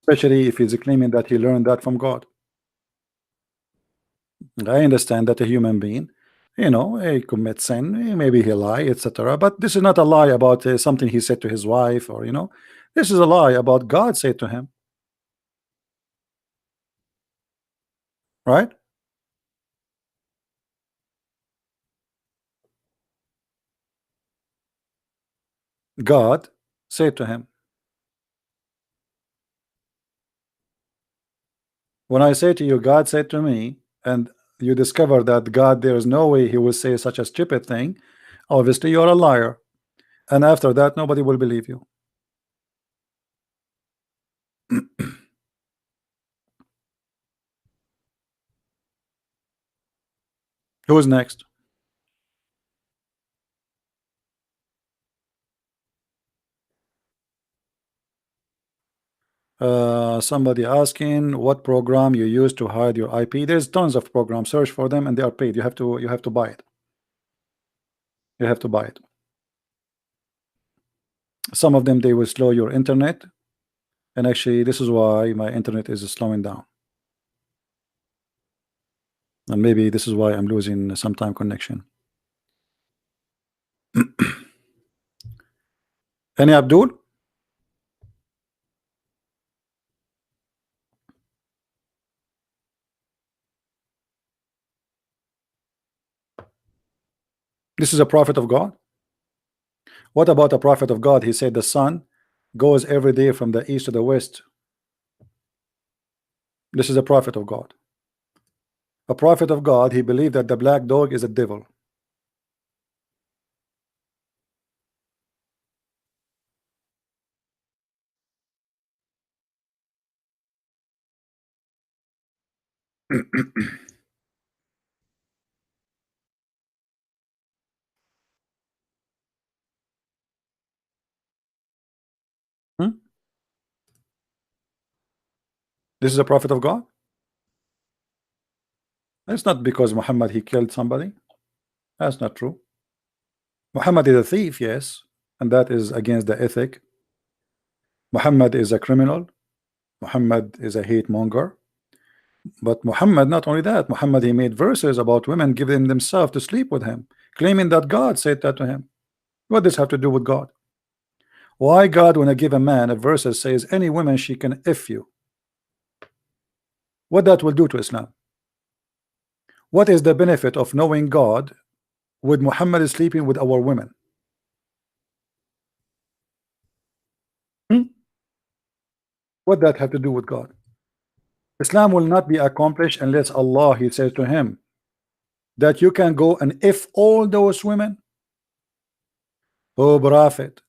especially if he's claiming that he learned that from God. I understand that a human being, you know, he commits sin, maybe he lie, etc. But this is not a lie about something he said to his wife, or, you know, this is a lie about God said to him. Right? God said to him. When I say to you, God said to me, and you discover that God, there is no way he will say such a stupid thing, obviously you're a liar. And after that, nobody will believe you. Who's next? Somebody asking what program you use to hide your IP. There's tons of programs. Search for them, and they are paid. You have to buy it. You have to buy it. Some of them, they will slow your internet, and actually this is why my internet is slowing down, and maybe this is why I'm losing sometime connection. Any Abdul? This is a prophet of God. What about a prophet of God? He said the sun goes every day from the east to the west. This is a prophet of God. A prophet of God, he believed that the black dog is a devil. This is a prophet of God. It's not because Muhammad he killed somebody. That's not true. Muhammad is a thief, yes, and that is against the ethic. Muhammad is a criminal. Muhammad is a hate monger. But Muhammad, not only that, Muhammad he made verses about women giving themselves to sleep with him, claiming that God said that to him. What does this have to do with God? Why God, when I give a man a verse that says any woman she can F you? What that will do to Islam? What is the benefit of knowing God with Muhammad sleeping with our women? What that have to do with God? Islam will not be accomplished unless Allah he says to him that you can go and F all those women. Oh prophet,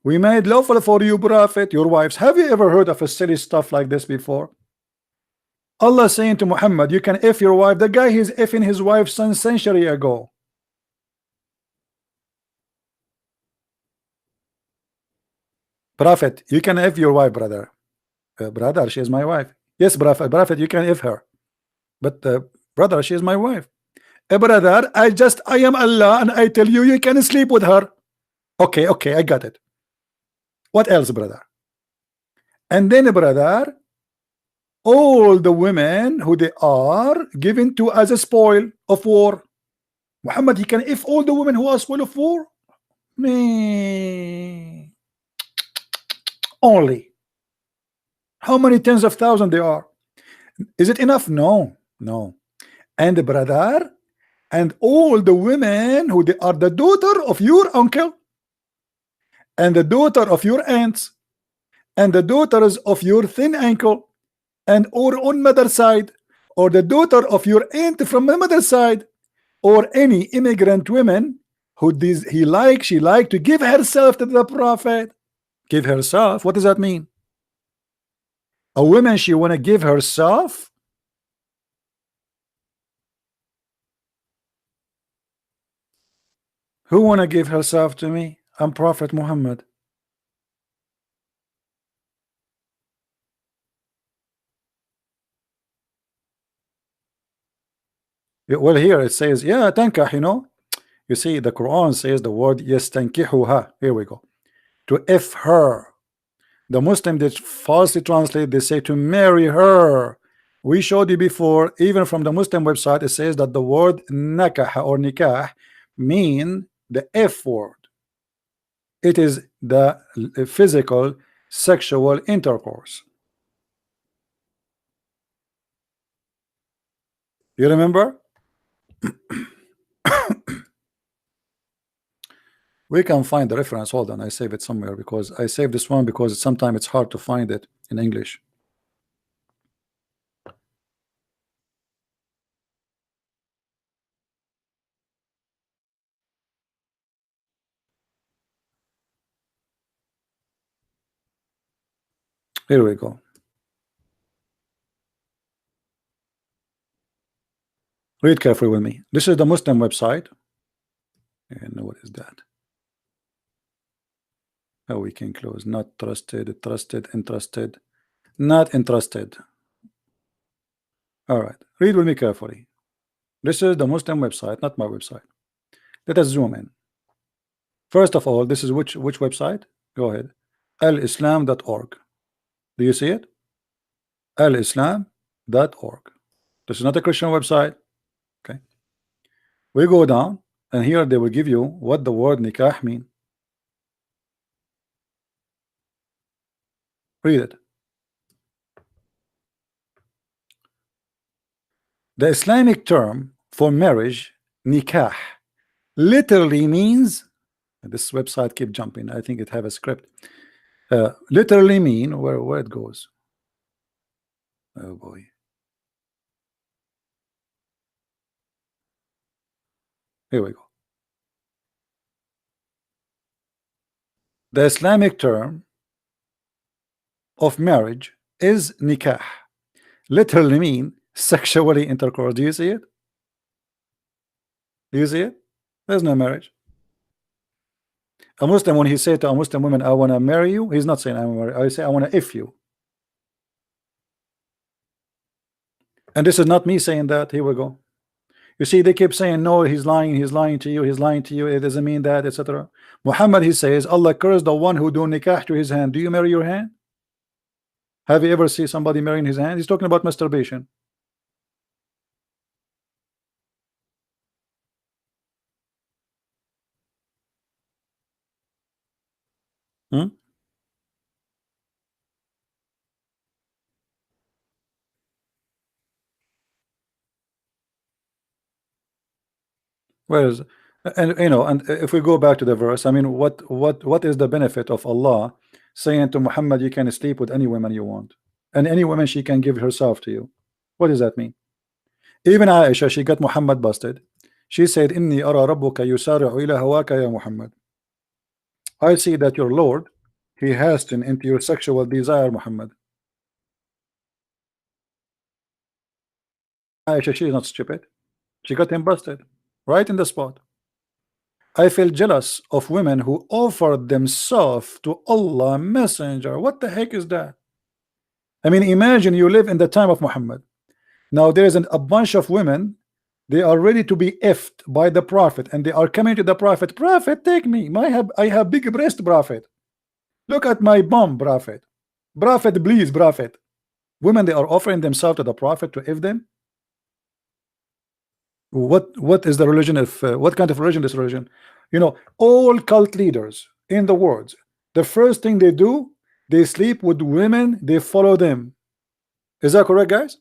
we made lawful for you, prophet, your wives. Have you ever heard of a silly stuff like this before? Allah saying to Muhammad, you can F your wife. The guy he's Fing his wife some century ago. Prophet, you can F your wife, brother. Brother, she is my wife. Yes, prophet, you can F her. But brother, she is my wife. Brother, I am Allah and I tell you, you can sleep with her. Okay, I got it. What else, brother? And then, brother, all the women who they are given to as a spoil of war. Muhammad, he can F all the women who are spoil of war? Me. Only. How many tens of thousands there are? Is it enough? No. And brother, and all the women who they are the daughter of your uncle, and the daughter of your aunts, and the daughters of your thin uncle, and or on mother side, or the daughter of your aunt from the mother side, or any immigrant women who she like to give herself to the prophet. Give herself, what does that mean? A woman, she want to give herself? Who want to give herself to me? I'm Prophet Muhammad. Well, here it says, yeah, tankah, you know. You see, the Quran says the word yastankihuha. Here we go. To if her. The Muslim, they falsely translate, they say to marry her. We showed you before, even from the Muslim website, it says that the word nakah or nikah mean the F word. It is the physical sexual intercourse. You remember? We can find the reference. Hold on, I save it somewhere, because I saved this one because sometimes it's hard to find it in English. Here we go. Read carefully with me. This is the Muslim website. And what is that? Oh, we can close. Not trusted, trusted, interested, not interested. All right. Read with me carefully. This is the Muslim website, not my website. Let us zoom in. First of all, this is which website? Go ahead. alislam.org. Do you see it? alislam.org. This is not a Christian website. Okay. We go down, and here they will give you what the word nikah mean. Read it. The Islamic term for marriage, nikah, literally means, this website keep jumping, I think it have a script, literally mean, where it goes, oh boy, here we go. The Islamic term of marriage is nikah, literally mean sexually intercourse. Do you see it? Do you see it? There's no marriage. A Muslim, when he say to a Muslim woman, I want to marry you, he's not saying I want to marry. I say I want to if you. And this is not me saying that. Here we go. You see, they keep saying no, he's lying to you, he's lying to you, it doesn't mean that, etc. Muhammad, he says, Allah cursed the one who do nikah to his hand. Do you marry your hand? Have you ever seen somebody marrying his hand? He's talking about masturbation. Hmm? Whereas, and you know, and if we go back to the verse, I mean, what is the benefit of Allah saying to Muhammad, you can sleep with any woman you want, and any woman she can give herself to you? What does that mean? Even Aisha, she got Muhammad busted. She said, Inni ara rabbuka yusari'u ila hawaka ya Muhammad. I see that your Lord, he hastened into your sexual desire, Muhammad. Aisha, she is not stupid. She got him busted right in the spot. I feel jealous of women who offered themselves to Allah Messenger. What the heck is that? I mean, imagine you live in the time of Muhammad. Now there is a bunch of women, they are ready to be effed by the Prophet, and they are coming to the Prophet. Prophet, take me. I have big breast, Prophet. Look at my bum, Prophet. Prophet, please, Prophet. Women, they are offering themselves to the Prophet to eff them. What is the religion of what kind of religion? This religion, you know, all cult leaders in the world, the first thing they do, they sleep with women, they follow them. Is that correct, guys?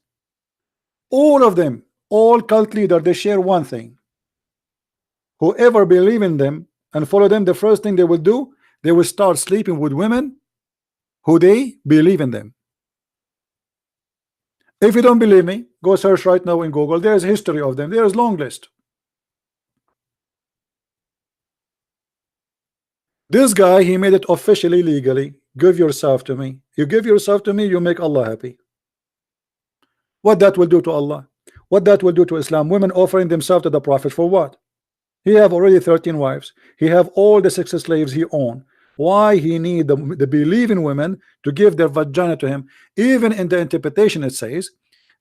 All of them, all cult leaders, they share one thing. whoever believe in them and follow them, the first thing they will do, they will start sleeping with women who they believe in them. If you don't believe me, go search right now in Google. There's a history of them. There's long list. This guy, he made it officially legally. Give yourself to me. You give yourself to me, you make Allah happy. What that will do to Allah? What that will do to Islam? Women offering themselves to the Prophet for what? He have already 13 wives. He have all the 6 slaves he own. Why he need the believing women to give their vagina to him? Even in the interpretation it says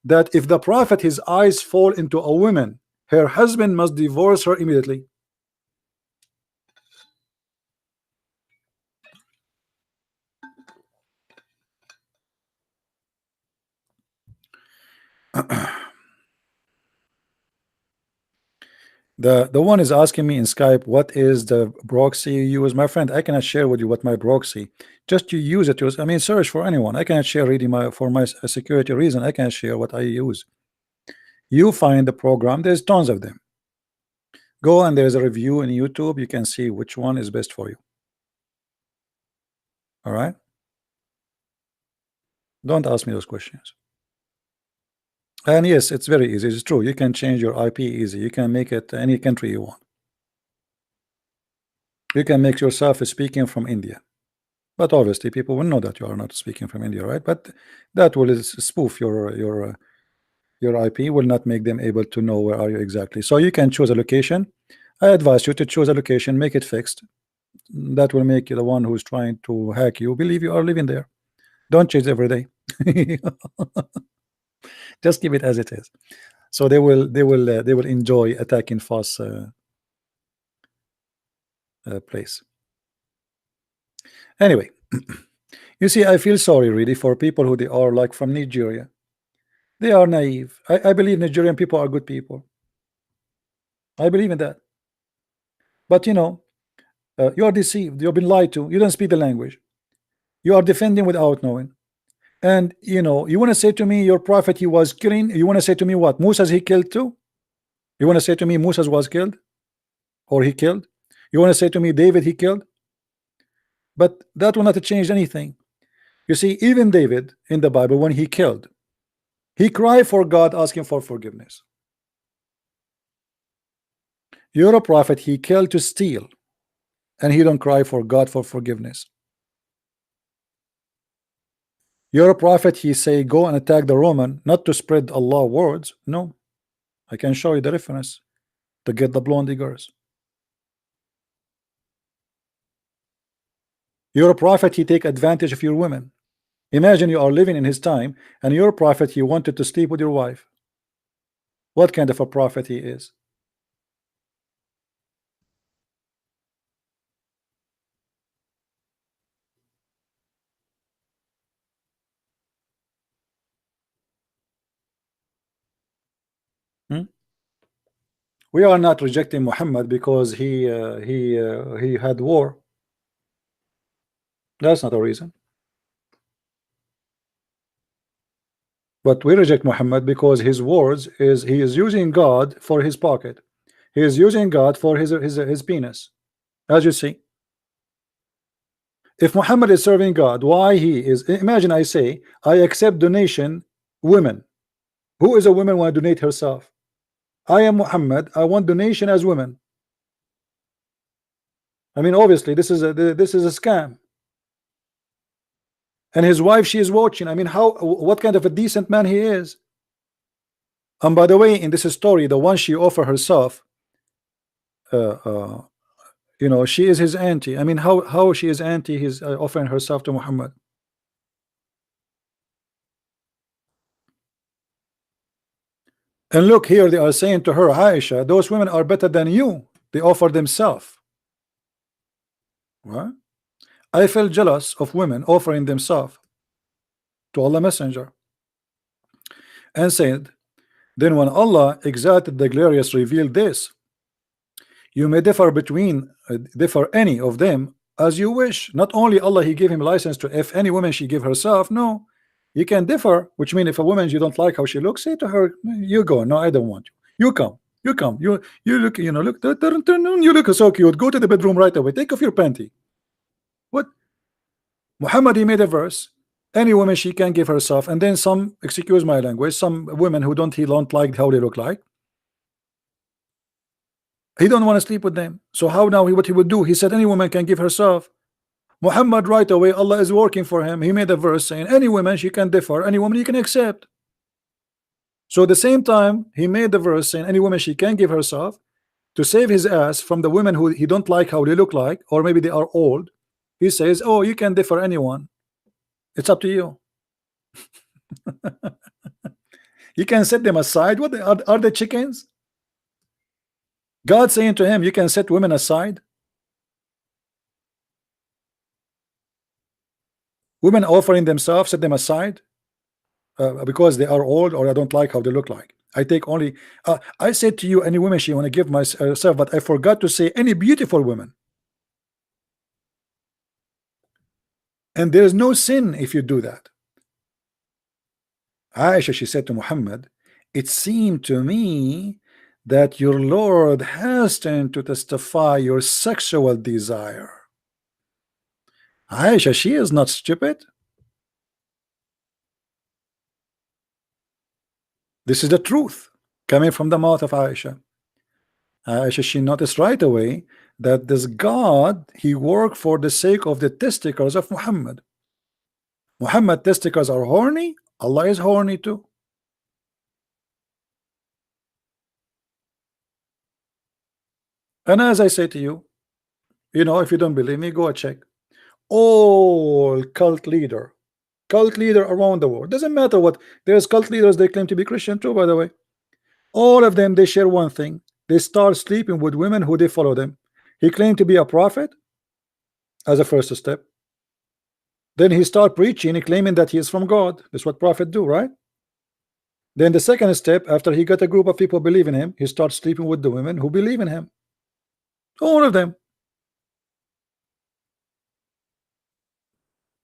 that if the Prophet, his eyes fall into a woman, her husband must divorce her immediately. The one is asking me in Skype, what is the proxy you use? My friend, I cannot share with you what my proxy. Just you use it. I mean, search for anyone. I cannot share really for my security reason. I can't share what I use. You find the program. There's tons of them. Go and there's a review in YouTube. You can see which one is best for you. All right. Don't ask me those questions. And yes, it's very easy. It's true. You can change your IP easy. You can make it any country you want. You can make yourself speaking from India. But obviously people will know that you are not speaking from India, right? But that will spoof your IP, will not make them able to know where are you exactly. So you can choose a location. I advise you to choose a location, make it fixed. That will make you the one who's trying to hack you believe you are living there. Don't change every day. Just keep it as it is. So they will enjoy attacking false place. Anyway, you see, I feel sorry really for people who they are like from Nigeria. They are naive. I believe Nigerian people are good people. I believe in that. But you know, you are deceived. You've been lied to. You don't speak the language. You are defending without knowing. And you know, you want to say to me your prophet, he was killing. You want to say to me what? Musa's he killed too? You want to say to me Musa's was killed? Or he killed? You want to say to me David he killed? But that will not change anything. You see, even David in the Bible, when he killed, he cried for God, asking for forgiveness. You're a prophet, he killed to steal, and he don't cry for God for forgiveness. You're a prophet, he say go and attack the Roman, not to spread Allah words. No, I can show you the reference to get the blonde girls. You're a prophet, he take advantage of your women. Imagine you are living in his time and you're a prophet, he wanted to sleep with your wife. What kind of a prophet he is? We are not rejecting Muhammad because he had war. That's not a reason. But we reject Muhammad because his words is he is using God for his pocket. He is using God for his penis. As you see, if Muhammad is serving God, why he is? Imagine I say I accept donation women. Who is a woman want to donate herself? I am Muhammad. I want donation as women. I mean, obviously, this is a scam. And his wife, she is watching. I mean, what kind of a decent man he is? And by the way, in this story, the one she offered herself, you know, she is his auntie. I mean, how she is auntie? He's offering herself to Muhammad. And look here, they are saying to her, Aisha, those women are better than you. They offer themselves. What? I feel jealous of women offering themselves to Allah Messenger. And said, then when Allah exalted the glorious revealed this, you may differ any of them as you wish. Not only Allah, he gave him license to if any woman she give herself. No, you can differ, which means if a woman you don't like how she looks, say to her, you go. No, I don't want you. You come. You come. You look. You know. Look. You look so cute. Go to the bedroom right away. Take off your panty. What? Muhammad, he made a verse. Any woman she can give herself, and then some. Excuse my language. Some women who he don't like how they look like. He don't want to sleep with them. So how now? What he would do? He said any woman can give herself. Muhammad right away. Allah is working for him. He made a verse saying any woman she can differ. Any woman you can accept. So at the same time, he made the verse saying any woman she can give herself to save his ass from the women who he don't like how they look like, or maybe they are old. He says, oh, you can differ anyone. It's up to you. You can set them aside. What are they chickens? God saying to him, you can set women aside. Women offering themselves, set them aside because they are old or I don't like how they look like. I take only I said to you any woman she want to give myself, but I forgot to say any beautiful women. And there is no sin if you do that. Aisha, she said to Muhammad, it seemed to me that your Lord hastened to testify your sexual desire. Aisha, she is not stupid. This is the truth coming from the mouth of Aisha. Aisha, she noticed right away that this God, he worked for the sake of the testicles of Muhammad. Muhammad testicles are horny. Allah is horny too. And as I say to you, you know, if you don't believe me, go and check. All cult leader around the world, doesn't matter what, there's cult leaders, they claim to be Christian too, by the way. All of them, they share one thing. They start sleeping with women who they follow them. He claimed to be a prophet as a first step. Then he start preaching and claiming that he is from God. That's what prophets do, right? Then the second step, after he got a group of people believe in him, he starts sleeping with the women who believe in him. All of them.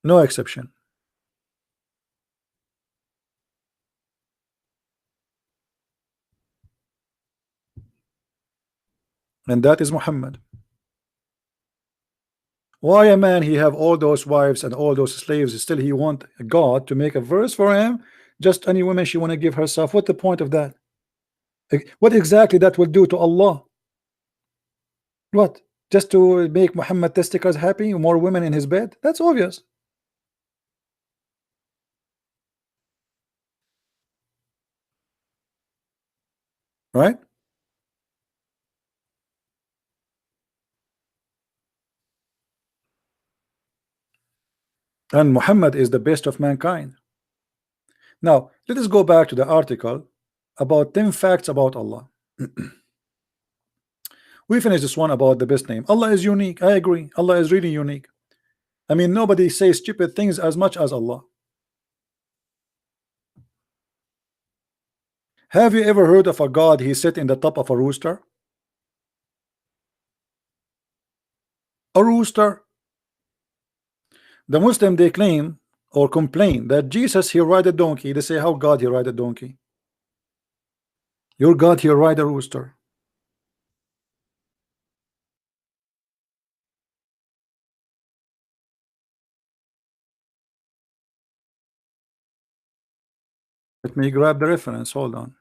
No exception. And that is Muhammad. Why a man he have all those wives and all those slaves, still he want God to make a verse for him? Just any woman she want to give herself. What the point of that? What exactly that will do to Allah? What? Just to make Muhammad testicles happy? More women in his bed? That's obvious. Right? And Muhammad is the best of mankind. Now, let us go back to the article about 10 facts about Allah. We finished this one about the best name. Allah is unique. I agree. Allah is really unique. I mean, nobody says stupid things as much as Allah. Have you ever heard of a God he sit in the top of a rooster? A rooster. The Muslim, they claim or complain that Jesus he ride a donkey. They say how God he ride a donkey. Your God he ride a rooster. Let me grab the reference. Hold on.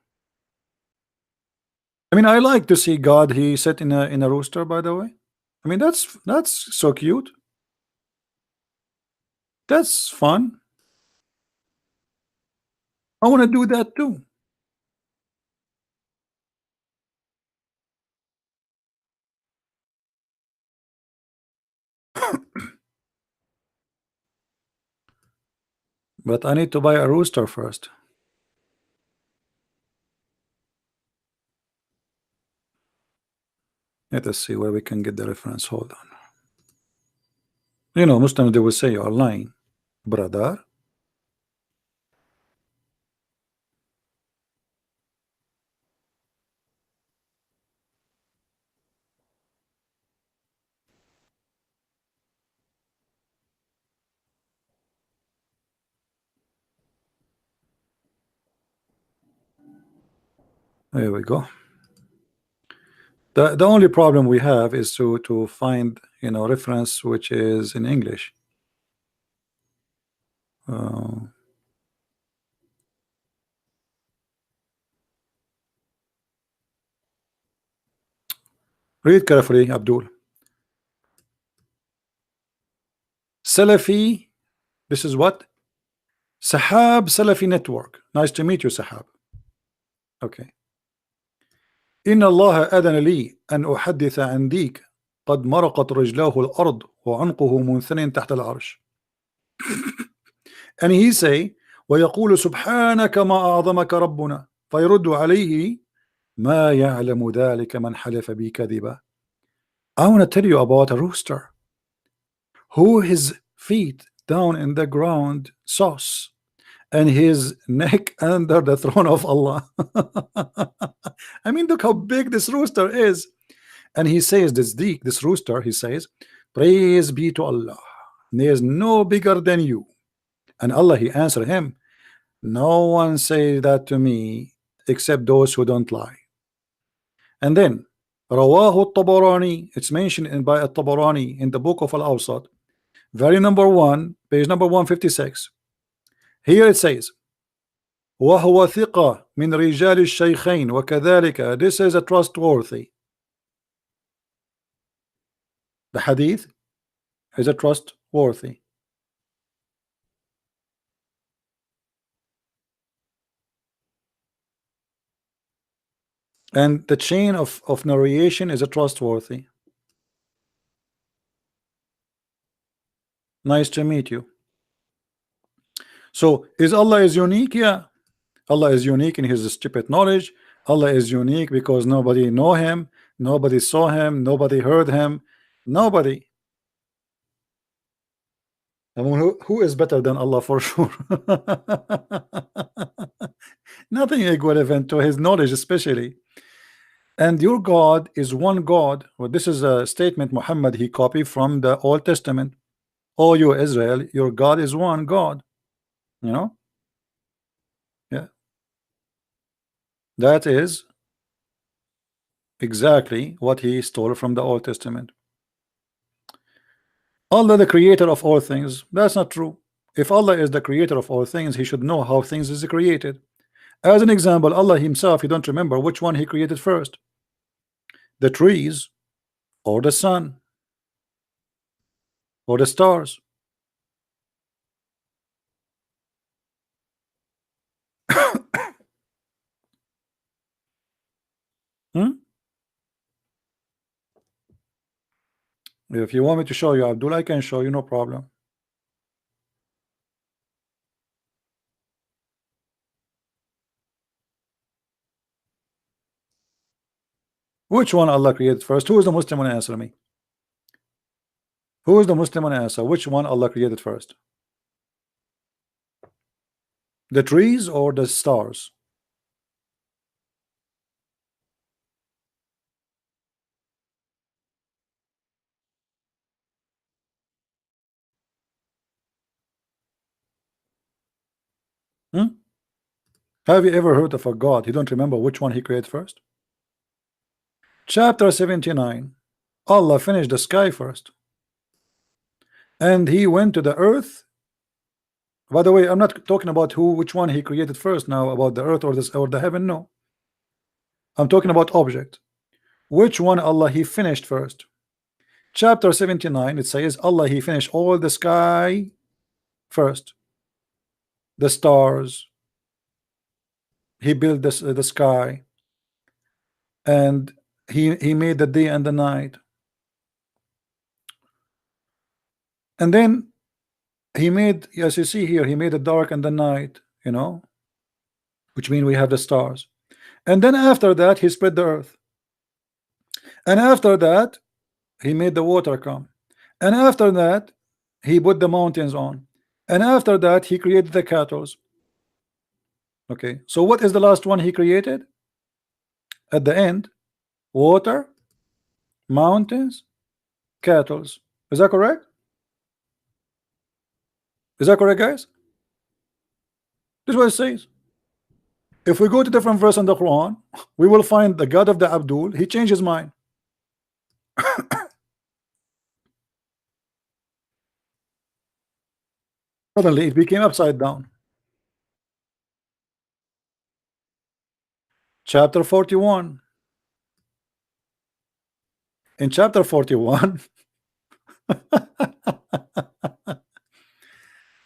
I mean, I like to see God he sit in a rooster, by the way. I mean, that's so cute. That's fun. I want to do that too. But I need to buy a rooster first. Let us see where we can get the reference. Hold on. You know, Muslims, they will say you are lying, brother. There we go. The only problem we have is to find, you know, reference which is in English. Read carefully, Abdul. Salafi, this is what? Sahab Salafi Network. Nice to meet you, Sahab. Okay. إن الله أذن لي أن أحدث عن ديك قد مرقت رجلاه الأرض وعنقه منثنٍ تحت العرش. And he say ويقول سبحانك ما أعظمك ربنا فيرد عليه ما يعلم ذلك من حلف بي كذبا. I want to tell you about a rooster who his feet down in the ground sauce and his neck under the throne of Allah. I mean, look how big this rooster is. And he says, this rooster, he says, praise be to Allah. There is no bigger than you. And Allah, he answered him, no one say that to me except those who don't lie. And then Rawahu Tabarani, it's mentioned by Tabarani in the book of Al-Awsat, very number 1, page number 156. Here it says وهو ثقة من رجال الشيخين وكذلك, this is a trustworthy. The hadith is a trustworthy. And the chain of narration is a trustworthy. Nice to meet you. So is Allah is unique? Yeah, Allah is unique in his stupid knowledge. Allah is unique because nobody know him, nobody saw him, nobody heard him, nobody. I mean, who is better than Allah for sure? Nothing equivalent to his knowledge, especially. And your God is one God. Well, this is a statement Muhammad he copied from the Old Testament. O you Israel, your God is one God. You know, yeah, that is exactly what he stole from the Old Testament. Allah the creator of all things, that's not true. If Allah is the creator of all things, he should know how things is created. As an example, Allah himself, you don't remember which one he created first, the trees or the sun or the stars. If you want me to show you, Abdul, I can show you, no problem. Which one Allah created first? Who is the Muslim? Answer me. Who is the Muslim? Answer. Which one Allah created first? The trees or the stars? Have you ever heard of a God? You don't remember which one he created first? Chapter 79. Allah finished the sky first. And he went to the earth. By the way, I'm not talking about which one he created first now, about the earth or the heaven. No. I'm talking about object. Which one Allah he finished first? Chapter 79, it says Allah he finished all the sky first. The stars. He built the sky. And he made the day and the night. And then he made, as you see here, he made the dark and the night, you know, which means we have the stars. And then after that he spread the earth. And after that he made the water come. And after that he put the mountains on. And after that he created the cattle. Okay, so what is the last one he created? At the end, water, mountains, cattle. Is that correct? Is that correct, guys? This is what it says. If we go to different verse in the Quran, we will find the God of the Abdul, he changed his mind. Suddenly it became upside down. Chapter 41. In chapter 41,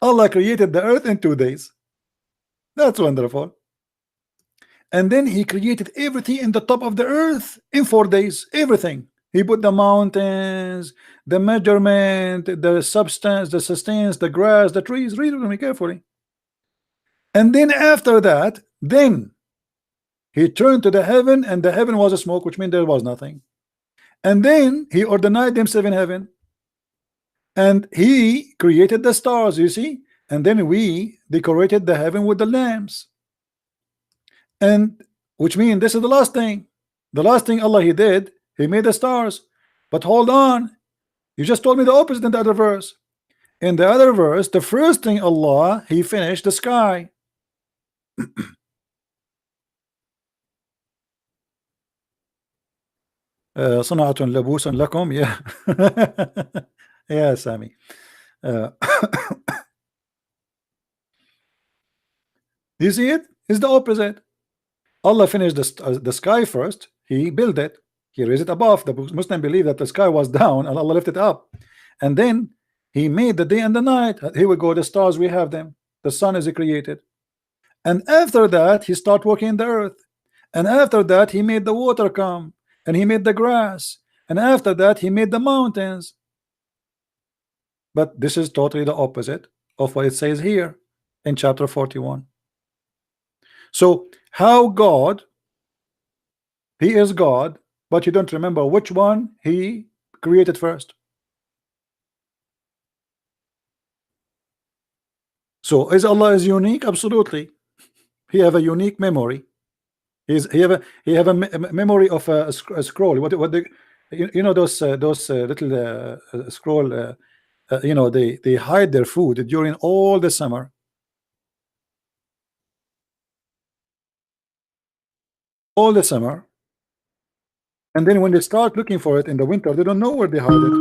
Allah created the earth in 2 days. That's wonderful. And then he created everything in the top of the earth in 4 days. Everything. He put the mountains, the measurement, the substance, the sustenance, the grass, the trees. Read me carefully. And then after that, then he turned to the heaven, and the heaven was a smoke, which means there was nothing. And then he ordained them 7 heaven, and he created the stars, you see. And then we decorated the heaven with the lamps, and which means this is the last thing. The last thing Allah he did, he made the stars. But hold on, you just told me the opposite in the other verse. In the other verse, the first thing Allah he finished the sky. صنعة لبوس لكم. Yeah. Yeah, Sammy. You see it? It's the opposite. Allah finished the sky first. He built it. He raised it above. The Muslim believe that the sky was down and Allah lifted it up. And then he made the day and the night. Here we go. The stars, we have them. The sun is created. And after that, he started working in the earth. And after that, he made the water come. And he made the grass. And after that, he made the mountains. But this is totally the opposite of what it says here in chapter 41. So how God, he is God, but you don't remember which one he created first. So is Allah is unique? Absolutely. He have a unique memory. He have a memory of a scroll. What you know those little scroll. You know, they hide their food during all the summer. All the summer. And then when they start looking for it in the winter, they don't know where they hide it.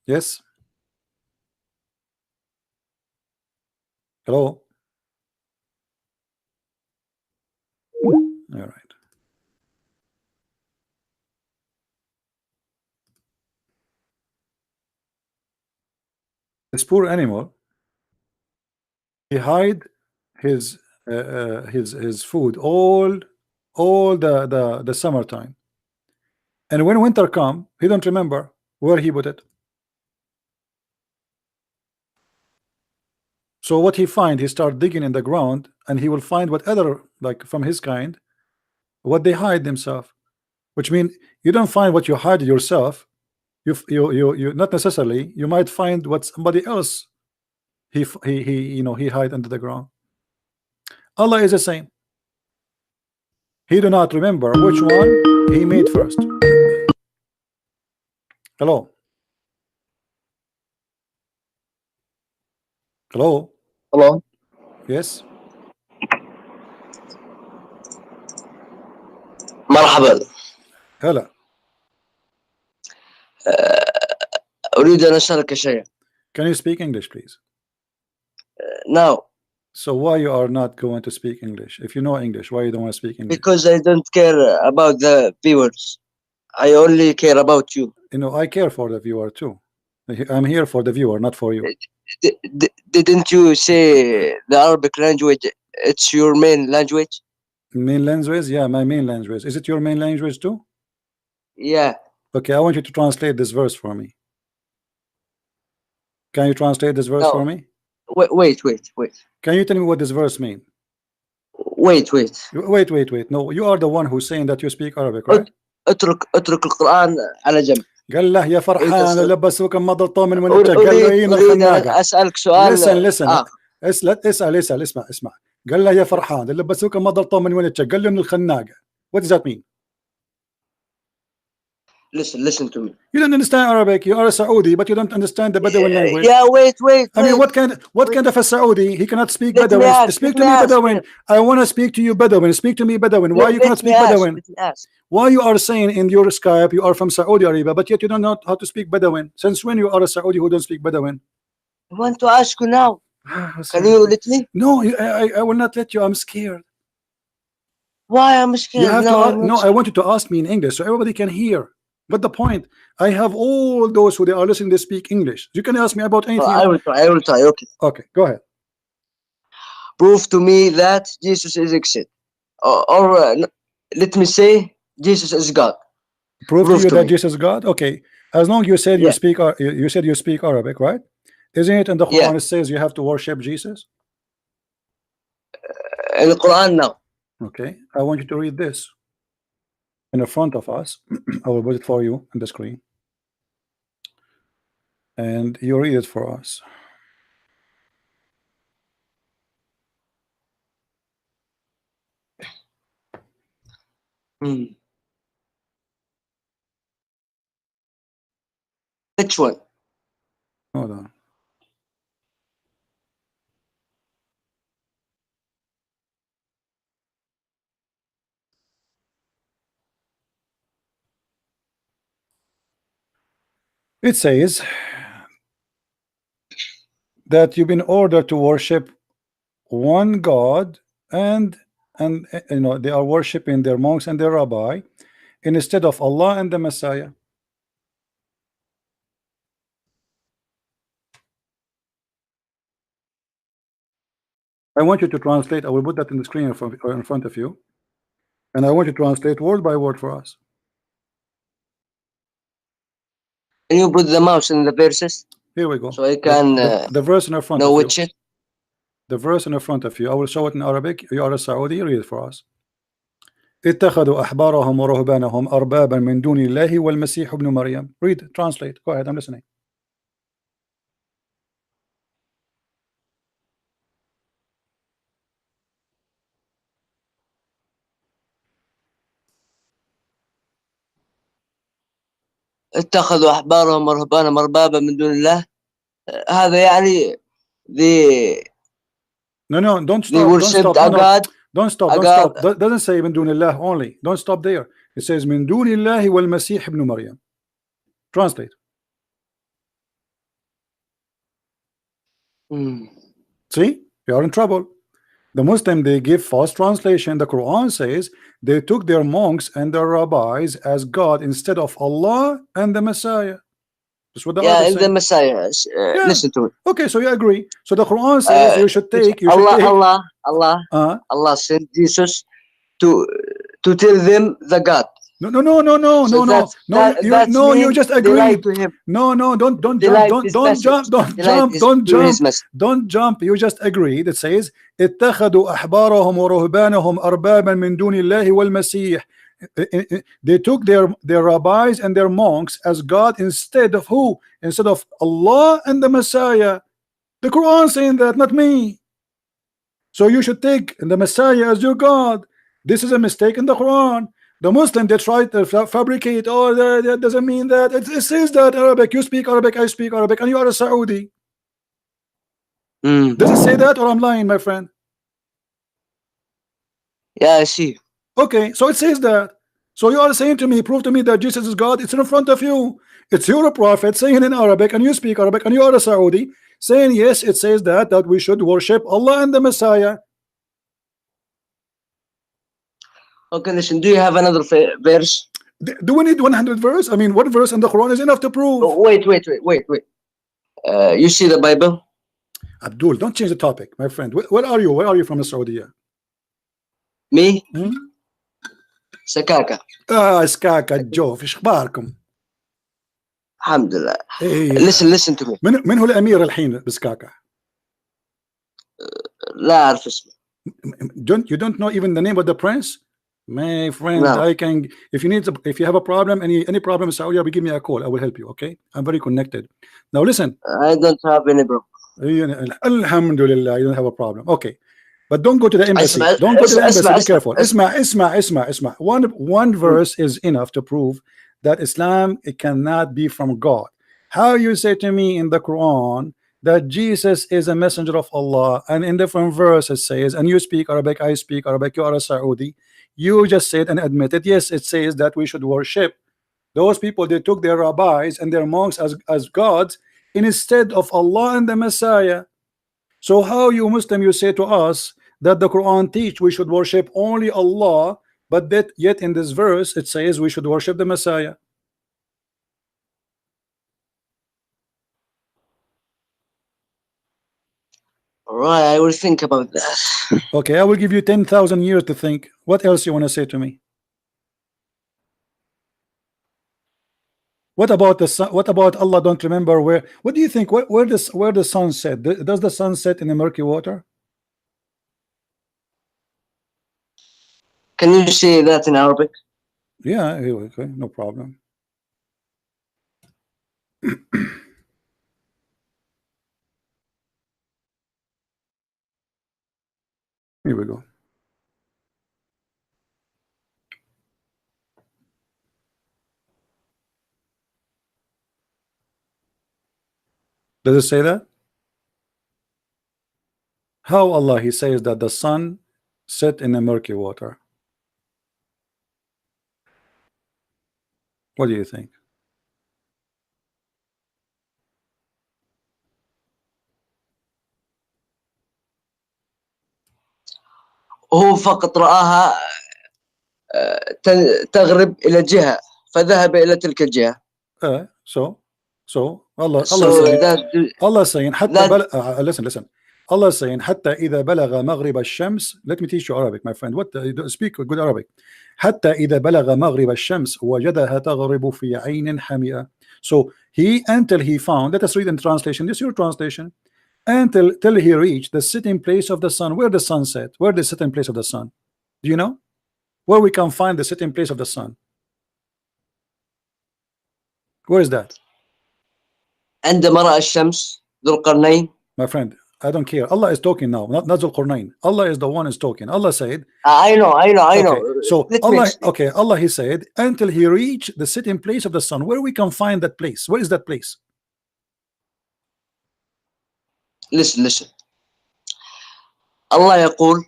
Yes. Hello. All right. This poor animal, he hide his food all the summertime, and when winter come, he don't remember where he put it. So what he find, he start digging in the ground, and he will find what other, like from his kind, what they hide themselves. Which means you don't find what you hide yourself. You not necessarily. You might find what somebody else he hide under the ground. Allah is the same. He do not remember which one he made first. Hello. Hello. Hello. Yes. مرحبا. هلا. أريد أن أسألك شيء. Can you speak English, please? No. So why you are not going to speak English? If you know English, why you don't want to speak English? Because I don't care about the viewers. I only care about you. You know, I care for the viewer too. I'm here for the viewer, not for you. Didn't you say the Arabic language, it's your main language? Main language? Yeah, my main language. Is it your main language too? Yeah. Okay, I want you to translate this verse for me. Can you translate this verse for me? Wait. Can you tell me what this verse means? Wait. No, you are the one who's saying that you speak Arabic, right? اترك القرآن على جنب. قال له يا فرحان لبسوك مضلطة من ونجك قال له ايه الخناقة. أسألك سؤال. Listen. اسمع. قال له يا فرحان لبسوك مضلطة من ونجك قال له من الخناقة. What does that mean? Listen to me. You don't understand Arabic. You are a Saudi, but you don't understand the Bedouin language. Yeah, wait. I mean, what kind of a Saudi? He cannot speak Let me Bedouin. ask, Speak let to me me ask, Bedouin. man. I want to speak to you Bedouin. Speak to me Bedouin. Why you cannot speak Bedouin? Let me ask. Why you are saying in your Skype you are from Saudi Arabia, but yet you don't know how to speak Bedouin? Since when you are a Saudi who don't speak Bedouin? I want to ask you now. Can you let me? No, I will not let you. I'm scared. Why I'm scared? You have no, to. No, I want you to ask me in English so everybody can hear. But the point, I have all those who they are listening. They speak English. You can ask me about anything. I will try. Okay. Okay, go ahead. Prove to me that Jesus is exist, or let me say Jesus is God. Prove to you that Jesus is God. Okay, as long as you said you speak, you said you speak Arabic, right? Isn't it in the Quran it says you have to worship Jesus? In the Quran now. Okay, I want you to read this in the front of us. I will put it for you on the screen, and you read it for us. Which one? Hold on. It says that you've been ordered to worship one God, and you know they are worshiping their monks and their rabbi instead of Allah and the Messiah. I want you to translate. I will put that in the screen in front of you, and I want you to translate word by word for us. Can you put the mouse in the verses? Here we go. So I can the verse in the front know of which you. it. The verse in the front of you. I will show it in Arabic. You are a Saudi. Read it for us. اتخذوا أحبارهم ورهبانهم أربابا من دون الله والمسيح ابن مريم. Read, translate. Go ahead. I'm listening. اتخذوا أحبارهم ورهبانهم أربابا من دون الله. هذا يعني No, don't stop. They worshipped don't stop. a God. Don't stop. Don't stop. Doesn't say من دون الله only. Don't stop there. It says من دون الله والمسيح ابن مريم. Translate. See, you are in trouble. The Muslim, they give false translation. The Quran says they took their monks and their rabbis as God instead of Allah and the Messiah. That's what the and the Messiah. Listen to it. Okay, so you agree. So the Quran says you should take. Allah sent Jesus to tell them the God. No. You just agreed. No, don't jump. You just agreed. It says اتخذوا أحبارهم ورهبانهم أربابا من دون الله والمسيح. They took their rabbis and their monks as God instead of who? Instead of Allah and the Messiah. The Quran saying that, not me. So you should take the Messiah as your God. This is a mistake in the Quran. The Muslim, they try to fabricate. Oh, that doesn't mean that. It says that Arabic. You speak Arabic, I speak Arabic, and you are a Saudi. Does it say that, or I'm lying, my friend? Yeah, I see. Okay, so it says that. So you are saying to me, prove to me that Jesus is God. It's in front of you. It's your prophet saying in Arabic, and you speak Arabic, and you are a Saudi, saying yes, it says that we should worship Allah and the Messiah. Okay, listen. Do you have another verse? Do we need 100 verse? I mean, one verse in the Quran is enough to prove. Oh, wait. You see the Bible? Abdul, don't change the topic, my friend. Where are you? Where are you from, Saudi? Me? سكاكا. سكاكا جو. في اخباركم؟ الحمد لله. Listen to me. من هو الأمير الحين بسكاكا؟ لا أعرف اسمه. You don't know even the name of the prince? My friend, no. I can. If you have a problem, any problem in Saudi Arabia, give me a call. I will help you. Okay, I'm very connected. Now listen. I don't have any problem. Alhamdulillah, you don't have a problem. Okay, but don't go to the embassy. Don't go to the embassy. Be careful. Isma. One verse is enough to prove that Islam, it cannot be from God. How you say to me in the Quran that Jesus is a messenger of Allah, and in different verses says, and you speak Arabic, I speak Arabic, you are a Saudi, you just said and admitted, yes, it says that we should worship those people. They took their rabbis and their monks as gods instead of Allah and the Messiah. So how you Muslim, you say to us that the Quran teach we should worship only Allah, but that yet in this verse it says we should worship the Messiah? All right, I will think about that. Okay, I will give you 10,000 years to think. What else you want to say to me? What about the sun? What about Allah don't remember where? What do you think? Where the sun set? Does the sun set in the murky water? Can you say that in Arabic? Yeah, okay, no problem. Here we go. Does it say that? How Allah He says that the sun set in the murky water? What do you think? هو فقط رآها تغرب إلى جهة فذهب إلى تلك الجهة. So Allah saying حتى listen. Allah saying حتى إذا بلغ مغرب الشمس. Let me teach you Arabic, my friend. What speak good Arabic. حتى إذا بلغ مغرب الشمس وجدها تغرب في عين حمئة. So he until he found. Let us read in translation. This is your translation. Till he reached the sitting place of the sun. Where the sun set? Where the sitting place of the sun? Do you know where we can find the sitting place of the sun? Where is that? عندما رأى الشمس ذو القرنين. My friend, I don't care. Allah is talking now, not Dhul Qarnayn. Allah is the one is talking. Allah said, I know. Okay. So Allah He said until he reached the sitting place of the sun. Where we can find that place? Where is that place? Listen. الله يقول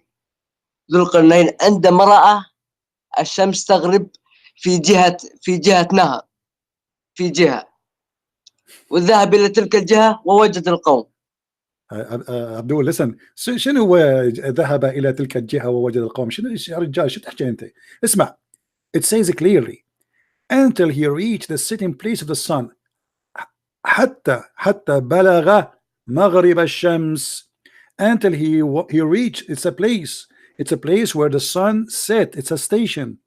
ذو القرنين عندما رأى الشمس تغرب في جهة نهر في جهة وذهب إلى تلك الجهة ووجد القوم. عبدول listen. شنو ذهب إلى تلك الجهة ووجد القوم؟ شنو يا رجال شو تحكي أنت؟ اسمع. It says clearly until he reached the sitting place of the sun. حتى بلغ مغرب الشمس. Until he reached. It's a place where the sun set. It's a station.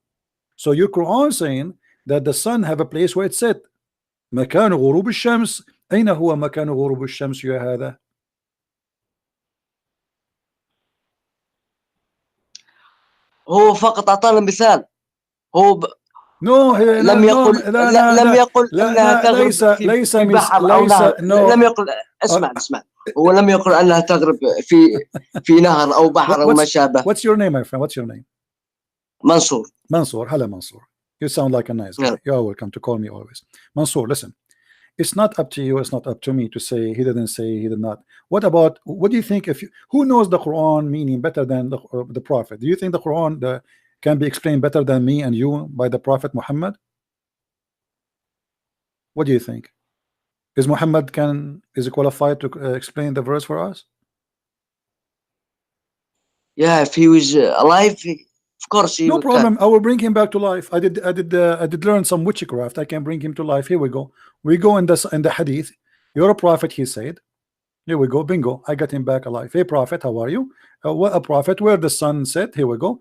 So your Quran saying that the sun have a place where it set. مكان غروب الشمس. أين هو مكان غروب الشمس يا هذا؟ هو فقط أعطانا مثال. هو لم يقل أنها تغرب في بحر أو نهر. لم يقل. اسمع. هو لم يقل أنها تغرب في نهر أو بحر أو ما شابه. What's your name, my friend? What's your name? Mansoor. Hello, Mansoor. You sound like a nice guy. You are welcome to call me always. Mansoor, listen. It's not up to you. It's not up to me to say he didn't say he did not. What do you think? Who knows the Quran meaning better than the Prophet? Do you think the Quran can be explained better than me and you by the Prophet Muhammad? What do you think? Is Muhammad is qualified to explain the verse for us? Yeah, if he was alive, of course he no would. Problem. I will bring him back to life. I did learn some witchcraft. I can bring him to life. Here we go. We go in the hadith. You're a prophet, he said. Here we go. Bingo. I got him back alive. Hey prophet, how are you? A prophet where the sun set. Here we go.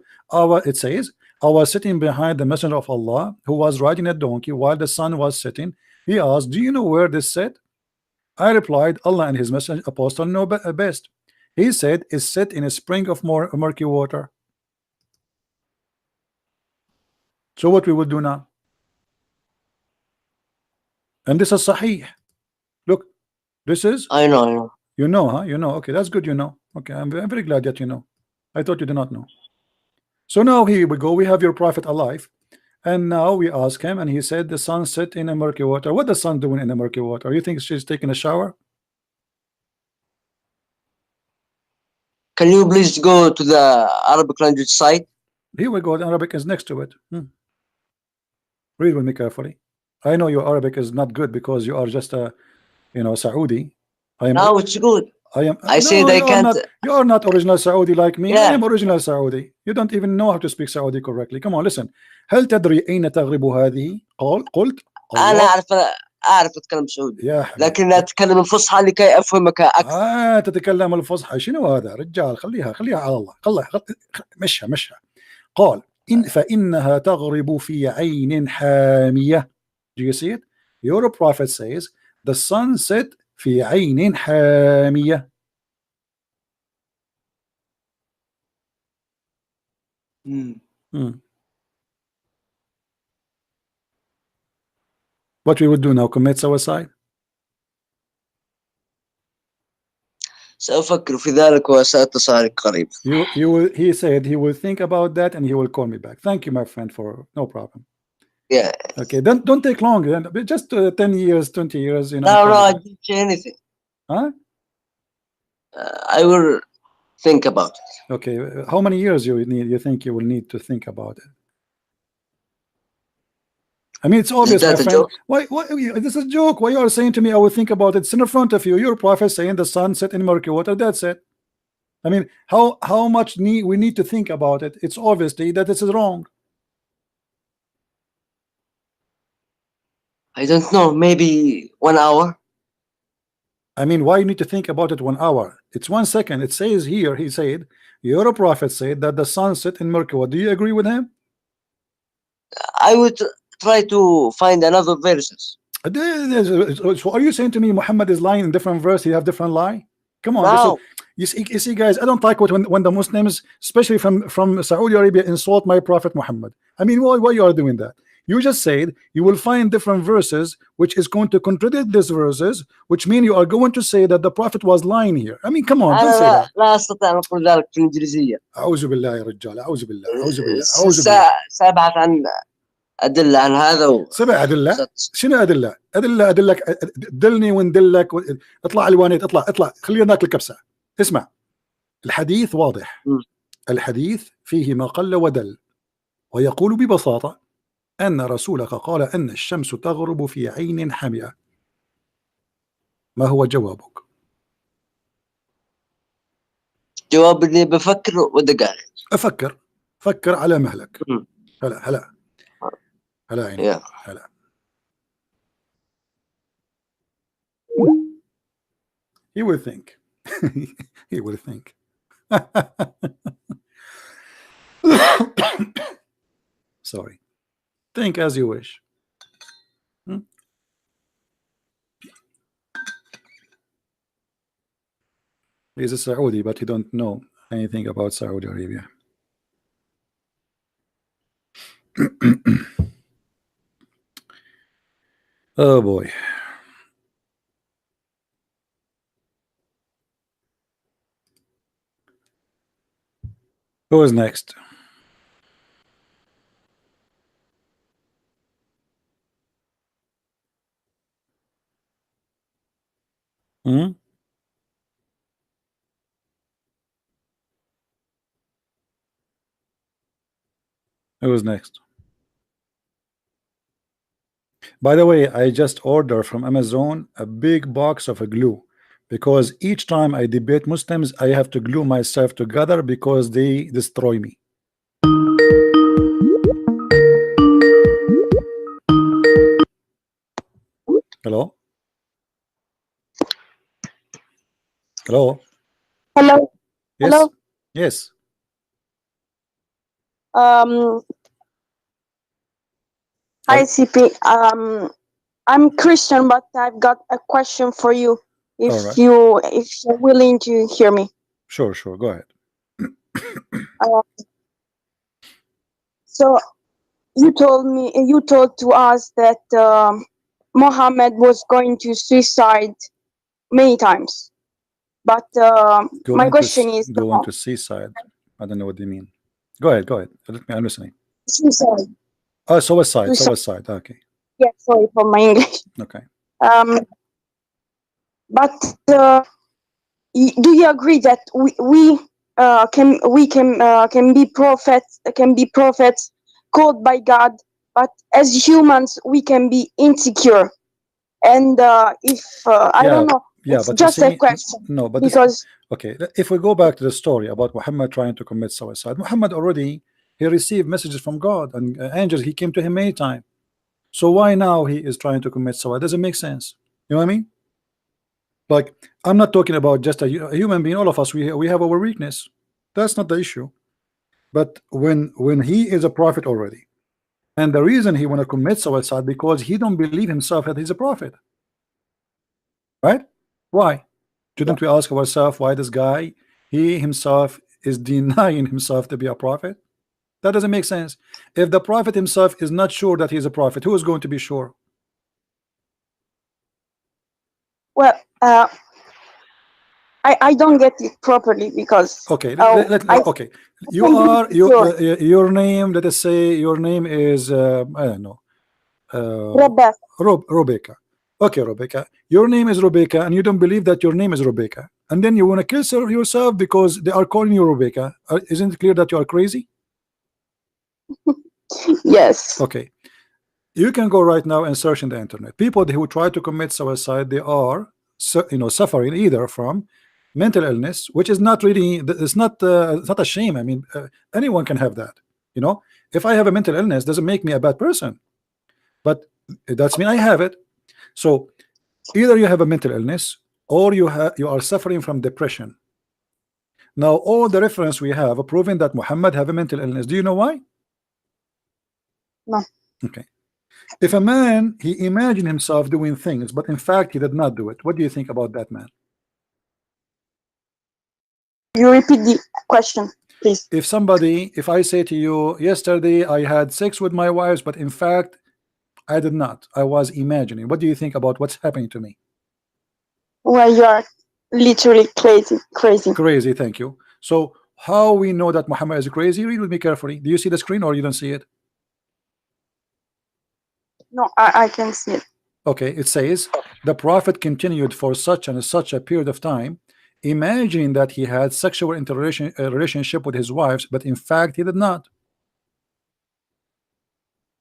It says I was sitting behind the messenger of Allah who was riding a donkey while the sun was setting. He asked, do you know where this set? I replied, Allah and his messenger apostle know best. He said, it's set in a spring of murky water. So what we will do now? And this is Sahih. Look, this is. I know. You know, huh? You know. Okay, that's good. You know. Okay, I'm very glad that you know. I thought you did not know. So now here we go. We have your prophet alive, And now we ask him, and he said the sun set in a murky water. What the sun doing in a murky water? You think she's taking a shower? Can you please go to the Arabic language site? Here we go. The Arabic is next to it. Read with me carefully. I know your Arabic is not good because you are just a, Saudi. No, it's good. I said I can't. You are not original Saudi like me. Yeah. I am original Saudi. You don't even know how to speak Saudi correctly. Come on, listen. هل تدري أين تغرب هذه؟ قلت أنا أعرف أتكلم سعودي. لكن أتكلم الفصحى لكي أفهمك أكثر. تتكلم الفصحى. شنو هذا رجال؟ خليها على الله. مشها. قال فإنها تغرب في عين حامية. Do you see it? Your prophet says the sun set في عين حامية. What we would do now? Commit suicide? سأفكر في ذلك وسأتصل قريب. He said he will think about that and he will call me back. Thank you, my friend, for no problem. Yeah. Okay, don't take long. Just 10 years, 20 years. No, I didn't say anything. Huh? I will think about it. Okay, how many years you think you will need to think about it? I mean, it's obvious, my friend. Why this is a joke? Why you are saying to me I will think about it? It's in front of you. Your prophet saying the sun set in murky water. That's it. I mean, how much we need to think about it? It's obviously that this is wrong. I don't know, maybe 1 hour. I mean, why you need to think about it 1 hour? It's 1 second. It says here, he said, your prophet said that the sun set in murky water. Do you agree with him? I would try to find another verses. So are you saying to me Muhammad is lying in different verse? He have different lie? Come on. No. You see, guys, I don't like when the Muslims, especially from Saudi Arabia, insult my prophet Muhammad. I mean, why you are doing that? You just said you will find different verses which is going to contradict these verses, which mean you are going to say that the prophet was lying here. I mean, come on, don't say that. لا أستطيع أن أقول ذلك في الإنجليزية. أعوذ بالله يا رجال. أعوذ بالله. سأبحث عن أدلة عن هذا. سبع أدلة. شنو أدلة؟ أدلك دلني وندلك. اطلع الوانيت اطلع خلينا ناكل كبسة. اسمع، الحديث واضح. الحديث فيه ما قل ودل، ويقول ببساطة أن رسولك قال أن الشمس تغرب في عين حمئة. ما هو جوابك؟ جواب اللي بفكر ودقائق. فكر على مهلك. هلا عيني. هلا. He will think. He will think. Sorry. Think as you wish. He's a Saudi, but he don't know anything about Saudi Arabia. Oh boy. Who is next? Who's next? By the way, I just ordered from Amazon a big box of a glue, because each time I debate Muslims, I have to glue myself together because they destroy me. Hello? Hello? Hello? Yes? Hello? Yes. Hi, CP. I'm Christian, but I've got a question for you. If you're willing to hear me. Sure. Go ahead. So you told to us that Muhammad was going to suicide many times. But my question is going to seaside. I don't know what you mean. Go ahead. I'm listening. Suicide. Oh, suicide. Okay. Yeah, sorry for my English. Okay. But do you agree that we can be prophets called by God, but as humans we can be insecure, and I don't know. Yeah, it's but just a question. No, but because okay, if we go back to the story about Muhammad trying to commit suicide, Muhammad already he received messages from God and angels. He came to him many times. So why now he is trying to commit suicide? Doesn't make sense. You know what I mean? Like, I'm not talking about just a human being. All of us, we have our weakness. That's not the issue. But when he is a prophet already, and the reason he want to commit suicide because he don't believe himself that he's a prophet, right? Why? Shouldn't we ask ourselves why this guy, he himself is denying himself to be a prophet? That doesn't make sense. If the prophet himself is not sure that he's a prophet, who is going to be sure? Well, I don't get it properly because okay. Okay, your name. Let us say your name is I don't know. Rebecca. Okay, Rebecca. Your name is Rebecca, and you don't believe that your name is Rebecca, and then you want to kill yourself because they are calling you Rebecca. Isn't it clear that you are crazy? Yes. Okay. You can go right now and search in the internet. People who try to commit suicide, they are suffering either from mental illness, which is not really, it's not a shame. I mean, anyone can have that. You know, if I have a mental illness, doesn't make me a bad person, but it does mean I have it. So either you have a mental illness or you are suffering from depression. Now all the reference we have are proving that Muhammad have a mental illness. Do you know why? No. Okay. If a man, he imagined himself doing things, but in fact he did not do it, what do you think about that man? You repeat the question, please. If I say to you, yesterday I had sex with my wives, but in fact I did not, I was imagining, what do you think about what's happening to me? Well, you are literally crazy. Thank you. So how we know that Muhammad is crazy? Read with me carefully. Do you see the screen or you don't see it? No, I can see it. Okay, it says the prophet continued for such and such a period of time, imagining that he had sexual relationship with his wives, but in fact he did not.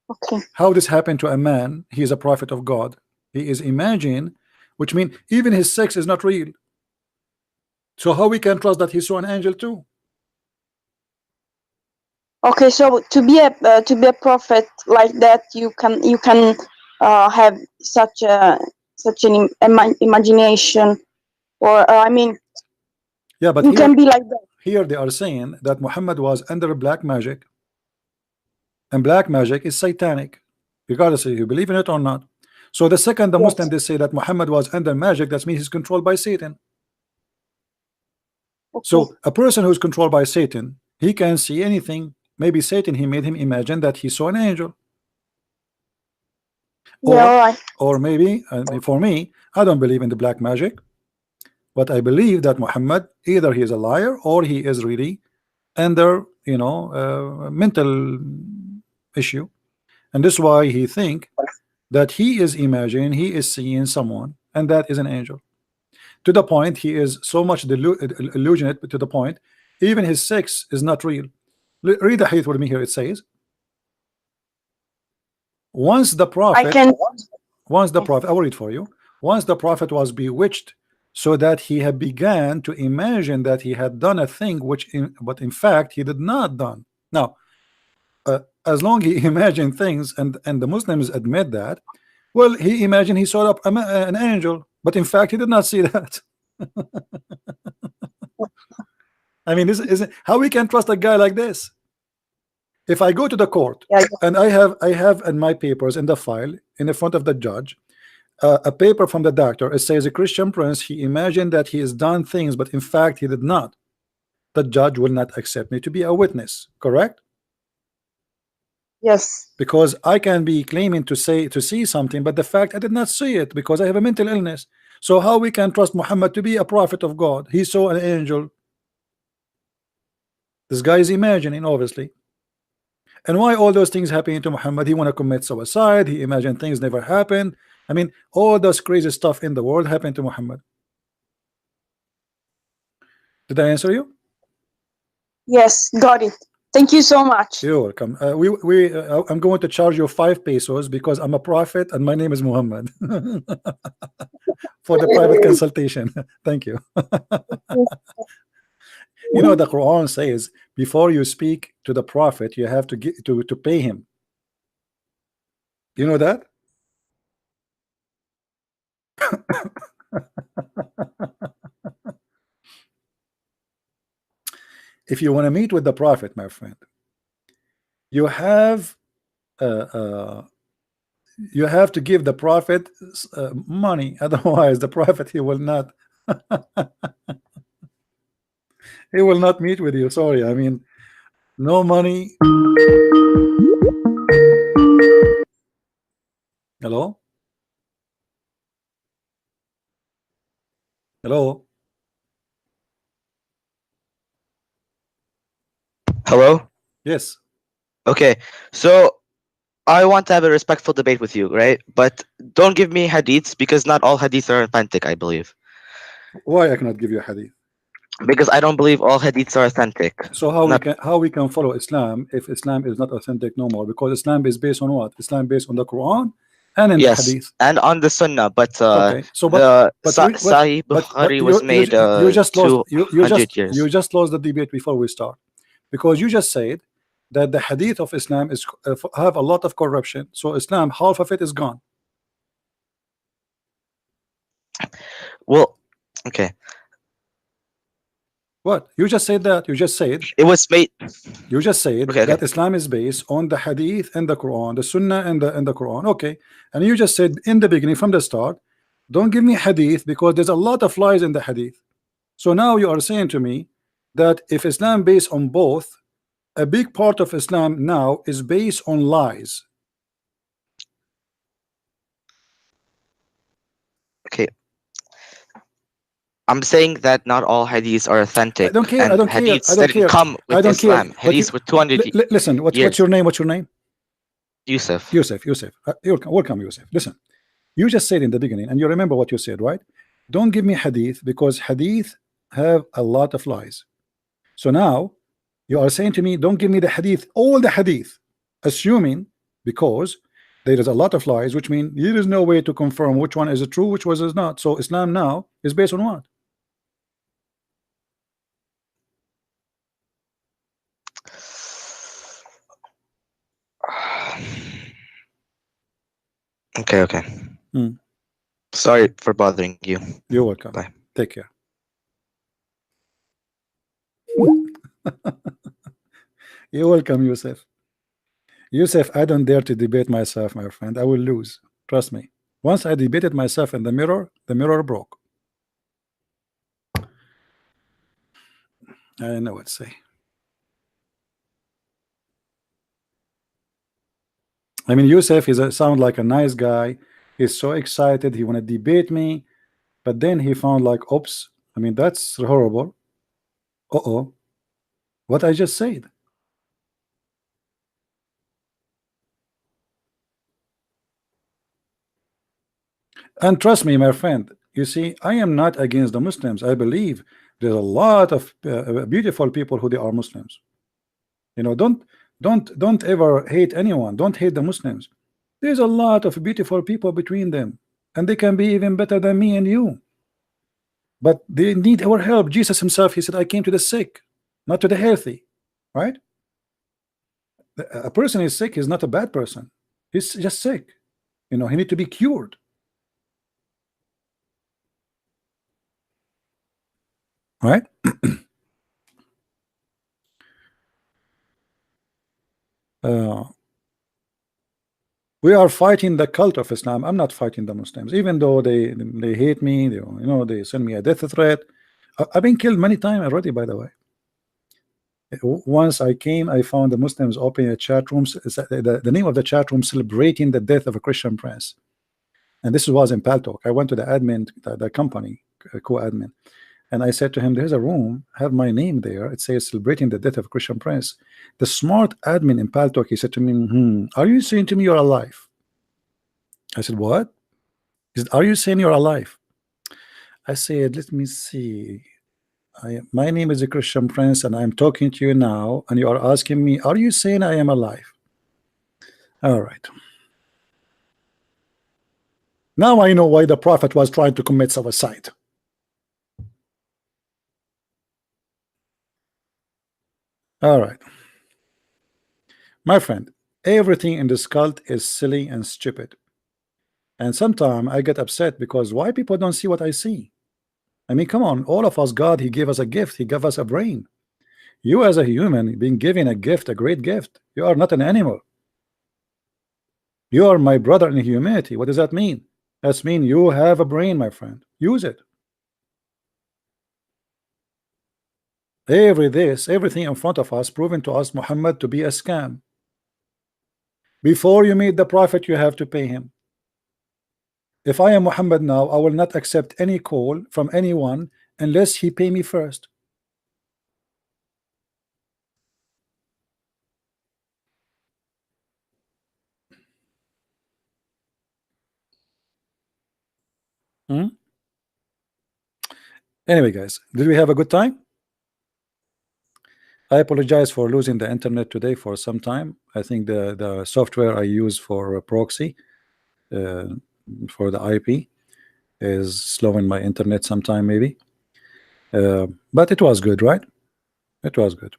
Okay. How this happened to a man? He is a prophet of God. He is imagining, which means even his sex is not real. So how we can trust that he saw an angel too? Okay, so to be a prophet like that, you can have such an imagination, or I mean, yeah, but you can be like that. Here they are saying that Muhammad was under black magic, and black magic is satanic, regardless if you believe in it or not. So the second the Muslim they say that Muhammad was under magic, that means he's controlled by Satan. Okay. So a person who's controlled by Satan, he can see anything. Maybe Satan, he made him imagine that he saw an angel. Or maybe, for me, I don't believe in the black magic, but I believe that Muhammad, either he is a liar or he is really under, mental issue, and this is why he think that he is imagining, he is seeing someone, and that is an angel. To the point he is so much illusionate, to the point even his sex is not real. Read the hadith with me here. It says, once the prophet, I will read for you. Once the prophet was bewitched, so that he had began to imagine that he had done a thing but in fact he did not done. Now, as long he imagined things, and the Muslims admit that, well, he imagined he saw an angel, but in fact he did not see that. I mean, this isn't how we can trust a guy like this. If I go to the court and I have in my papers in the file in the front of the judge a paper from the doctor, it says a Christian prince, he imagined that he has done things, but in fact he did not. The judge will not accept me to be a witness, correct? Yes. Because I can be claiming to see something, but the fact I did not see it because I have a mental illness. So how we can trust Muhammad to be a prophet of God? He saw an angel. This guy is imagining, obviously. And why all those things happening to Muhammad? He want to commit suicide. He imagined things never happened. I mean, all those crazy stuff in the world happened to Muhammad. Did I answer you? Yes, got it. Thank you so much. You're welcome. I'm going to charge you 5 pesos because I'm a prophet and my name is Muhammad for the private consultation. Thank you. You know, the Quran says before you speak to the prophet, you have to get to pay him. You know that? If you want to meet with the prophet, my friend, you have to give the prophet money. Otherwise, the prophet he will not he will not meet with you. Sorry, I mean, no money. Hello? Hello? Hello? Yes. Okay, so I want to have a respectful debate with you, right? But don't give me hadiths because not all hadiths are authentic, I believe. Why I cannot give you a hadith? Because I don't believe all hadiths are authentic. So how we can follow Islam if Islam is not authentic no more? Because Islam is based on what? Islam based on the Quran and in the hadith. And on the Sunnah, but okay. So Sahih Bukhari was made you just lost 200 years. You just lost the debate before we start, because you just said that the hadith of Islam is have a lot of corruption. So Islam, half of it is gone. Well, okay. What? You just said that. You just said it was made. You just said that Islam is based on the hadith and the Quran, the Sunnah and the Quran. Okay. And you just said in the beginning, from the start, don't give me hadith because there's a lot of lies in the hadith. So now you are saying to me that if Islam based on both, a big part of Islam now is based on lies. Okay. I'm saying that not all hadiths are authentic. I don't care. I don't care. Hadiths I don't didn't care. come with Islam. Hadiths were 200 years. Listen, what's your name? What's your name? Yusuf. Yusuf. You're welcome, Yusuf. Listen, you just said in the beginning, and you remember what you said, right? Don't give me hadith because hadith have a lot of lies. So now you are saying to me, don't give me the hadith, all the hadith, assuming because there is a lot of lies, which means there is no way to confirm which one is true, which one is not. So Islam now is based on what? Okay. Sorry for bothering you. You're welcome. Bye. Take care. You're welcome, Yusuf. Yusuf, I don't dare to debate myself, my friend. I will lose. Trust me. Once I debated myself in the mirror broke. I don't know what to say. I mean, Yusuf sound like a nice guy. He's so excited. He want to debate me, but then he found like, oops. I mean, that's horrible. What I just said. And trust me, my friend, you see, I am not against the Muslims. I believe there's a lot of beautiful people who they are Muslims. You know, don't ever hate anyone. Don't hate the Muslims. There's a lot of beautiful people between them, and they can be even better than me and you. But they need our help. Jesus himself, he said, I came to the sick, not to the healthy. Right? A person is sick is not a bad person. He's just sick. You know, he need to be cured. Right? We are fighting the cult of Islam. I'm not fighting the Muslims, even though they hate me. They send me a death threat. I've been killed many times already, by the way. Once I came, I found the Muslims opening a chat room. The name of the chat room celebrating the death of a Christian prince, and this was in Paltalk. I went to the admin, the company co-admin. And I said to him, there's a room, have my name there. It says celebrating the death of Christian Prince. The smart admin in Paltalk, he said to me, are you saying to me you're alive? I said, what? He said, are you saying you're alive? I said, let me see. My name is a Christian Prince, and I'm talking to you now, and you are asking me, are you saying I am alive? All right. Now I know why the Prophet was trying to commit suicide. All right. My friend, everything in this cult is silly and stupid. And sometimes I get upset because why people don't see what I see? I mean, come on, all of us, God, He gave us a gift. He gave us a brain. You as a human being given a gift, a great gift. You are not an animal. You are my brother in humanity. What does that mean? That means you have a brain, my friend. Use it. Everything in front of us proven to us Muhammad to be a scam. Before you meet the Prophet, you have to pay him. If I am Muhammad now, I will not accept any call from anyone unless he pay me first. Anyway, guys, did we have a good time? I apologize for losing the internet today for some time. I think the software I use for proxy for the IP is slowing my internet sometime maybe. But it was good, right? It was good.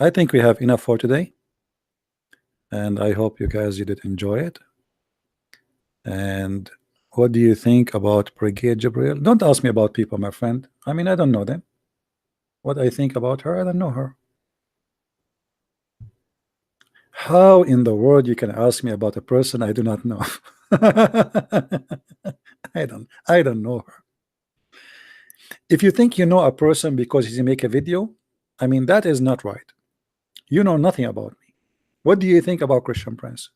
I think we have enough for today. And I hope you guys did enjoy it. And what do you think about Brigade Jibril? Don't ask me about people, my friend. I mean, I don't know them. What I think about her, I don't know her. How in the world you can ask me about a person I do not know? I don't know her. If you think you know a person because he make a video, I mean, that is not right. You know nothing about me. What do you think about Christian Prince?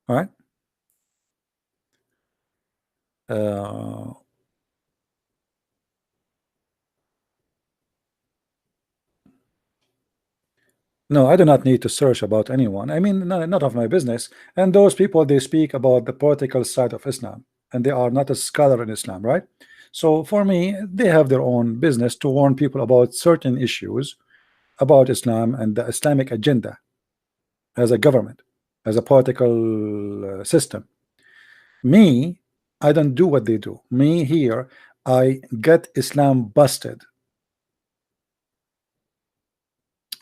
All right. No, I do not need to search about anyone. I mean, not of my business. And those people, they speak about the political side of Islam, and they are not a scholar in Islam, right? So for me, they have their own business to warn people about certain issues about Islam and the Islamic agenda as a government, as a political system. Me, I don't do what they do. Me here, I get Islam busted.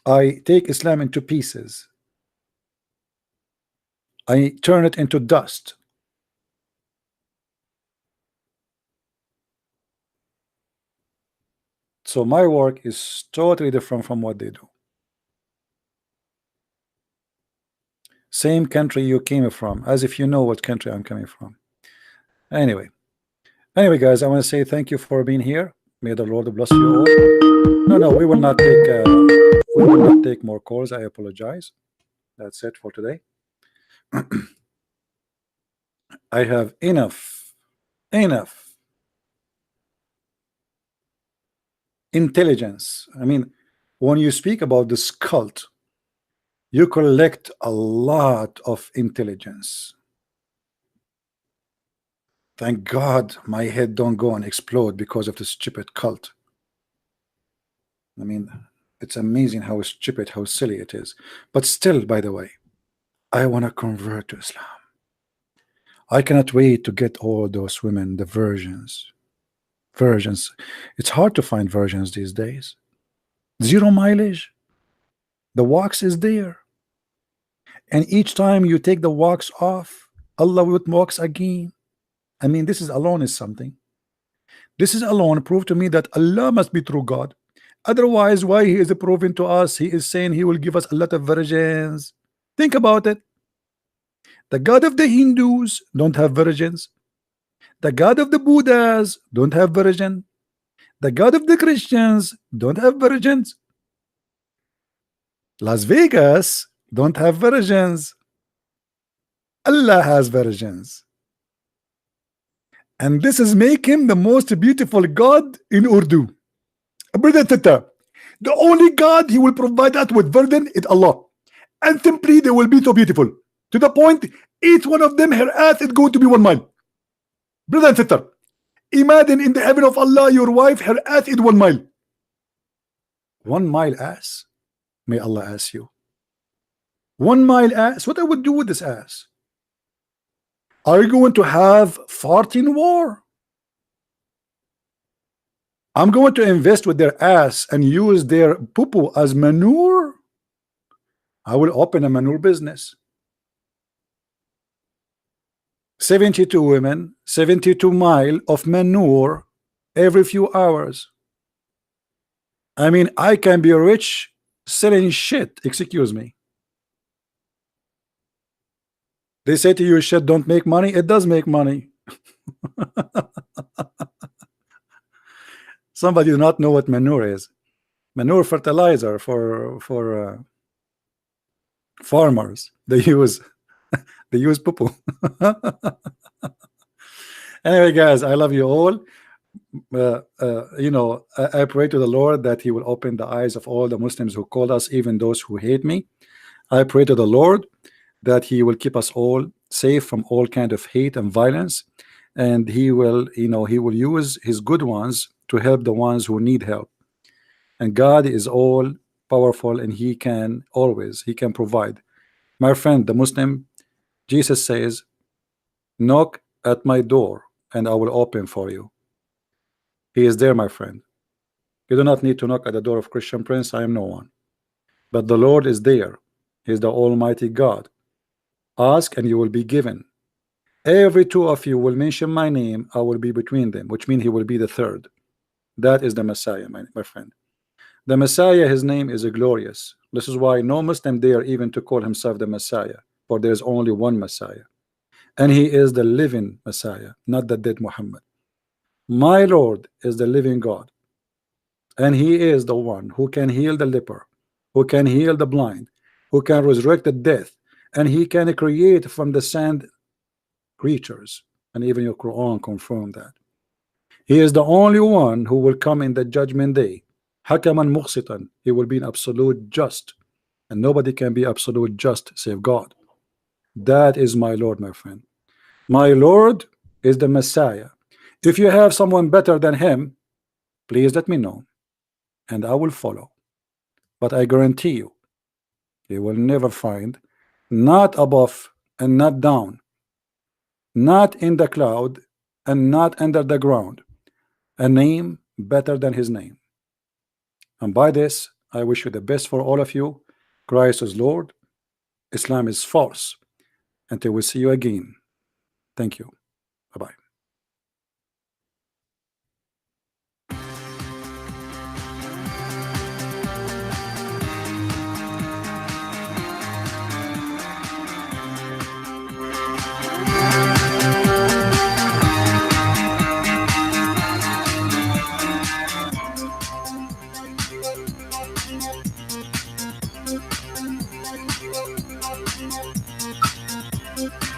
I take Islam into pieces. I turn it into dust. So my work is totally different from what they do. Same country you came from, as if you know what country I'm coming from. Anyway, guys, I want to say thank you for being here. May the Lord bless you all. No, we will not take more calls. I apologize. That's it for today. I have enough intelligence. I mean, when you speak about this cult, you collect a lot of intelligence. Thank God my head don't go and explode because of the stupid cult. I mean, it's amazing how stupid, how silly it is. But still, by the way, I want to convert to Islam. I cannot wait to get all those women, the virgins. It's hard to find virgins these days. 0 mileage. The wax is there. And each time you take the wax off, Allah will wax again. I mean, this is alone is something. This is alone proof to me that Allah must be true God. Otherwise, why He is proving to us? He is saying He will give us a lot of virgins. Think about it. The God of the Hindus don't have virgins. The God of the Buddhas don't have virgin. The God of the Christians don't have virgins. Las Vegas don't have virgins. Allah has virgins. And this is make him the most beautiful God in Urdu. Brother Tata, the only God he will provide us with virgin is Allah. And simply they will be so beautiful. To the point, each one of them, her ass is going to be 1 mile. Brother and sister, imagine in the heaven of Allah, your wife, her ass is 1 mile. 1 mile ass? May Allah ask you. 1 mile ass? What I would do with this ass? Are you going to have farting war? I'm going to invest with their ass and use their poo-poo as manure? I will open a manure business. 72 women, 72 miles of manure every few hours. I mean, I can be rich selling shit, excuse me. They say to you, shit don't make money. It does make money. Somebody do not know what manure is. Manure fertilizer for farmers. They use poo-poo. Anyway, guys, I love you all. You know, I pray to the Lord that he will open the eyes of all the Muslims who call us, even those who hate me. I pray to the Lord that he will keep us all safe from all kind of hate and violence, and he will, you know, he will use his good ones to help the ones who need help. And God is all powerful, and he can provide. My friend, the Muslim, Jesus says, knock at my door and I will open for you. He is there, my friend. You do not need to knock at the door of Christian Prince. I am no one, but the Lord is there. He is the Almighty God. Ask and you will be given. Every two of you will mention my name, I will be between them, which means he will be the third. That is the Messiah, my friend. The Messiah, his name is glorious. This is why no Muslim dare even to call himself the Messiah, for there is only one Messiah, and he is the living Messiah, not the dead Muhammad. My Lord is the living God, and he is the one who can heal the leper, who can heal the blind, who can resurrect the dead, and he can create from the sand creatures, and even your Quran confirmed that. He is the only one who will come in the judgment day. Hakaman muqsitan, he will be an absolute just, and nobody can be absolute just save God. That is my Lord, my friend. My Lord is the Messiah. If you have someone better than him, please let me know, and I will follow. But I guarantee you, you will never find, not above and not down, not in the cloud and not under the ground, a name better than his name. And by this, I wish you the best for all of you. Christ is Lord, Islam is false. Until we see you again. Thank you. Bye-bye. Thank you.